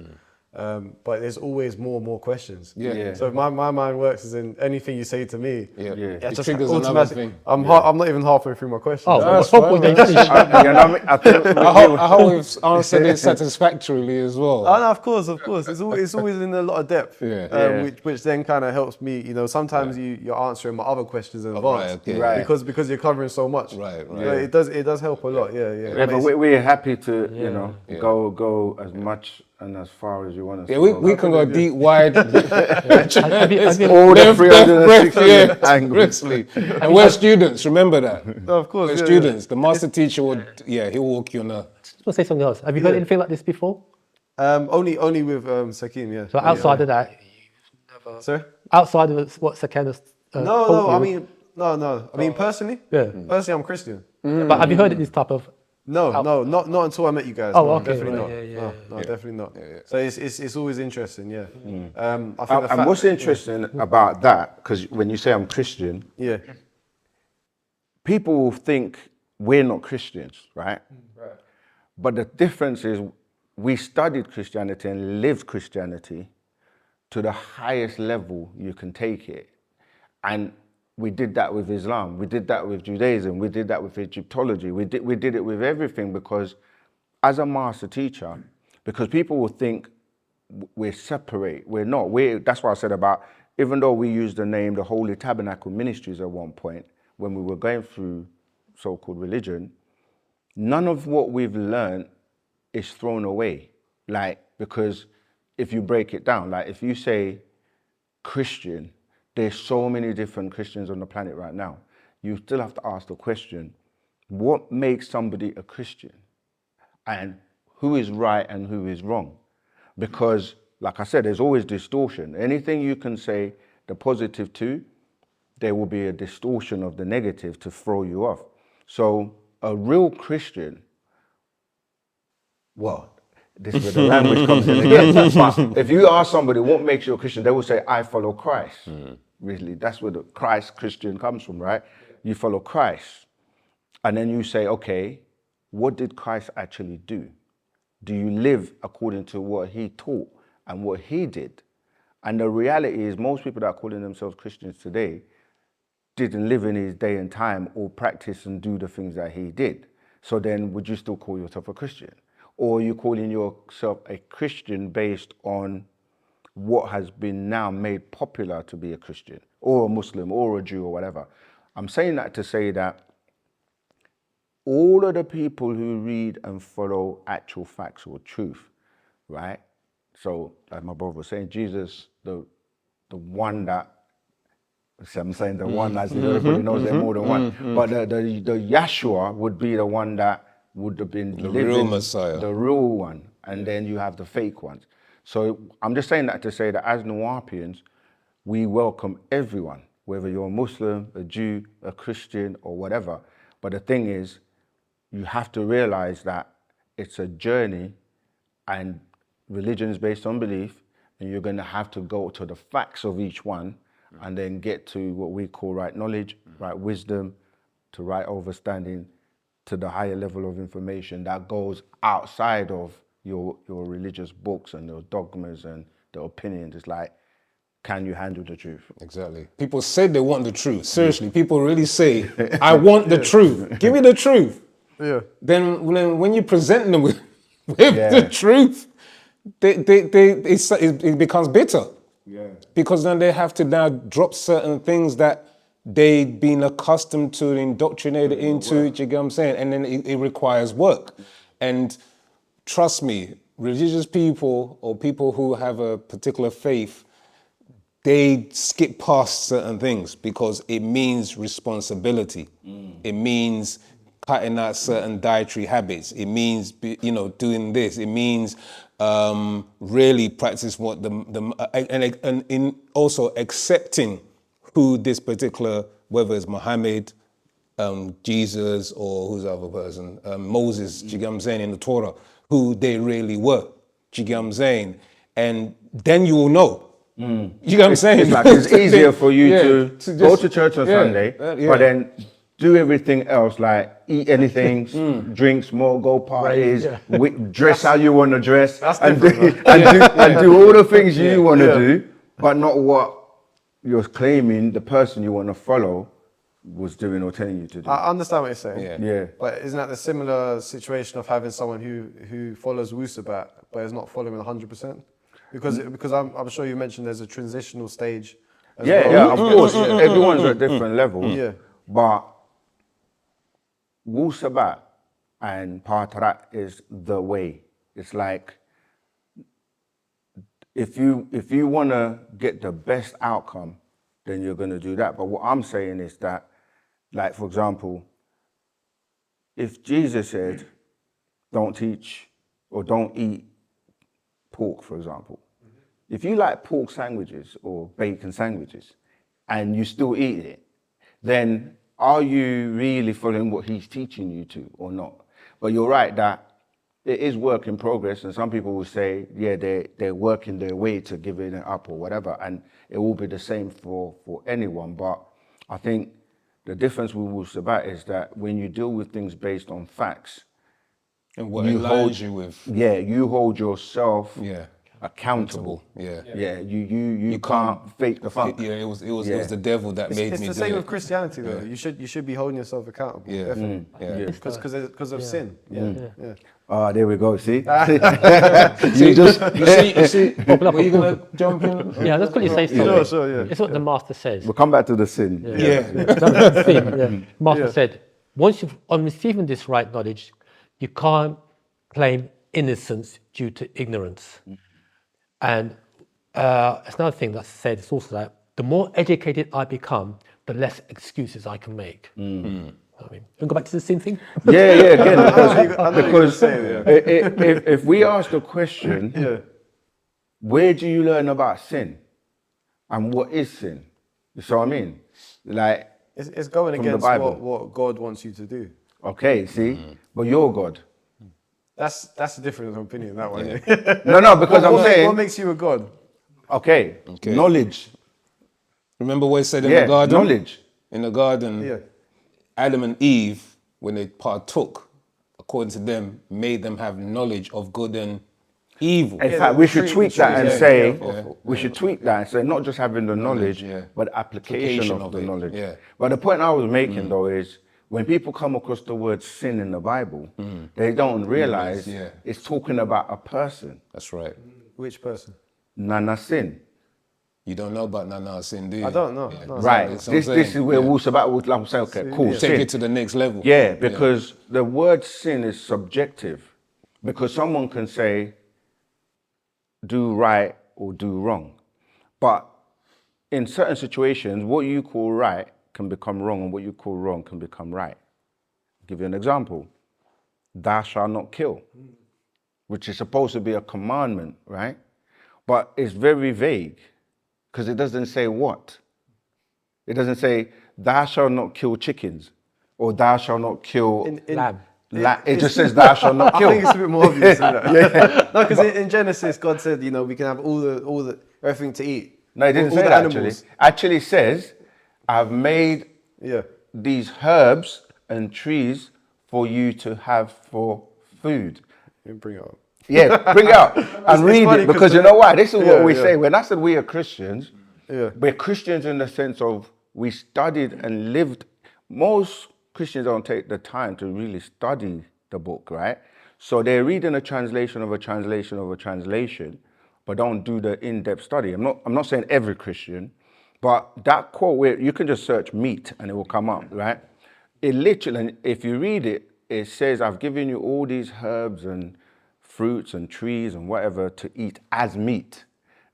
But there's always more questions. Yeah. So my mind works as in anything you say to me. Yeah. It just triggers another automatically- thing. I'm not even halfway through my question. Oh, That's what fine, point man. you finish? You know what I mean? I think I hope we've answered it satisfactorily as well. Oh no, of course. It's always in a lot of depth. Yeah. Which then kind of helps me. Sometimes you're answering my other questions in advance. okay. Right. Because you're covering so much. Right. It does help a lot. Yeah. Yeah, but we're happy to, go as much and as far as you want us Yeah, to we can go deep, wide, Have you- all the depth, 360 yeah, angles. seriously. And we're students, remember that. No, of course. We're yeah, students. The master teacher would, he'll walk you on a... I just want to say something else. Have you heard anything like this before? Only with Sakim. Yeah. So outside of that, Sorry. outside of what Sakana No. I mean, no. I mean, personally, I'm Christian. but have you heard of this type of? No, not until I met you guys. Oh, no, okay, definitely right, not. yeah. No, definitely not. So it's always interesting. Yeah. I think the And fact- what's interesting about that, because when you say I'm Christian, Yeah. people think we're not Christians, right? But the difference is we studied Christianity and lived Christianity to the highest level you can take it. And we did that with Islam, we did that with Judaism, we did that with Egyptology, we did it with everything, because as a master teacher, because people will think we're separate, we're not. That's why I said about, even though we used the name the Holy Tabernacle Ministries at one point, when we were going through so-called religion, none of what we've learned is thrown away. Because if you break it down, if you say Christian, there's so many different Christians on the planet right now. You still have to ask the question, what makes somebody a Christian? And who is right and who is wrong? Because, like I said, there's always distortion. Anything you can say the positive to, there will be a distortion of the negative to throw you off. So a real Christian, this is where the language comes in again. But if you ask somebody what makes you a Christian, they will say, I follow Christ. Really, that's where the Christ Christian comes from, right? You follow Christ. And then you say, okay, what did Christ actually do? Do you live according to what he taught and what he did? And the reality is most people that are calling themselves Christians today didn't live in his day and time or practice and do the things that he did. So then would you still call yourself a Christian? Or are you calling yourself a Christian based on what has been now made popular to be a Christian or a Muslim or a Jew or whatever? I'm saying that to say that all of the people who read and follow actual facts or truth, right? So like my brother was saying, Jesus, the one that, I'm saying the one as if everybody knows there's more than one, but the Yeshua would be the one that would have been The living, real Messiah. the real one, and then you have the fake ones. So I'm just saying that to say that as Nuwaubians, we welcome everyone, whether you're a Muslim, a Jew, a Christian, or whatever. But the thing is, you have to realize that it's a journey, and religion is based on belief, and you're going to have to go to the facts of each one and then get to what we call right knowledge, right wisdom, to right understanding, to the higher level of information that goes outside of your religious books and your dogmas and the opinions. It's like, can you handle the truth? Exactly. People say they want the truth. Seriously, people really say, I want the truth. Give me the truth. Yeah. Then when you present them with the truth, it becomes bitter. Yeah. Because then they have to now drop certain things that they've been accustomed to, indoctrinated into, you get what I'm saying? And then it requires work. And trust me, religious people or people who have a particular faith, they skip past certain things because it means responsibility. It means cutting out certain dietary habits. It means, doing this. It means really practice what and in also accepting who this particular, whether it's Muhammad, Jesus, or who's the other person, Moses, do you get what I'm saying, in the Torah, who they really were. Do you get what I'm saying? And then you will know. You get what I'm saying? It's like it's easier for you to just go to church on Sunday, but then do everything else, like eat anything, drink, smoke, go parties, dress how you want to dress, and do all the things you want to do, but not what you're claiming the person you want to follow was doing or telling you to do. I understand what you're saying. Yeah. But isn't that the similar situation of having someone who follows Wu-Sabat but is not following 100%? Because I'm sure you mentioned there's a transitional stage. As well. Yeah, of course. Everyone's at different levels. Yeah. But Wu-Sabat and Patrat is the way. It's like if you want to get the best outcome, then you're going to do that. But what I'm saying is that, like, for example, if Jesus said, don't teach or don't eat pork, for example, if you like pork sandwiches or bacon sandwiches and you still eat it, then are you really following what he's teaching you to or not? But you're right that it is work in progress, and some people will say, yeah, they're working their way to giving it up or whatever, and it will be the same for anyone. But I think the difference with Wu-Sabat is that when you deal with things based on facts, and what it aligns you with. Yeah, you hold yourself accountable. Yeah. You can't fake the funk. Yeah, it was the devil that made me do it. It's the same with Christianity, though. You should be holding yourself accountable. Yeah. Definitely. Because of sin. Yeah. Ah, there we go. See, You see. Were you gonna jump in? Yeah, let's quickly say something. Sure, yeah. It's what the master says. we'll come back to the sin. The sin. Master said, once on receiving this right knowledge, you can't claim innocence due to ignorance. And it's another thing that's said, it's also that the more educated I become, the less excuses I can make. I mean, can we go back to the sin thing? Yeah, again, because if we ask the question, where do you learn about sin? And what is sin? You see what I mean? Like, It's going from the against Bible. what God wants you to do. Okay, see? But you're God. That's a different opinion, that one. No, because I'm saying, What makes you a God? okay, knowledge. Remember what it said in the garden? Knowledge. In the garden, Adam and Eve, when they partook, according to them, made them have knowledge of good and evil. In fact, we should tweak that and say, not just having the knowledge, but application of the knowledge. Yeah. But the point I was making, though, is when people come across the word sin in the Bible, they don't realize it's talking about a person. That's right. Which person? Nana sin. You don't know about Nana sin, do you? I don't know. Yeah. No. Right. That's what This I'm is saying. where Wu-Sabat would like say, okay, cool. Take Sin. it to the next level. Yeah, because the word sin is subjective. Because someone can say, do right or do wrong. But in certain situations, what you call right can become wrong, and what you call wrong can become right. I'll give you an example. Thou shalt not kill, which is supposed to be a commandment, right? But it's very vague, because it doesn't say what. It doesn't say, thou shalt not kill chickens, or thou shalt not kill Lamb. It just says, thou shalt not kill. I think it's a bit more obvious than that. No, because in Genesis, God said, we can have all the everything to eat. No, it didn't all say the that animals. actually. Says, I've made Yeah. these herbs and trees for you to have for food. Let me bring it up. Yeah, bring it out and read funny it, because you know why? This is what we say. When I said we are Christians, we're Christians in the sense of we studied and lived. Most Christians don't take the time to really study the book, right? So they're reading a translation of a translation of a translation, but don't do the in-depth study. I'm not saying every Christian, but that quote where you can just search meat and it will come up, right? It literally, if you read it, it says, I've given you all these herbs and fruits and trees and whatever to eat as meat.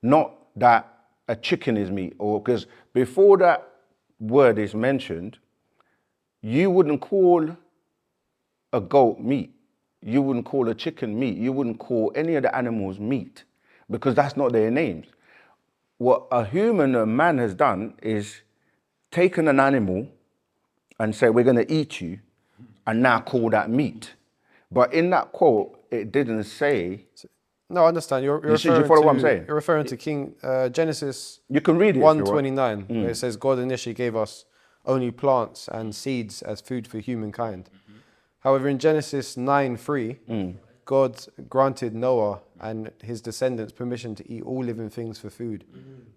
Not that a chicken is meat, or because before that word is mentioned, you wouldn't call a goat meat. You wouldn't call a chicken meat. You wouldn't call any of the animals meat because that's not their names. What a human, a man has done is taken an animal and say, we're going to eat you, and now call that meat. But in that quote, it didn't say. No, I understand. You're You referring follow to, what I'm saying? You're referring to Genesis You can read it if you want. 1:29, where it says God initially gave us only plants and seeds as food for humankind. However, in Genesis 9:3, God granted Noah and his descendants permission to eat all living things for food,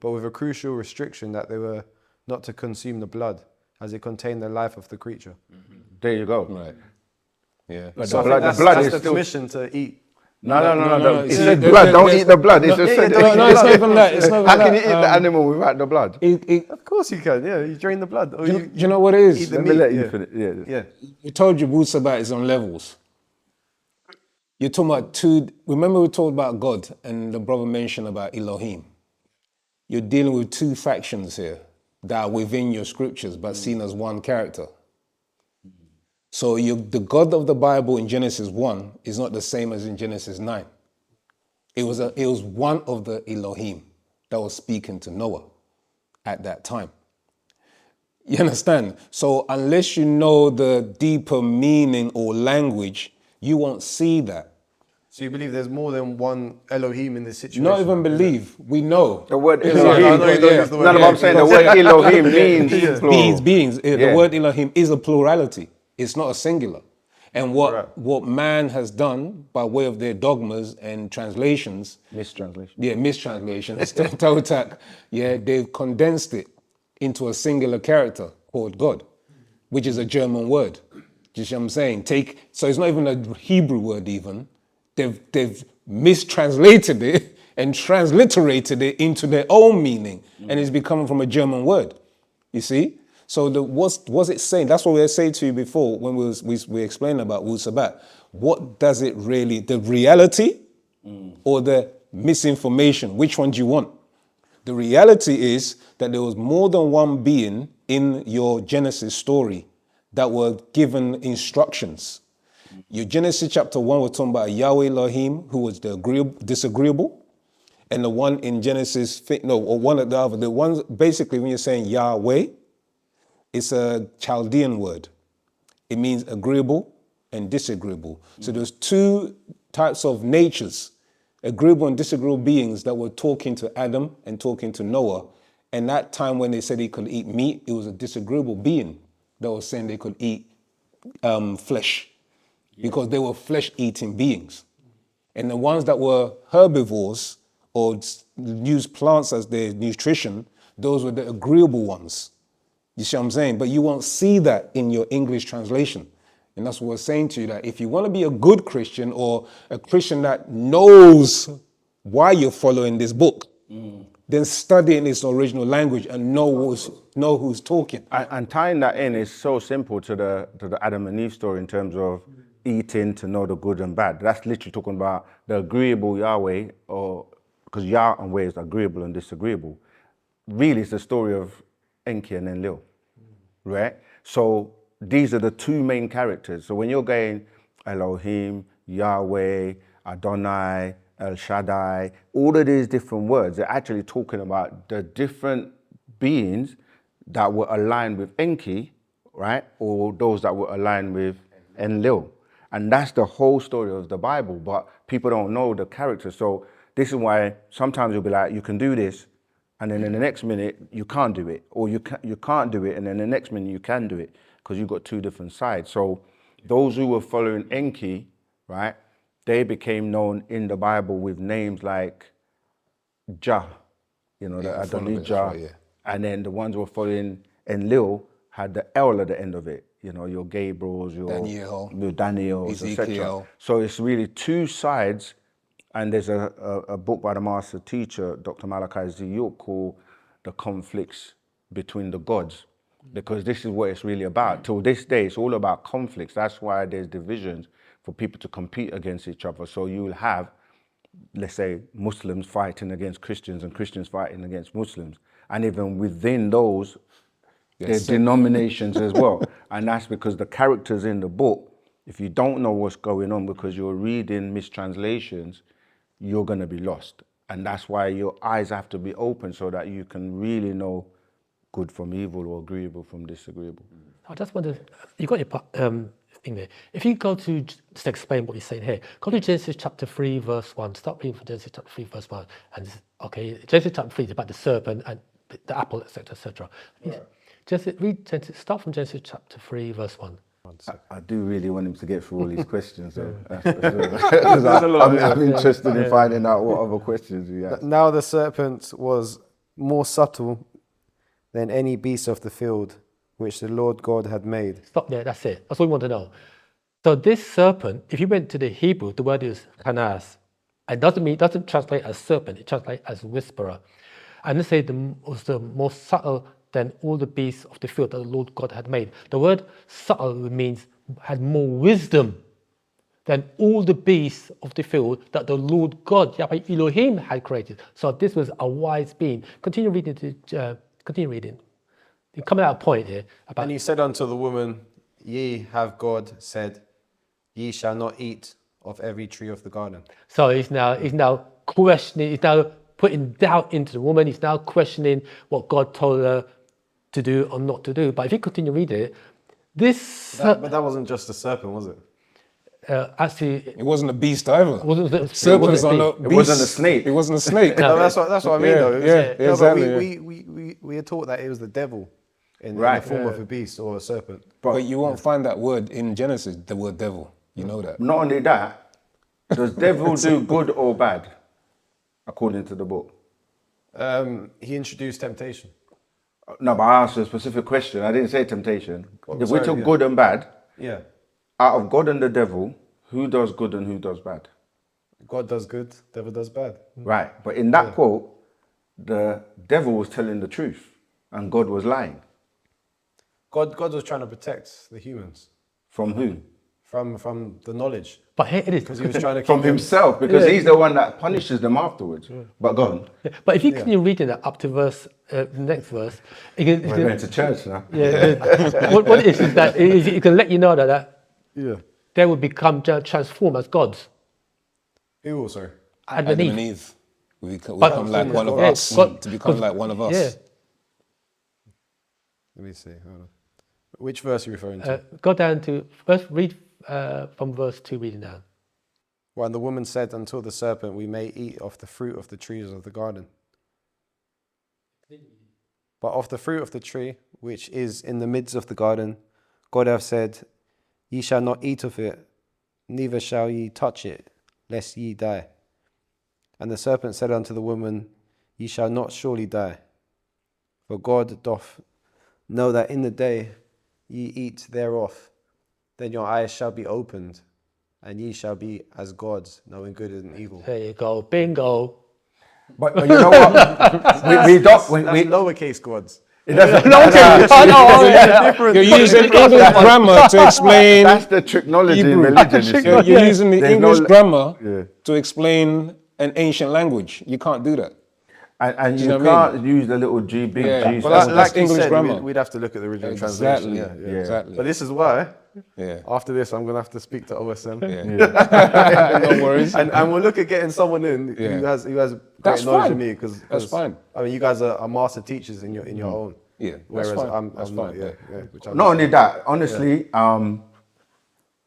but with a crucial restriction that they were not to consume the blood, as it contained the life of the creature. There you go. Right. Yeah. But So the I think blood that's is the still. permission to eat. No. It See, said there- blood. there- Don't there's- eat the blood. It's just said. No, it's not even that. It's not even How can you that. eat the animal without the blood? Of course you can. Yeah, you drain the blood. Or Do you know what it is? eat the Let me meat. let you Yeah. finish. Yeah. Yeah. We told you Wu-Sabat is on levels. You're talking about two. Remember we talked about God and the brother mentioned about Eloheem. You're dealing with two factions here that are within your scriptures but seen as one character. So the God of the Bible in Genesis 1 is not the same as in Genesis 9. It was one of the Elohim that was speaking to Noah at that time. You understand? So unless you know the deeper meaning or language, you won't see that. So you believe there's more than one Elohim in this situation? Not even believe, we know. The word I Elohim. know you don't use the word No, but I'm saying the word Elohim means plural. Beings. The Yeah. word Elohim is a plurality. It's not a singular. And Right. what man has done by way of their dogmas and translations, mistranslations, toe tack, they've condensed it into a singular character called God, which is a German word. Do you see what I'm saying? So it's not even a Hebrew word even. They've mistranslated it and transliterated it into their own meaning, and it's becoming from a German word. You see? So what's it saying? That's what we were saying to you before when we explained about Wu-Sabat. What does it really, the reality or the misinformation? Which one do you want? The reality is that there was more than one being in your Genesis story that were given instructions. Your Genesis chapter 1, we're talking about Yahweh Elohim, who was the disagreeable. And the one in Genesis, or one of the other, the ones, basically when you're saying Yahweh, it's a Chaldean word. It means agreeable and disagreeable. So there's two types of natures, agreeable and disagreeable beings that were talking to Adam and talking to Noah. And that time when they said he could eat meat, it was a disagreeable being that was saying they could eat flesh because they were flesh-eating beings. And the ones that were herbivores or used plants as their nutrition, those were the agreeable ones. You see what I'm saying? But you won't see that in your English translation. And that's what we're saying to you, that if you want to be a good Christian or a Christian that knows why you're following this book, then study in its original language and know who's talking. And tying that in is so simple to the Adam and Eve story in terms of eating to know the good and bad. That's literally talking about the agreeable Yahweh, or because Yahweh is agreeable and disagreeable. Really, it's the story of Enki and Enlil, right? So these are the two main characters. So when you're going Elohim, Yahweh, Adonai, El Shaddai, all of these different words, they're actually talking about the different beings that were aligned with Enki, right? Or those that were aligned with Enlil. And that's the whole story of the Bible, but people don't know the characters. So this is why sometimes you'll be like, you can do this, and then in the next minute, you can't do it. Or you can't do it, and then the next minute you can do it, because you've got two different sides. So those who were following Enki, right, they became known in the Bible with names like Jah, the Adonijah. Right, yeah. And then the ones who were following Enlil had the El at the end of it. Your Gabriels, your Daniels, etc. Ezekiel. So it's really two sides. And there's a book by the master teacher, Dr. Malachi Z. York, called The Conflicts Between the Gods, because this is what it's really about. Till this day, it's all about conflicts. That's why there's divisions for people to compete against each other. So you'll have let's say, Muslims fighting against Christians and Christians fighting against Muslims. And even within those, there's denominations as well. And that's because the characters in the book, if you don't know what's going on because you're reading mistranslations, you're going to be lost. And that's why your eyes have to be open so that you can really know good from evil or agreeable from disagreeable. I just wonder, you got your thing there. If you go to, just explain what you're saying here, go to Genesis chapter 3, verse 1. Start reading from Genesis chapter 3, verse 1. And, okay, Genesis chapter 3 is about the serpent and the apple, etc., etc. Start from Genesis chapter 3, verse 1. I do really want him to get through all these questions, though. Because I'm interested in finding out what other questions we have. Now the serpent was more subtle than any beast of the field which the Lord God had made. Stop there, that's it. That's all we want to know. So this serpent, if you went to the Hebrew, the word is kanas. It doesn't translate as serpent, it translates as whisperer. And let's say it was the more subtle than all the beasts of the field that the Lord God had made. The word subtle means had more wisdom than all the beasts of the field that the Lord God, Yahweh Eloheem, had created. So this was a wise being. Continue reading. You're coming out a point here about. And he said unto the woman, Ye have God said, Ye shall not eat of every tree of the garden. So he's now questioning. He's now putting doubt into the woman. He's now questioning what God told her to do or not to do. But if you continue reading it, But that wasn't just a serpent, was it? Actually, It wasn't a beast either. Serpents are not beasts. It wasn't a snake. It wasn't a snake. No, that's what I mean, Yeah, though. yeah, exactly. But we are taught that it was the devil in Right. the form of a beast or a serpent. But you won't find that word in Genesis, the word devil. You know that. Not only that, does devil do good or bad, according to the book? He introduced temptation. No, but I asked a specific question. I didn't say temptation. If we sorry, took yeah. good and bad, Yeah. out of God and the devil, who does good and who does bad? God does good, devil does bad. Right. But in that quote, the devil was telling the truth and God was lying. God was trying to protect the humans From who? from the knowledge. but here it is. Because he was trying to keep From them- himself, because he's the one that punishes them afterwards. But go on. But if you continue reading that up to verse, the next verse, We're going to church now. what it is that it can let you know that Yeah. they will become transformed as gods. Who also? Adam and Underneath. Eve. We become like one of us. To become like one of us. Yeah. Let me see. Hold on. Which verse are you referring to? Go down to first read from verse 2, reading down. Well, and the woman said unto the serpent, We may eat of the fruit of the trees of the garden. But of the fruit of the tree, which is in the midst of the garden, God hath said, Ye shall not eat of it, neither shall ye touch it, lest ye die. And the serpent said unto the woman, Ye shall not surely die. For God doth know that in the day ye eat thereof, then your eyes shall be opened, and ye shall be as gods, knowing good and evil. There you go. Bingo. But you know what? That's lowercase gods. You're using English grammar to explain. That's the technology in Hebrew. religion. You see. You're using the There's English no- grammar to explain an ancient language. You can't do that. And Do you you know what I can't use the little G, big Yeah. G. But Well, that's like you English said, grammar. we'd have to look at the original Exactly. translation. Yeah. Exactly. But this is why, Yeah. after this, I'm going to have to speak to OSM. No worries. And we'll look at getting someone in Yeah. who has great That's knowledge fine. than me. Cause, That's fine. I mean, you guys are master teachers in your own. Yeah, that's Whereas fine. I'm That's not. fine. Yeah. Which I'm Not only that, honestly,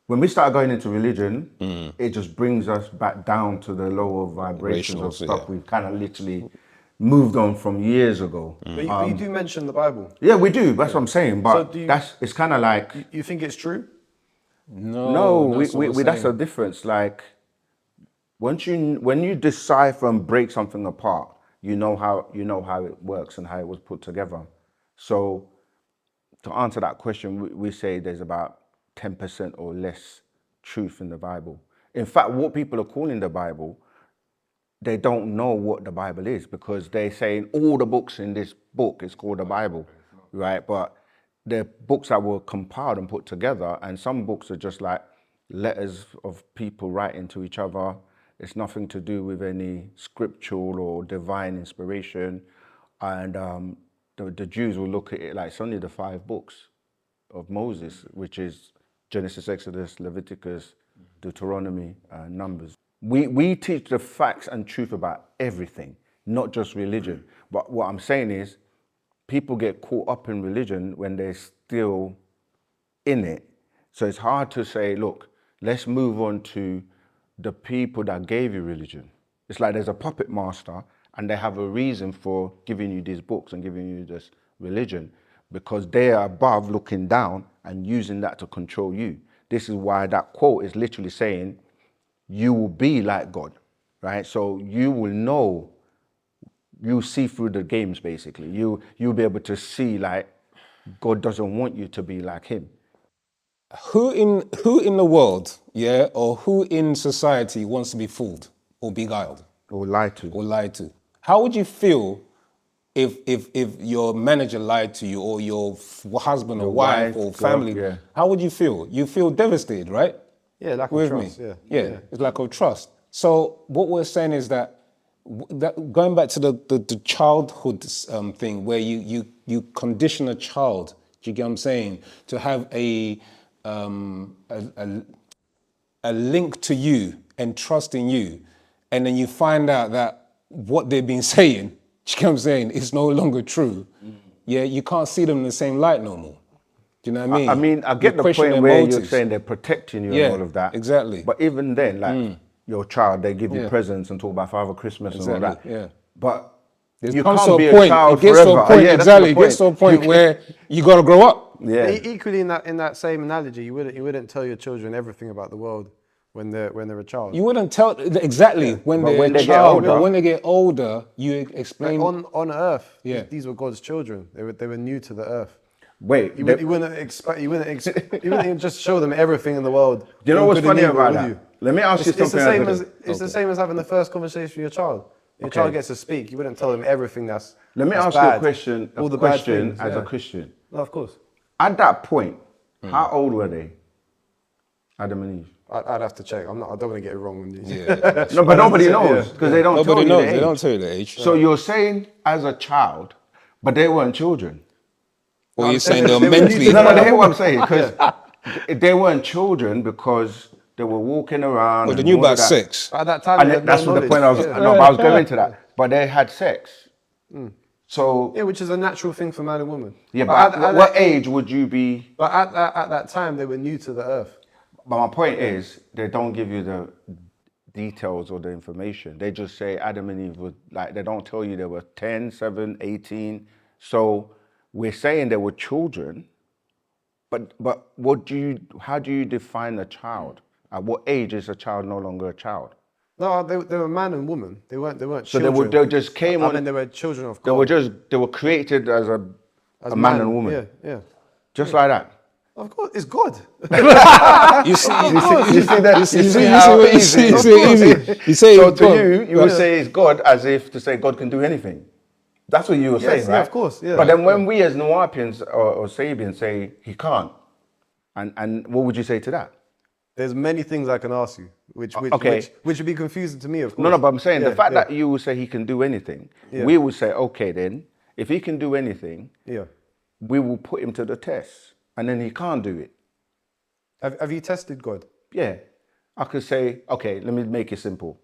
when we start going into religion, it just brings us back down to the lower vibrations of Vibrational, stuff yeah. we've kind of literally moved on from years ago. But you do mention the Bible. Yeah, we do. That's what I'm saying. But So do you- it's kind of like You think it's true? no, that's what we we're that's saying. a difference. Like when you decipher and break something apart, you know how it works and how it was put together. So to answer that question, we say there's about 10% or less truth in the Bible. In fact, what people are calling the Bible, they don't know what the Bible is because they're saying all the books in this book is called the Bible, right? But they're books that were compiled and put together, and some books are just like letters of people writing to each other. It's nothing to do with any scriptural or divine inspiration. And the Jews will look at it like it's only the 5 books of Moses, which is Genesis, Exodus, Leviticus, Deuteronomy, Numbers. We teach the facts and truth about everything, not just religion. But what I'm saying is, people get caught up in religion when they're still in it. So it's hard to say, look, let's move on to the people that gave you religion. It's like there's a puppet master and they have a reason for giving you these books and giving you this religion, because they are above looking down and using that to control you. This is why that quote is literally saying, you will be like God, right? So you will know, you see through the games basically. You'll be able to see like God doesn't want you to be like him. Who in the world, yeah, or who in society wants to be fooled or beguiled Or lie to. or lied to? How would you feel if your manager lied to you, or your husband or wife or family? yeah. How would you feel? You feel devastated, right? Yeah, lack of With trust. me. Yeah. It's lack of trust. So what we're saying is that going back to the childhood thing, where you condition a child, do you get what I'm saying, to have a link to you and trust in you, and then you find out that what they've been saying, do you get what I'm saying, is no longer true. Yeah, you can't see them in the same light no more. Do you know what I mean? I get You the question point their where you're motives. saying they're protecting you Yeah, and all of that. exactly. But even then, like your child, they give you Yeah. presents and talk about Father Christmas and all that. Exactly, yeah. But It you comes can't to be a a point, child it gets forever. to a point, Yeah, that's exactly, the it gets to a point. point where you gotta grow up. Yeah. Equally, in that same analogy, you wouldn't tell your children everything about the world when they're a child. You wouldn't tell, exactly, when But they're when a they get child, older- but when they get older, you Like explain. on Earth, Yeah. these were God's children. They were new to the Earth. Wait, You wouldn't just show them everything in the world. do you know all what's good and funny evil, about would that? you? Let me ask you It's the something. same else. as the same as having the first conversation with your child. Your child gets to speak. You wouldn't tell them everything that's Let me that's ask you a bad. question. All A the bad question things, as yeah. a Christian. No, of course. At that point, how old were they? Adam and Eve. I'd have to check. I don't want to get it wrong. When you, Yeah. No, but nobody Yeah. knows because they don't Nobody tell you knows, the they age. don't tell you the age. So you're saying as a child, but they weren't children. Or you're saying they're they were mentally. No, they hear what I'm saying, because they weren't children because they were walking around. Well, they and knew all of about that. sex. at that time, And they had that's no what the point knowledge. no, but I was going into that. But they had sex. So Yeah, which is a natural thing for man and woman. yeah, but but at what age would you be? But at that time, they were new to the earth. But my point is, they don't give you the details or the information. They just say Adam and Eve were like, they don't tell you they were 10, 7, 18. So we're saying they were children, but how do you define a child? At what age is a child no longer a child? No, they were man and woman. They weren't So children. they just came I on. mean, they were children of God. They were created as a man and woman. Yeah. Just like that. Of course, it's God. You see, You see that? you see how easy. You say So it's to God. you would say it's God as if to say God can do anything. That's what you were saying, yeah, right? of course, yeah. But then when we as Nuwapians or Sabians say he can't, and what would you say to that? There's many things I can ask you, which Okay. would be confusing to me, of course. No, but I'm saying the Yeah, fact yeah, that you will say he can do anything, Yeah. we would say, okay, then if he can do anything, yeah. we will put him to the test, and then he can't do it. Have you tested God? Yeah, I could say, okay, let me make it simple.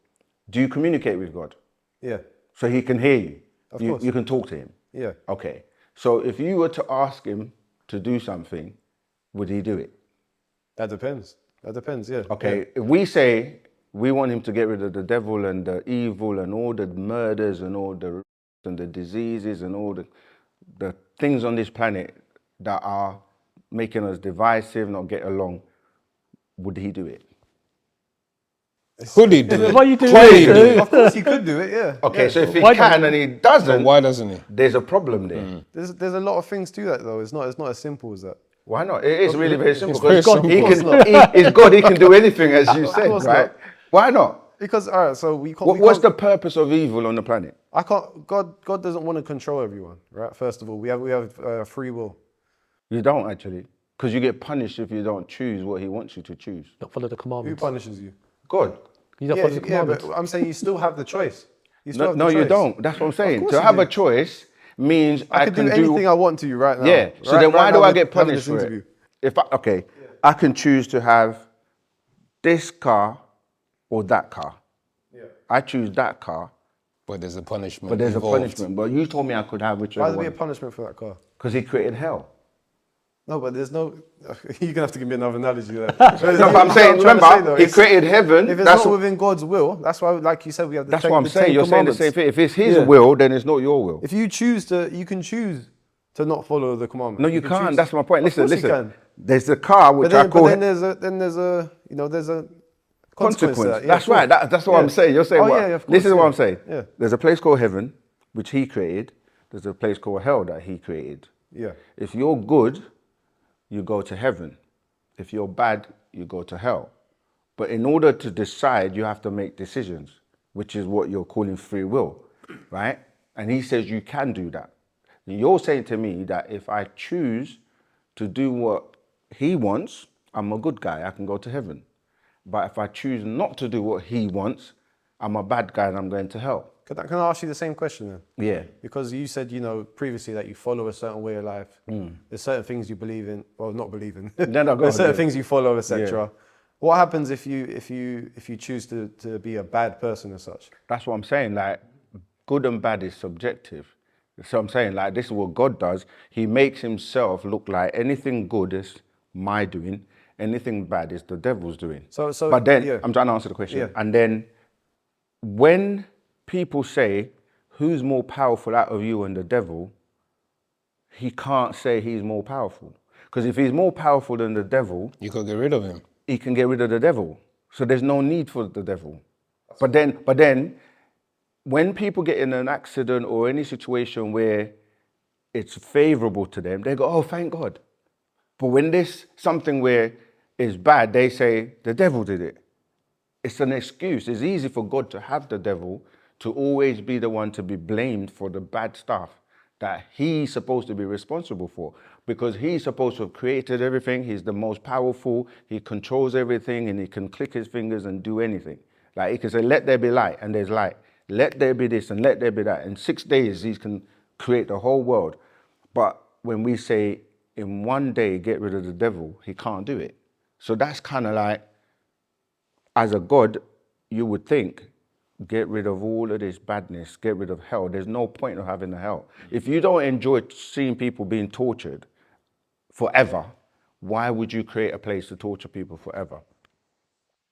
Do you communicate with God? Yeah, So he can hear you. Of You, course. you can talk to him. yeah. Okay. So if you were to ask him to do something, would he do it? That depends. Yeah. Okay. If we say we want him to get rid of the devil and the evil and all the murders and all the and the diseases and all the things on this planet that are making us divisive, not get along, would he do it? Could he do it? Why are you doing Could he this? do it? Of course, he could do it. Yeah. Okay, yeah. so if he Why can and he doesn't, Why doesn't he? there's a problem there. There's a lot of things to that though. It's not as simple as that. Why not? It is really very simple. very Because simple. he Of course can, he's God, he can do anything, as you said, course right? not. Why not? Because all right, so we can't. What's the purpose of evil on the planet? I can't. God doesn't want to control everyone, right? First of all, we have free will. You don't actually, because you get punished if you don't choose what he wants you to choose. Not follow the Who commandments. punishes you? God. You don't Yeah, follow the yeah, commandments. but I'm saying you still have the choice. You still No, have the no, you choice. don't. That's what I'm saying. course To you have do. a choice means I could do anything I want to you right now. Yeah. So Right- then right why now do I we're get having punished this for interview. it? I can choose to have this car or that car. Yeah. I choose that car, But there's a punishment but there's involved. a punishment. But you told me I could have Why whichever would there be a one. punishment for that car? Because he created hell. No, but there's no. You're gonna have to give me another analogy there. No, but I'm saying, remember, he created heaven. If it's That's not what, within God's will, that's why, like you said, we have the that's ten, what I'm the saying. 10 You're saying the commandments. same thing. If it's his Yeah. will, then it's not your will. If you choose to, you can choose to not follow the commandment. No, you can can't. choose- That's my point. Of Listen, course you listen. can. There's the car which But I then, call there's a there's a consequence. To that. Yeah, That's of course. right. That's what Yeah. I'm saying. You're saying Oh, what? yeah, of This course, is what yeah. I'm saying. Yeah. There's a place called heaven, which he created. There's a place called hell that he created. Yeah. If you're good, you go to heaven. If you're bad, you go to hell. But in order to decide, you have to make decisions, which is what you're calling free will, right? And he says you can do that. And you're saying to me that if I choose to do what he wants, I'm a good guy, I can go to heaven. But if I choose not to do what he wants, I'm a bad guy and I'm going to hell. Can I ask you the same question then? Yeah. Because you said, previously that you follow a certain way of life. There's certain things you believe in, well, not believe in. No, go There's on, certain yeah. things you follow, etc. Yeah. What happens if you choose to be a bad person as such? That's what I'm saying. Like, good and bad is subjective. So I'm saying, like, this is what God does. He makes himself look like anything good is my doing, anything bad is the devil's doing. So but then, yeah. I'm trying to answer the question. Yeah. And then, when people say, who's more powerful out of you and the devil, he can't say he's more powerful. Because if he's more powerful than the devil, You could get rid of him. he can get rid of the devil. So there's no need for the devil. But then, when people get in an accident or any situation where it's favorable to them, they go, oh, thank God. But when there's something where it's bad, they say, the devil did it. It's an excuse. It's easy for God to have the devil to always be the one to be blamed for the bad stuff that he's supposed to be responsible for, because he's supposed to have created everything. He's the most powerful. He controls everything and he can click his fingers and do anything. Like he can say, let there be light, and there's light. Let there be this and let there be that. In 6 days, he can create the whole world. But when we say in one day, get rid of the devil, he can't do it. So that's kind of like, as a God, you would think, get rid of all of this badness, get rid of hell. There's no point of having a hell. If you don't enjoy seeing people being tortured forever, why would you create a place to torture people forever?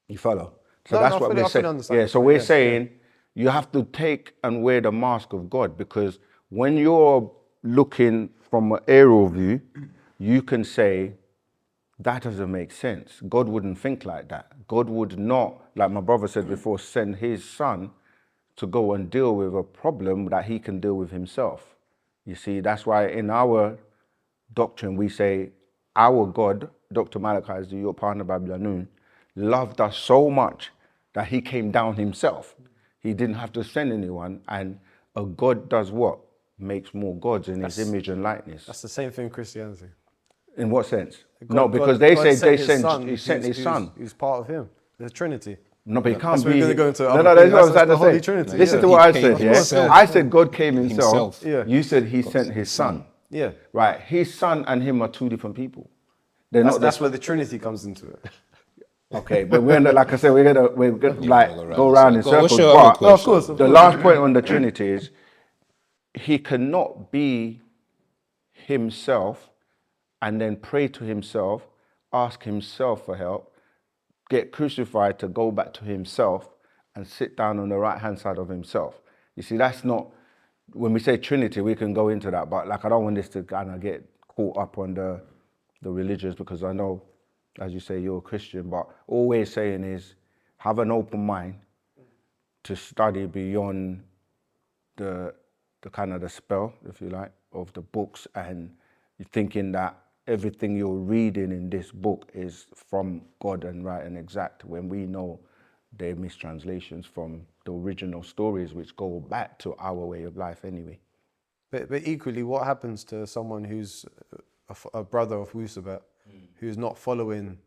You follow? So No, that's no, I what fully- we're I fully saying. understand. Yeah, so we're Yeah, saying you have to take and wear the mask of God, because when you're looking from an aerial view, you can say, that doesn't make sense. God wouldn't think like that. God would not, like my brother said before, send his son to go and deal with a problem that he can deal with himself. You see, that's why in our doctrine we say our God, Dr. Malachi, the your partner Babylon, loved us so much that he came down himself. He didn't have to send anyone, and a God does what? Makes more gods in his image and likeness. That's the same thing in Christianity. In what sense? God- No, because God- they God say sent he his sent his who's- son. Who's part of him, the Trinity. No, but he can't That's what be. we're gonna go into No, other no, that's things. what I was That's trying the to Holy say. Trinity. Listen Yeah. to what I He said. came Yeah, himself. I said God came himself. Himself. Yeah. You said he sent his son. Yeah, Right. His son and him are two different people. They're not. that's where the Trinity comes into it. Okay, but we're gonna, like I said, we're gonna like gonna go around in Go, what's circles. your other But question? Of course, of the last point on the Trinity is he cannot be himself and then pray to himself, ask himself for help, get crucified to go back to himself and sit down on the right hand side of himself. You see, that's not, when we say Trinity, we can go into that, but like I don't want this to kind of get caught up on the religious, because I know, as you say, you're a Christian, but all we're saying is have an open mind to study beyond the kind of the spell, if you like, of the books, and you're thinking that everything you're reading in this book is from God and right and exact, when we know they're mistranslations from the original stories, which go back to our way of life anyway. But equally, what happens to someone who's a brother of Wu-Sabat, who's not following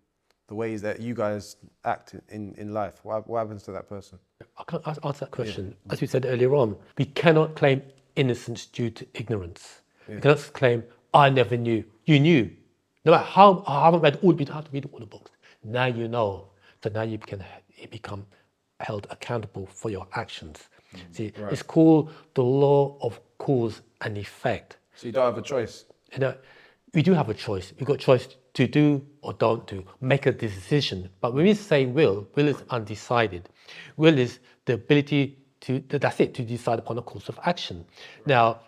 the ways that you guys act in life? What happens to that person? I can't answer that question. As we said earlier on, we cannot claim innocence due to ignorance. We cannot claim, I never knew. You knew. No matter how, I haven't read all, you have to read all the books. Now you know. So now you become held accountable for your actions. See, it's called the law of cause and effect. So you don't have a choice. You know, we do have a choice. We've got a choice to do or don't do, make a decision. But when we say will is undecided. Will is the ability to, that's it, to decide upon a course of action. Now,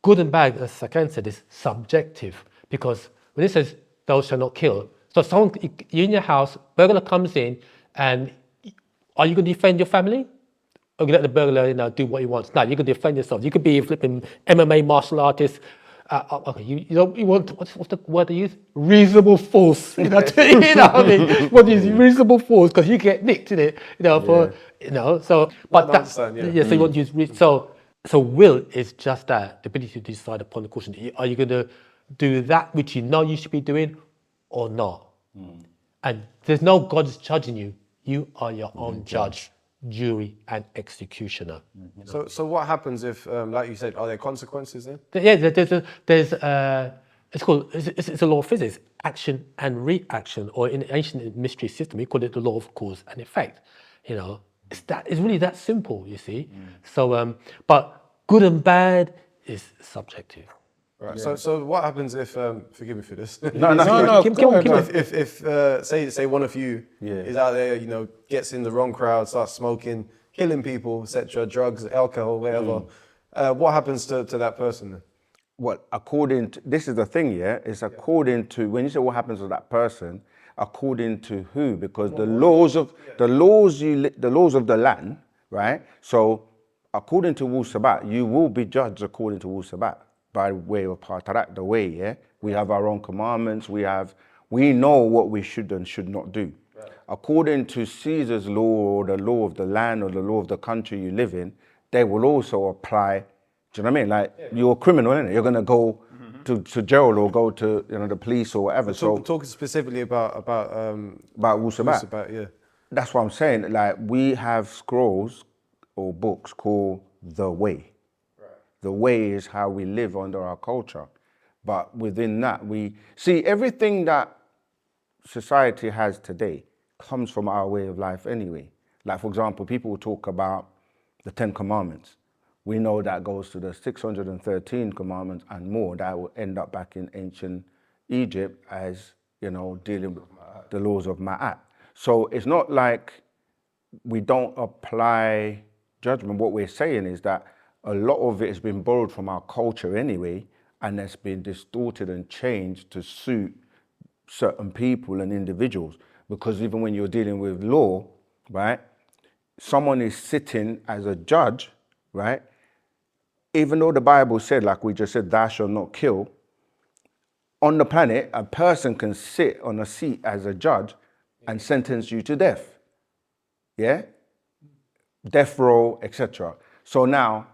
good and bad, as Sakan said, is subjective, because when it says thou shalt not kill, so someone, you're in your house, burglar comes in, and are you going to defend your family? Or you let the burglar, do what he wants? No, you can defend yourself. You could be a flipping MMA martial artist. Okay, you want, what's the word they use? Reasonable force. What I mean? What is reasonable force? Because you get nicked in it, So, but that's so you want to use so will is just that, the ability to decide upon the question. Are you going to do that which you know you should be doing, or not? And there's no God's judging you. You are your own judge, jury, and executioner. So what happens if, like you said, are there consequences then? Yeah, there's it's a law of physics, action and reaction, or in ancient mystery system we call it the law of cause and effect. It's really that simple, you see. So, but good and bad is subjective. Right. So what happens if, forgive me for this. No, If say one of you is out there, gets in the wrong crowd, starts smoking, killing people, etc., drugs, alcohol, whatever. What happens to that person then? Well, according to, this is the thing, it's according to, when you say what happens to that person, according to who? Because the laws of the land, right? So according to Wu-Sabat, you will be judged according to Wu-Sabat by way of Patarak, the way, we have our own commandments, we know what we should and should not do. Right. According to Caesar's law, or the law of the land, or the law of the country you live in, they will also apply. Do you know what I mean? Like, you're a criminal, innit? You're going to go to jail or go to the police or whatever. Talking specifically about Wu-Sabat. Yeah. That's what I'm saying. Like, we have scrolls or books called The Way. Right. The way is how we live under our culture. But within that, we see everything that society has today comes from our way of life anyway. Like, for example, people will talk about the 10 Commandments. We know that goes to the 613 commandments and more that will end up back in ancient Egypt as, dealing with the laws of Ma'at. So it's not like we don't apply judgment. What we're saying is that a lot of it has been borrowed from our culture anyway, and it's been distorted and changed to suit certain people and individuals. Because even when you're dealing with law, right, someone is sitting as a judge, right? Even though the Bible said, like we just said, thou shalt not kill, on the planet, a person can sit on a seat as a judge and sentence you to death. Yeah? Death row, etc. So now,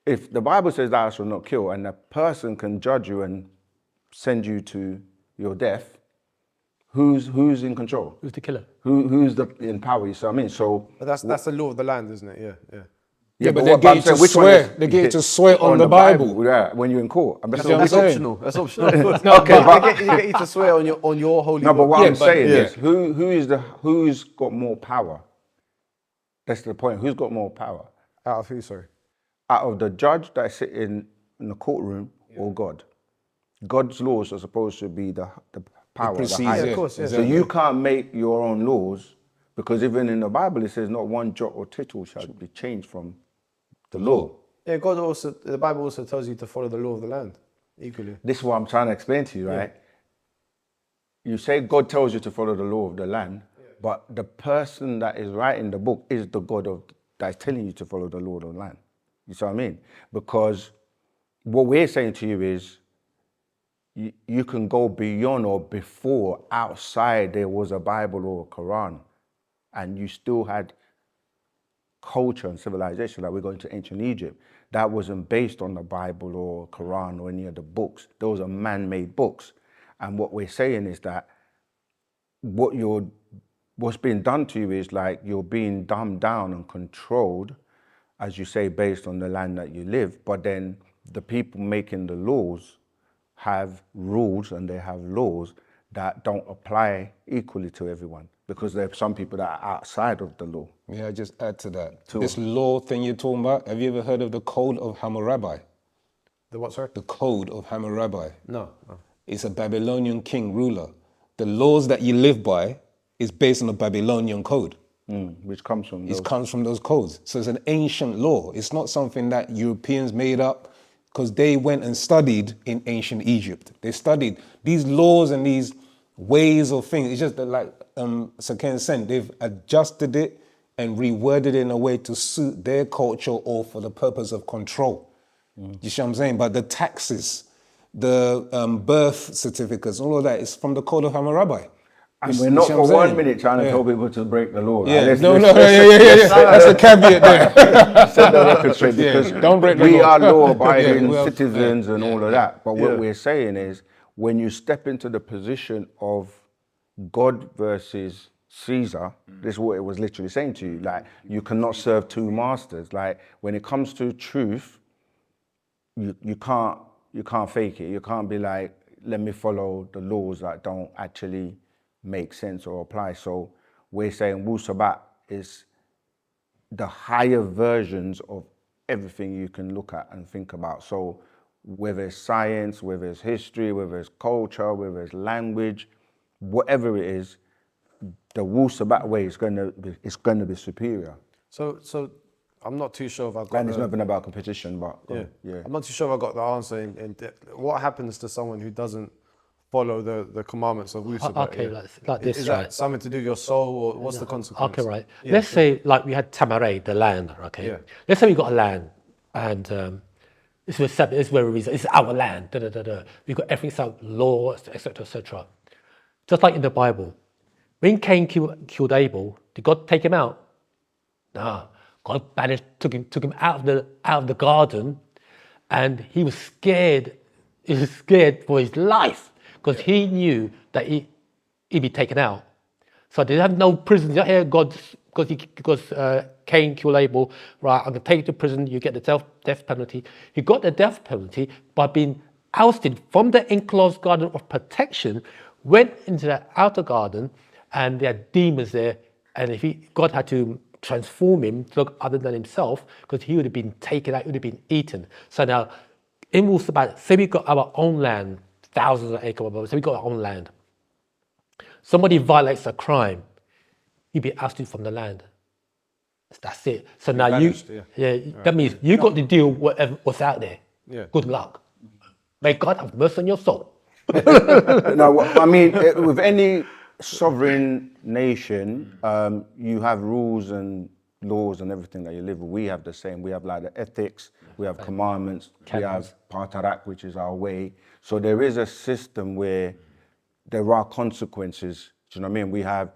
if the Bible says thou shalt not kill, and a person can judge you and send you to your death, who's in control? Who's the killer? Who's in power? You see what I mean? So but that's the law of the land, isn't it? Yeah. Yeah, but they get you to swear. They get you to swear on the Bible. Yeah, when you're in court. That's optional. That's optional. No, okay, but they get you to swear on your holy. No, but what I'm saying is, who's got more power? That's the point. Who's got more power? Out of who? Sorry. Out of the judge that sits in the courtroom, or God. God's laws are supposed to be the power, the highest. Yeah, of course. Yeah. So you can't make your own laws, because even in the Bible it says not one jot or tittle shall be changed from the law. Yeah, the Bible also tells you to follow the law of the land equally. This is what I'm trying to explain to you, right? Yeah. You say God tells you to follow the law of the land, but the person that is writing the book is the God that is telling you to follow the law of the land. You see what I mean? Because what we're saying to you is, you can go beyond or before, outside there was a Bible or a Quran, and you still had culture and civilization. Like we're going to ancient Egypt, that wasn't based on the Bible or Quran or any of the books. Those are man-made books. And what we're saying is that what's being done to you is like you're being dumbed down and controlled, as you say, based on the land that you live. But then the people making the laws have rules and they have laws that don't apply equally to everyone, because there are some people that are outside of the law. May I just add to that? This law thing you're talking about, have you ever heard of the Code of Hammurabi? The what, sorry? The Code of Hammurabi. No. It's a Babylonian king ruler. The laws that you live by is based on the Babylonian code. Which comes from those. It comes from those codes. So it's an ancient law. It's not something that Europeans made up, because they went and studied in ancient Egypt. They studied these laws and these ways of things. It's just that, like Sir Ken said, they've adjusted it and reworded it in a way to suit their culture or for the purpose of control. You see what I'm saying? But the taxes, the birth certificates, all of that is from the Code of Hammurabi. And we're not for 1 minute trying to tell people to break the law. Yeah, right? yeah. That's the caveat there. Set the record straight, because Don't break the we law. are law-abiding Yeah, citizens and all of that. But what we're saying is, when you step into the position of God versus Caesar, this is what it was literally saying to you. Like, you cannot serve two masters. Like, when it comes to truth, you can't fake it. You can't be like, let me follow the laws that don't actually make sense or apply. So we're saying Wu-Sabat is the higher versions of everything you can look at and think about. So whether it's science, whether it's history, whether it's culture, whether it's language, whatever it is, the Wu-Sabat way is going to be superior. So I'm not too sure if I've got. And it's nothing about competition, but yeah. I'm not too sure if I got the answer. What happens to someone who doesn't follow the commandments of Wu-Sabat? Okay, like this, Is right? that something to do with your soul, or what's the consequence? Okay, right. Yeah, Let's say, like, we had Tamaray, the land, okay? Yeah. Let's say we got a land, and this is where we reside. It's our land, We've got everything set, laws, etc., etc. Just like in the Bible, when Cain killed Abel, did God take him out? No. God took him out of the garden, and he was scared. He was scared for his life, because he knew that he'd be taken out. So they have no prison. Here, because Cain killed Abel, right? I'm gonna take you to prison. You get the death penalty. He got the death penalty by being ousted from the enclosed garden of protection, went into the outer garden, and there are demons there. And if God had to transform him to look other than himself, because he would have been taken out, he would have been eaten. So now, in Wu-Sabat, say we got our own land, thousands of acres, so we got our own land. Somebody violates a crime, you'd be ousted from the land. That's it. So now that means you got to deal with what's out there. Yeah. Good luck. May God have mercy on your soul. No, I mean, with any sovereign nation, you have rules and laws and everything that you live with. We have the same. We have like the ethics, we have commandments, we have Patarak, which is our way. So there is a system where there are consequences. Do you know what I mean? We have,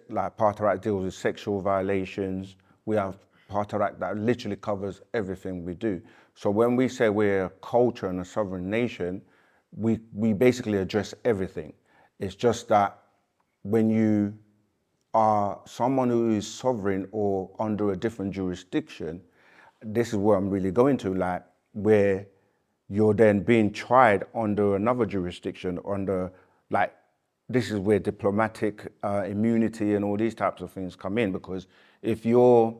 like Patarak deals with sexual violations. We have Patarak that literally covers everything we do. So when we say we're a culture and a sovereign nation, we basically address everything. It's just that when you are someone who is sovereign or under a different jurisdiction, this is where I'm really going to, like, where you're then being tried under another jurisdiction, under, like, this is where diplomatic immunity and all these types of things come in. Because if you're,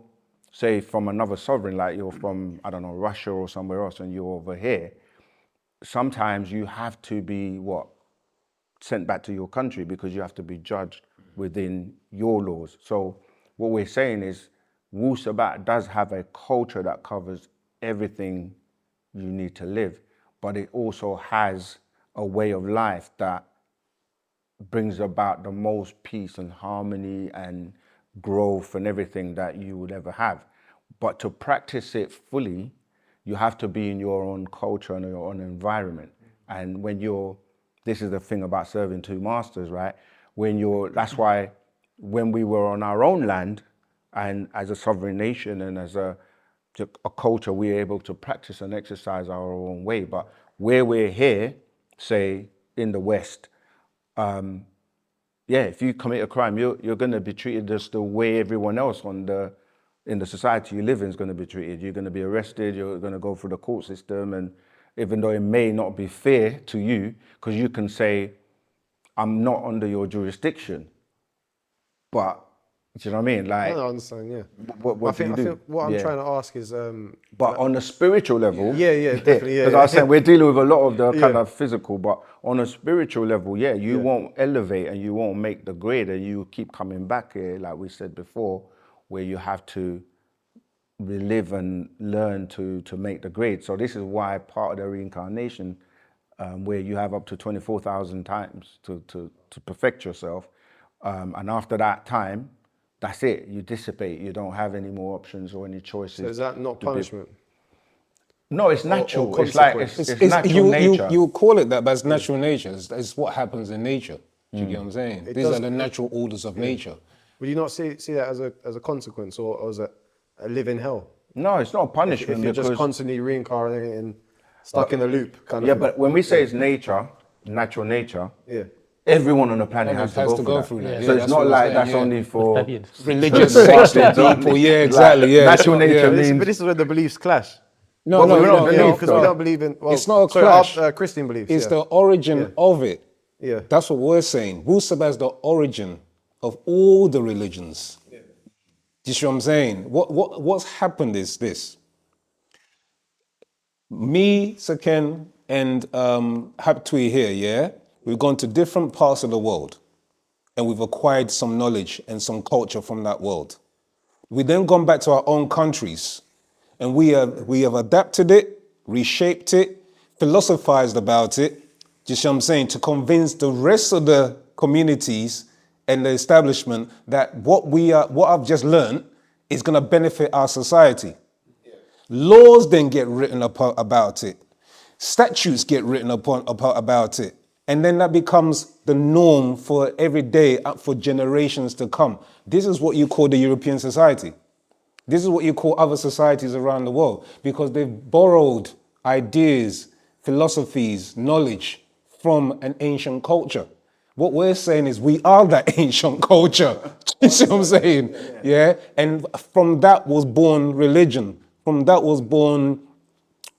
say, from another sovereign, like you're from, I don't know, Russia or somewhere else, and you're over here, sometimes you have to be, sent back to your country, because you have to be judged within your laws. So what we're saying is Wu-Sabat does have a culture that covers everything you need to live, but it also has a way of life that brings about the most peace and harmony and growth and everything that you would ever have. But to practice it fully, you have to be in your own culture and your own environment. And when this is the thing about serving two masters, right? That's why when we were on our own land, and as a sovereign nation and as a culture, we're able to practice and exercise our own way. But where we're here, say in the West, if you commit a crime, you're going to be treated just the way everyone else in the society you live in is going to be treated. You're going to be arrested. You're going to go through the court system, and even though it may not be fair to you, because you can say, "I'm not under your jurisdiction," but do you know what I mean? Like, I understand, yeah. what do you do? I think what I'm trying to ask is, But on a spiritual level, definitely, because I was saying we're dealing with a lot of the kind of physical, but on a spiritual level, you won't elevate and you won't make the grade, and you keep coming back here, like we said before, where you have to relive and learn to make the grade. So this is why part of the reincarnation, where you have up to 24,000 times to perfect yourself, and after that time, that's it. You dissipate. You don't have any more options or any choices. so is that not punishment? No, it's natural. or it's like it's natural nature. You call it that, but it's natural nature. It's what happens in nature. Do you get what I'm saying? These are the natural orders of nature. Would you not see that as a consequence or as a living hell? No, it's not a punishment If you're because just constantly reincarnating and stuck in a loop, kind of. yeah, but when we say it's nature, natural nature, everyone on the planet has to go through that. So Yeah, it's not like that's only for religious sected people. Yeah, exactly. Yeah, natural nature means. But this is where the beliefs clash. No, Because we don't believe in. Well, it's not a sorry, clash. Our Christian beliefs. It's the origin of it. Yeah. That's what we're saying. Wu-Sabat is the origin of all the religions. Do you see what I'm saying? What's happened is this. Me, Saken, and Haptui here, we've gone to different parts of the world and we've acquired some knowledge and some culture from that world. We've then gone back to our own countries and we have adapted it, reshaped it, philosophized about it, do you see what I'm saying, to convince the rest of the communities and the establishment that what I've just learned is going to benefit our society. Laws then get written about it. Statutes get written about it. And then that becomes the norm for every day, for generations to come. This is what you call the European society. This is what you call other societies around the world, because they've borrowed ideas, philosophies, knowledge from an ancient culture. What we're saying is we are that ancient culture. You see what I'm saying? Yeah. And from that was born religion. From that was born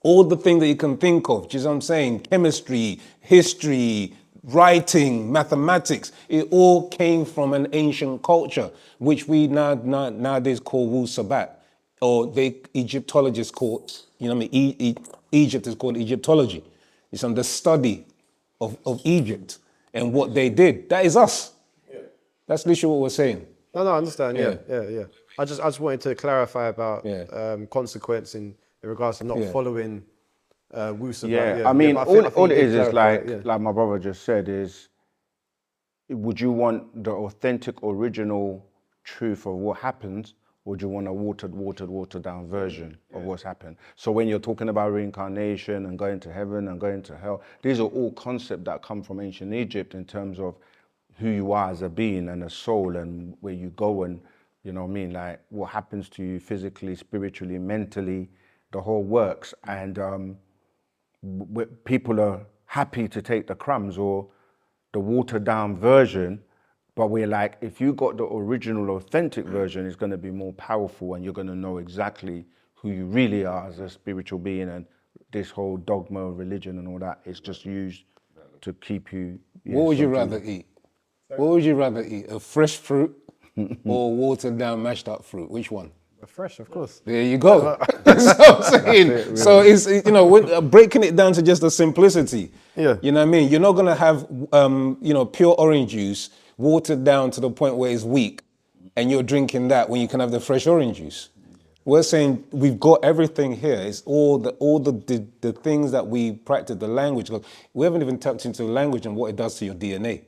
all the things that you can think of. Do you see what I'm saying? Chemistry, history, writing, mathematics. It all came from an ancient culture, which we nowadays call Wu-Sabat, or Egyptologists call, you know what I mean? Egypt is called Egyptology. It's on the study of Egypt and what they did. That is us. Yeah. That's literally what we're saying. No, I understand. Yeah. I just wanted to clarify about consequence in regards to not following Wu-Sabat. Yeah, I mean, all it is like my brother just said is, would you want the authentic, original truth of what happens, or do you want a watered down version of what's happened? So when you're talking about reincarnation and going to heaven and going to hell, these are all concepts that come from ancient Egypt in terms of who you are as a being and a soul, and where you go, and you know what I mean, like what happens to you physically, spiritually, mentally, the whole works. And people are happy to take the crumbs or the watered down version, but we're like, if you got the original, authentic version, it's going to be more powerful, and you're going to know exactly who you really are as a spiritual being. And this whole dogma of religion and all that is just used to keep you. What would you rather eat? What would you rather eat? A fresh fruit or watered down, mashed up fruit? Which one? Fresh, of course. There you go. That's what I'm saying. Really. So it's, you know, breaking it down to just the simplicity. Yeah. You know what I mean? You're not going to have, you know, pure orange juice watered down to the point where it's weak, and you're drinking that when you can have the fresh orange juice. We're saying we've got everything here. It's all the things that we practice, the language. Look, we haven't even tapped into the language and what it does to your DNA.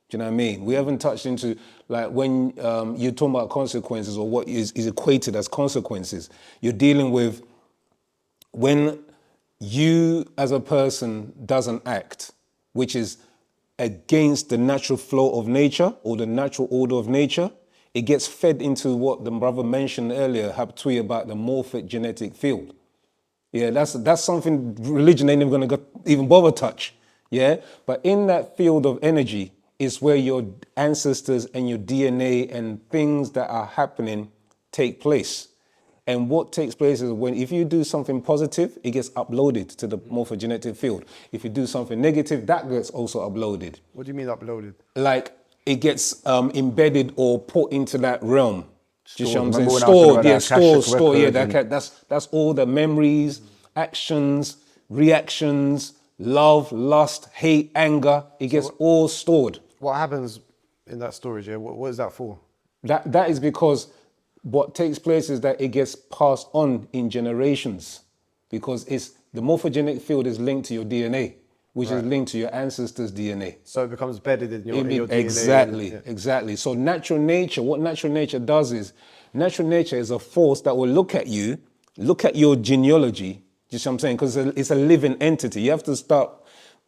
Do you know what I mean? We haven't touched into, like, when you're talking about consequences, or what is equated as consequences. You're dealing with when you as a person doesn't act, which is against the natural flow of nature or the natural order of nature. It gets fed into what the brother mentioned earlier, Haptui, about the morphic genetic field. Yeah, that's something religion ain't even gonna even bother touch. Yeah, but in that field of energy, is where your ancestors and your DNA and things that are happening take place. And what takes place is if you do something positive, it gets uploaded to the morphogenetic field. If you do something negative, that gets also uploaded. What do you mean uploaded? Like it gets embedded or put into that realm. Do you see what I'm saying? Remember when I was talking about Stored, Akashic yeah, records that's all the memories, actions, reactions, love, lust, hate, anger. It gets all stored. What happens in that storage? Yeah, what is that for? That is because what takes place is that it gets passed on in generations, because the morphogenic field is linked to your DNA, which is linked to your ancestors' DNA. So it becomes bedded in your Exactly, DNA. exactly. So natural nature, what natural nature does is, natural nature is a force that will look at you, look at your genealogy, you see what I'm saying? Because it's a living entity. You have to start,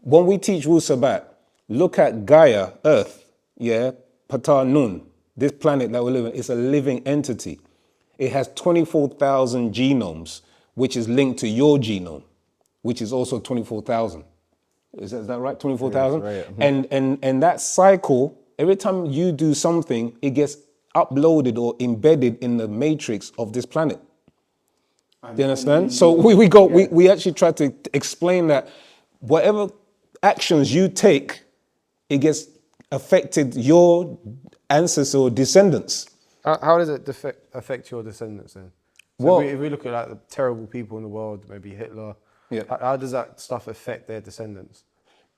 when we teach Wu-Sabat, look at Gaia, Earth, yeah, Ptah Nun, this planet that we live in, is a living entity. It has 24,000 genomes, which is linked to your genome, which is also 24,000. Is that right? 24,000? Yes, right. And that cycle, every time you do something, it gets uploaded or embedded in the matrix of this planet. Do you understand? So we actually try to explain that whatever actions you take, it gets affected your ancestors or descendants. How does it affect your descendants then? So Well- if we look at like the terrible people in the world, maybe Hitler, how does that stuff affect their descendants?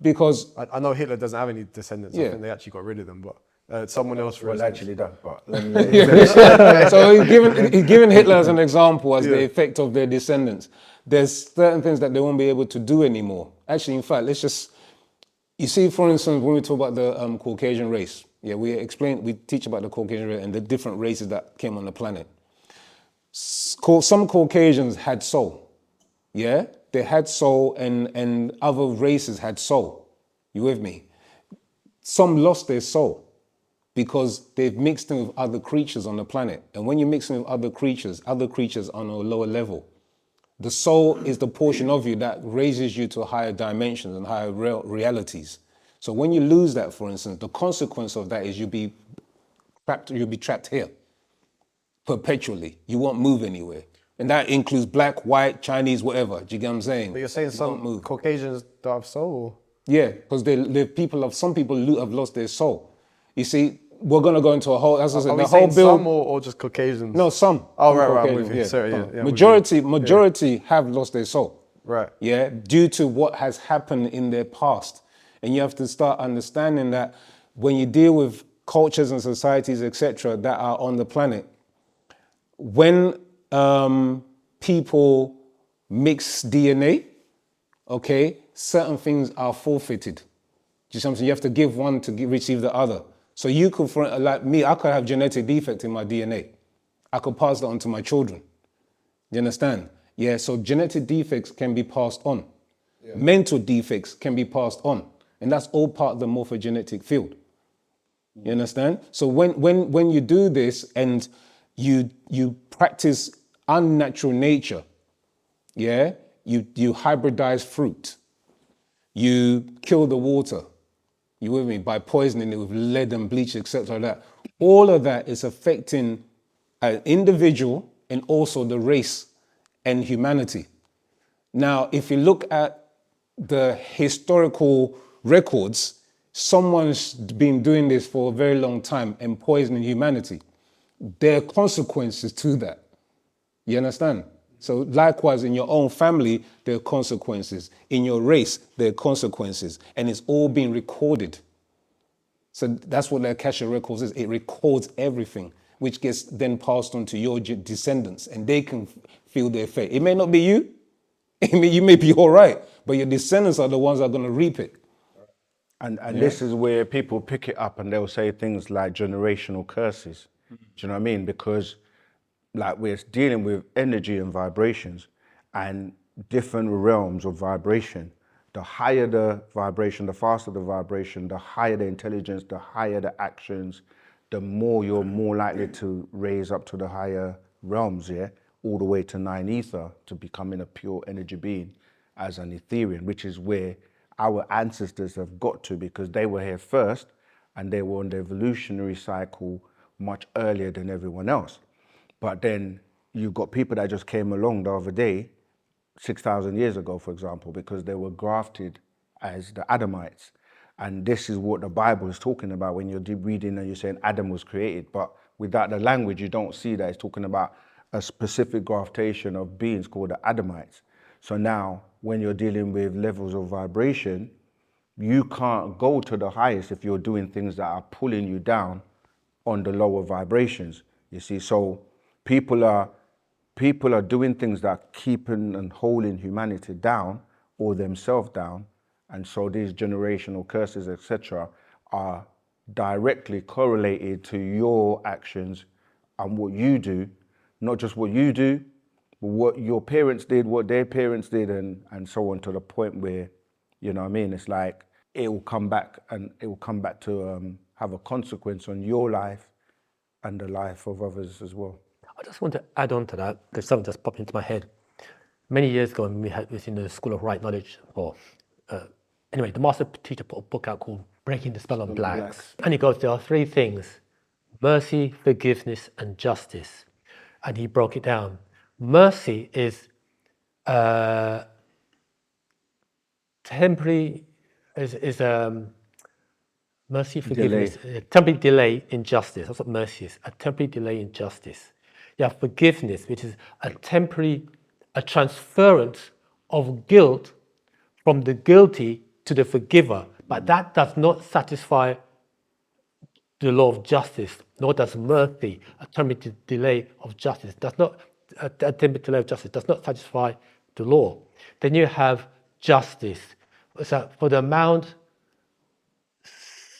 Because I know Hitler doesn't have any descendants. I Yeah. think they actually got rid of them, but someone else, for Well, instance. actually, that. But so he's given Hitler as an example as the effect of their descendants. There's certain things that they won't be able to do anymore. Actually, in fact, you see, for instance, when we talk about the Caucasian race, we teach about the Caucasian race and the different races that came on the planet. Some Caucasians had soul, they had soul, and other races had soul. You with me? Some lost their soul because they've mixed in with other creatures on the planet. And when you're mixing with other creatures on a lower level, the soul is the portion of you that raises you to higher dimensions and higher realities. So when you lose that, for instance, the consequence of that is you'll be trapped here perpetually. You won't move anywhere. And that includes black, white, Chinese, whatever. Do you get what I'm saying? But you're saying some Caucasians don't have soul? Or? Yeah, because some people have lost their soul. You see, we're going to go into a whole, as I said, Are we the whole saying build. some or just Caucasians? No, some. Oh, Some right, I'm Caucasians, with you. Sorry, some. yeah, I'm Majority have lost their soul. Right. Yeah, due to what has happened in their past. And you have to start understanding that when you deal with cultures and societies, etc., that are on the planet, when people mix DNA, certain things are forfeited. Just something you have to give one to receive the other. So you could, like me, I could have genetic defect in my DNA. I could pass that on to my children. You understand? Yeah, so genetic defects can be passed on. Yeah. Mental defects can be passed on. And that's all part of the morphogenetic field. You understand? So when you do this and you practice unnatural nature, you hybridize fruit, you kill the water, you with me, by poisoning it with lead and bleach, etc. like that. All of that is affecting an individual and also the race and humanity. Now, if you look at the historical records, someone's been doing this for a very long time and poisoning humanity. There are consequences to that. You understand? So likewise, in your own family, there are consequences. In your race, there are consequences. And it's all being recorded. So that's what the Akashic Records is. It records everything, which gets then passed on to your descendants, and they can feel the effect. It may not be you. You may be all right, but your descendants are the ones that are going to reap it. And this is where people pick it up and they'll say things like generational curses. Do you know what I mean? Because like we're dealing with energy and vibrations and different realms of vibration. The higher the vibration, the faster the vibration, the higher the intelligence, the higher the actions, the more you're more likely to raise up to the higher realms, all the way to 9 ether, to becoming a pure energy being as an Etherian, which is where our ancestors have got to, because they were here first and they were on the evolutionary cycle much earlier than everyone else. But then you got people that just came along the other day, 6,000 years ago, for example, because they were grafted as the Adamites. And this is what the Bible is talking about when you're reading and you're saying Adam was created. But without the language, you don't see that it's talking about a specific graftation of beings called the Adamites. So now, when you're dealing with levels of vibration, you can't go to the highest if you're doing things that are pulling you down on the lower vibrations. You see, so people are doing things that are keeping and holding humanity down or themselves down. And so these generational curses, etc., are directly correlated to your actions and what you do, not just what you do, but what your parents did, what their parents did, and so on, to the point where, you know what I mean, it's like it will come back, and it will come back to have a consequence on your life and the life of others as well. I just want to add on to that, because something just popped into my head. Many years ago, when we was in the School of Right Knowledge, anyway, the master teacher put a book out called Breaking the Spell on Blacks. And he goes, there are three things: mercy, forgiveness, and justice. And he broke it down. Mercy is temporary, mercy, forgiveness, a temporary delay in justice. That's what mercy is, a temporary delay in justice. You have forgiveness, which is a transference of guilt from the guilty to the forgiver. But that does not satisfy the law of justice, nor does mercy, a temporary delay of justice, a temporary delay of justice does not satisfy the law. Then you have justice. So for the amount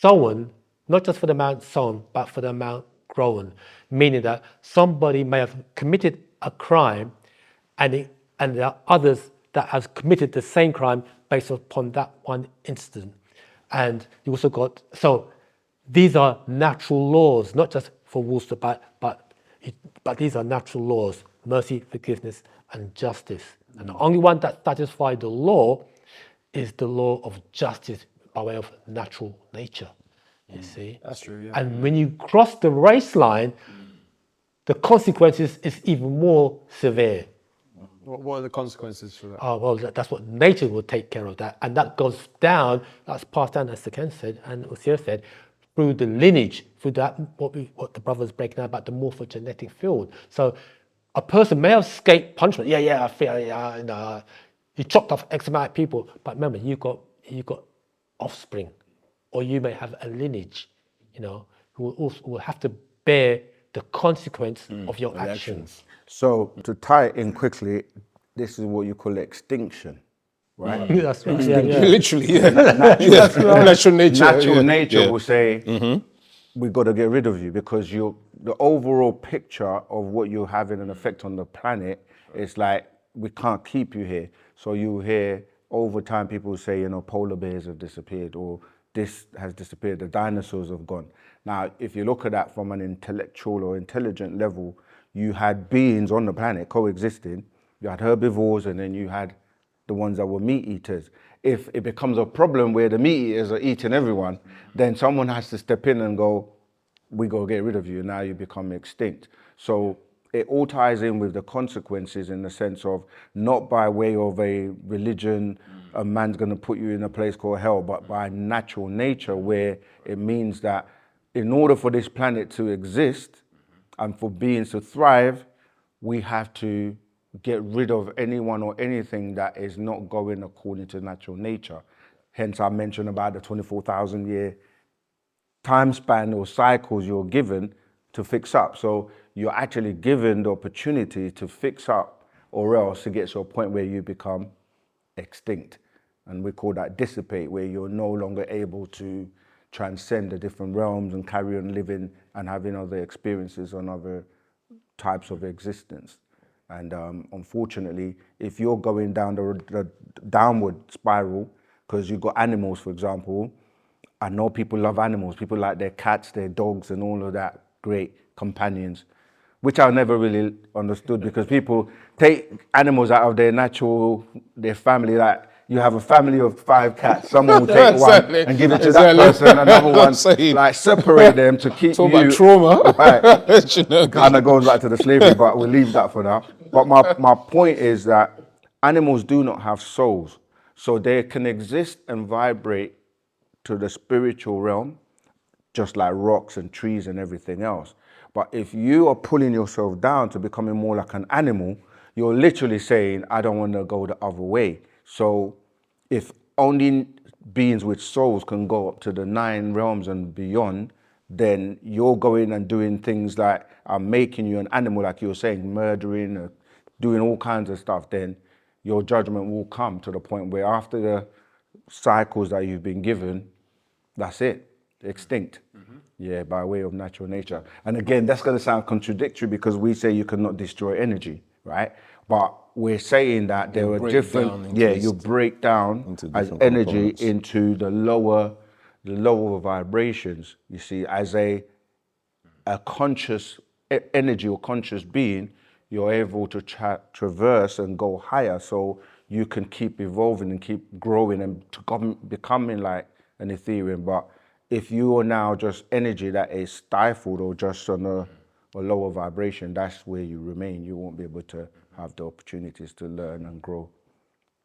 sown, not just for the amount sown, but for the amount grown, meaning that somebody may have committed a crime, and there are others that have committed the same crime based upon that one incident. And you also got, so these are natural laws, not just for Wu-Sabat, but these are natural laws: mercy, forgiveness, and justice. And the only one that satisfies the law is the law of justice by way of natural nature. You see? That's true, yeah. And when you cross the race line, the consequences is even more severe. What are the consequences for that? Oh, well, that's what nature will take care of that. And that goes down, that's passed down, as Ken said, and Usia said, through the lineage, through that, what the brother's breaking down about the morphogenetic field. So a person may have escaped punishment. I feel, you chopped off X amount of people, but remember, you got offspring, or you may have a lineage, who will have to bear the consequence of your actions. So to tie it in quickly, this is what you call extinction, right? That's right. Literally, yeah. Natural Natural nature. nature will say, we've got to get rid of you, because the overall picture of what you're having an effect on the planet is like, we can't keep you here. So you hear over time people say, polar bears have disappeared, or this has disappeared, the dinosaurs have gone. Now, if you look at that from an intellectual or intelligent level, you had beings on the planet coexisting. You had herbivores, and then you had the ones that were meat eaters. If it becomes a problem where the meat eaters are eating everyone, then someone has to step in and go, we got to get rid of you, now you become extinct. So it all ties in with the consequences, in the sense of not by way of a religion, a man's going to put you in a place called hell, but by natural nature, where it means that in order for this planet to exist and for beings to thrive, we have to get rid of anyone or anything that is not going according to natural nature. Hence, I mentioned about the 24,000 year time span or cycles you're given to fix up. So you're actually given the opportunity to fix up, or else it gets to a point where you become extinct. And we call that dissipate, where you're no longer able to transcend the different realms and carry on living and having other experiences on other types of existence. And unfortunately, if you're going down the downward spiral, because you've got animals, for example, I know people love animals. People like their cats, their dogs, and all of that, great companions, which I never really understood, because people take animals out of their family. Like, you have a family of 5 cats. Someone will take Exactly. one and give it to Exactly. that person, another one. I'm saying. Like separate them to keep Talk you. about trauma. Right. You know? Kind of goes back to the slavery, but we'll leave that for now. But my point is that animals do not have souls. So they can exist and vibrate to the spiritual realm, just like rocks and trees and everything else. But if you are pulling yourself down to becoming more like an animal, you're literally saying, I don't want to go the other way. So if only beings with souls can go up to the 9 realms and beyond, then you're going and doing things like making you an animal, like you were saying, murdering, doing all kinds of stuff, then your judgment will come to the point where after the cycles that you've been given, that's it, extinct. Yeah, by way of natural nature. And again, that's going to sound contradictory because we say you cannot destroy energy, right? But we're saying that there are different, you break down as energy into the lower vibrations. You see, as a conscious energy or conscious being, you're able to traverse and go higher, so you can keep evolving and keep growing and becoming like an Ethereum. But if you are now just energy that is stifled or just on a lower vibration, that's where you remain. You won't be able to have the opportunities to learn and grow.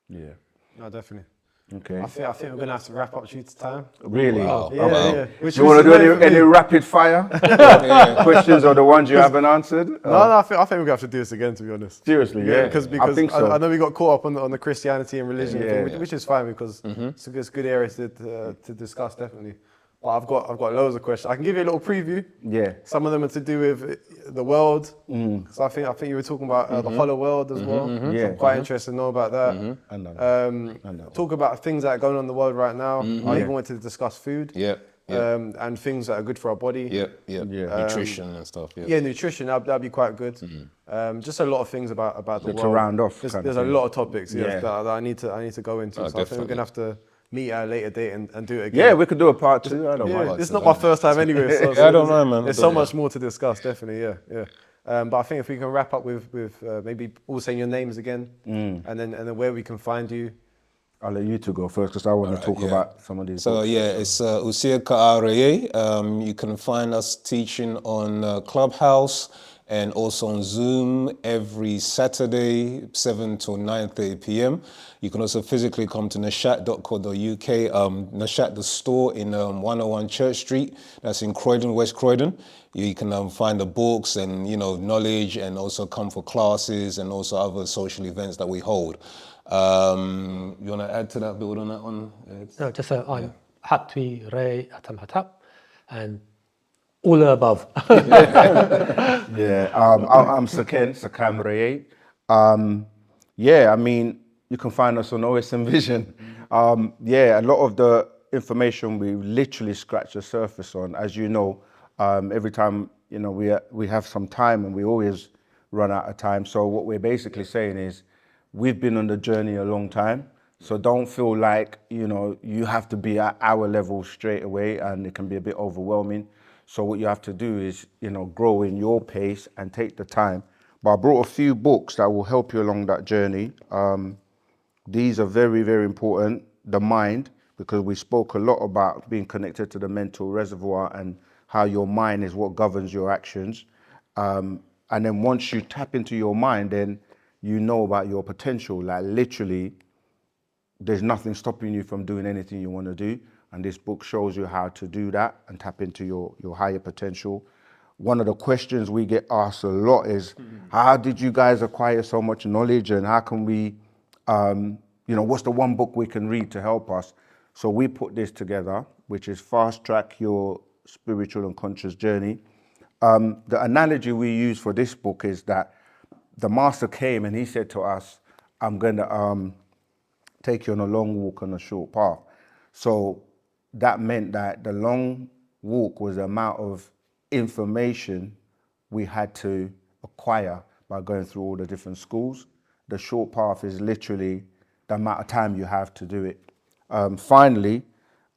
Yeah. No, definitely. Okay. I think we're gonna have to wrap up due to time. Really? Wow. Yeah. You want to do any rapid fire questions or the ones you haven't answered? No, I think we're gonna have to do this again, to be honest. Seriously, yeah. Because I think so. I know we got caught up on the Christianity and religion thing, which is fine because it's a good area to discuss, definitely. But I've got loads of questions. I can give you a little preview. Yeah. Some of them are to do with the world. So I think you were talking about the hollow world as well. Yeah. So I'm quite interested to know about that. I know. Talk about things that are going on in the world right now. I even wanted to discuss food. And things that are good for our body. Nutrition and stuff. Yeah, nutrition, that'd be quite good. Just a lot of things about the world. To round off. There's a lot of topics that I need to go into. So I think we're gonna have to meet at a later date and do it again. Yeah, we could do a part 2. I don't mind. It's not my first time anyway. So I don't know, man. There's so much more to discuss, definitely. Yeah. But I think if we can wrap up with maybe all saying your names again, and then where we can find you. I'll let you two go first because I want to talk about some of these. So it's Wu-Sabat Reye. You can find us teaching on Clubhouse and also on Zoom every Saturday, 7 to 9:30 p.m. You can also physically come to nashat.co.uk, Nashat the store in 101 Church Street. That's in Croydon, West Croydon. You can find the books and knowledge, and also come for classes and also other social events that we hold. You want to add to that, build on that one? No, just I'm Hatwi Ray Atam Hatap, and all the above. I'm Sakam Reye. I mean, you can find us on OSM Vision. A lot of the information we literally scratch the surface on. As you know, every time we have some time, and we always run out of time. So what we're basically saying is, we've been on the journey a long time. So don't feel like you have to be at our level straight away, and it can be a bit overwhelming. So what you have to do is grow in your pace and take the time. But I brought a few books that will help you along that journey. These are very, very important. The mind, because we spoke a lot about being connected to the mental reservoir and how your mind is what governs your actions. And then once you tap into your mind, then you know about your potential. Like literally, there's nothing stopping you from doing anything you want to do. And this book shows you how to do that and tap into your higher potential. One of the questions we get asked a lot is, how did you guys acquire so much knowledge, and how can we, what's the one book we can read to help us? So we put this together, which is Fast Track Your Spiritual and Conscious Journey. The analogy we use for this book is that the master came and he said to us, I'm going to take you on a long walk on a short path. So that meant that the long walk was the amount of information we had to acquire by going through all the different schools. The short path is literally the amount of time you have to do it. Finally,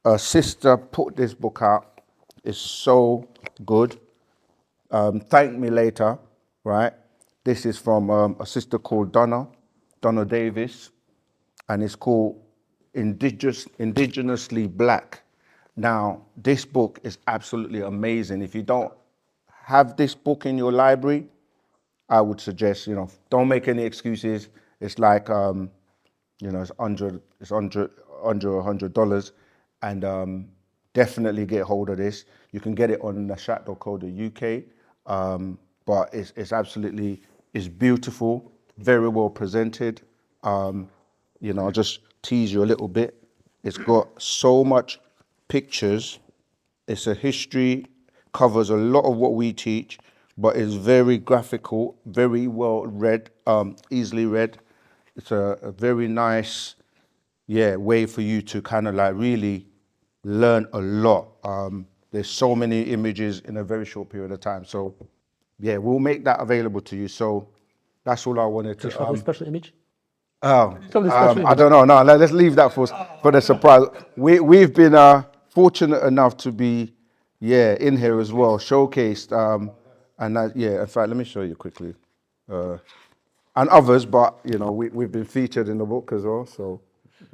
a sister put this book out. It's so good. Thank me later, right? This is from a sister called Donna Davis, and it's called indigenously black. Now, this book is absolutely amazing. If you don't have this book in your library, I would suggest, don't make any excuses. It's like, it's under $100, and definitely get hold of this. You can get it on nashat.co.uk, but it's absolutely, it's beautiful, very well presented. I'll just tease you a little bit. It's got so much pictures. It's a history, covers a lot of what we teach, but it's very graphical, very well read, easily read. It's a very nice, way for you to kind of like really learn a lot. There's so many images in a very short period of time. So, we'll make that available to you. So that's all I wanted to. Show the special image. Oh, Show the special I image. don't know. No, let's leave that for the surprise. We've been fortunate enough to be, in here as well, showcased. And that, in fact, let me show you quickly, and others. But we've been featured in the book as well. So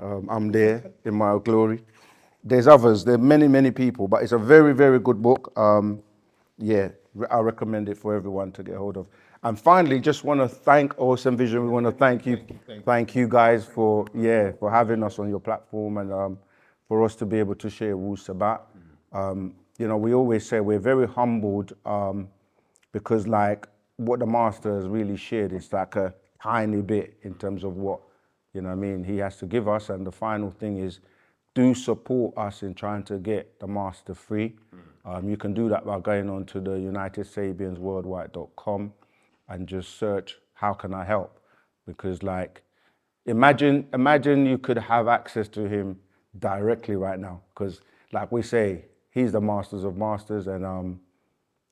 I'm there in my glory. There's others. There are many people, but it's a very, very good book. I recommend it for everyone to get hold of. And finally, just want to thank Awesome Vision. We want to thank you guys for having us on your platform, and for us to be able to share Wu-Sabat. We always say we're very humbled, because like what the Master has really shared is like a tiny bit in terms of what, he has to give us. And the final thing is, do support us in trying to get the Master free. You can do that by going on to the UnitedSabiansWorldwide.com and just search, how can I help? Because like, imagine you could have access to him directly right now. Because like we say, he's the Masters of Masters, and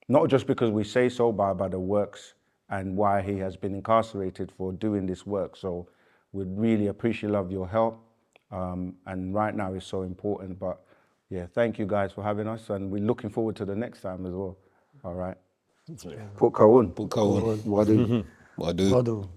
not just because we say so, but by the works and why he has been incarcerated for doing this work. So we'd really appreciate your help. And right now is so important. But thank you guys for having us, and we're looking forward to the next time as well. All right. Put Kaun. Put Cohen. Wadu. What I do. Well done.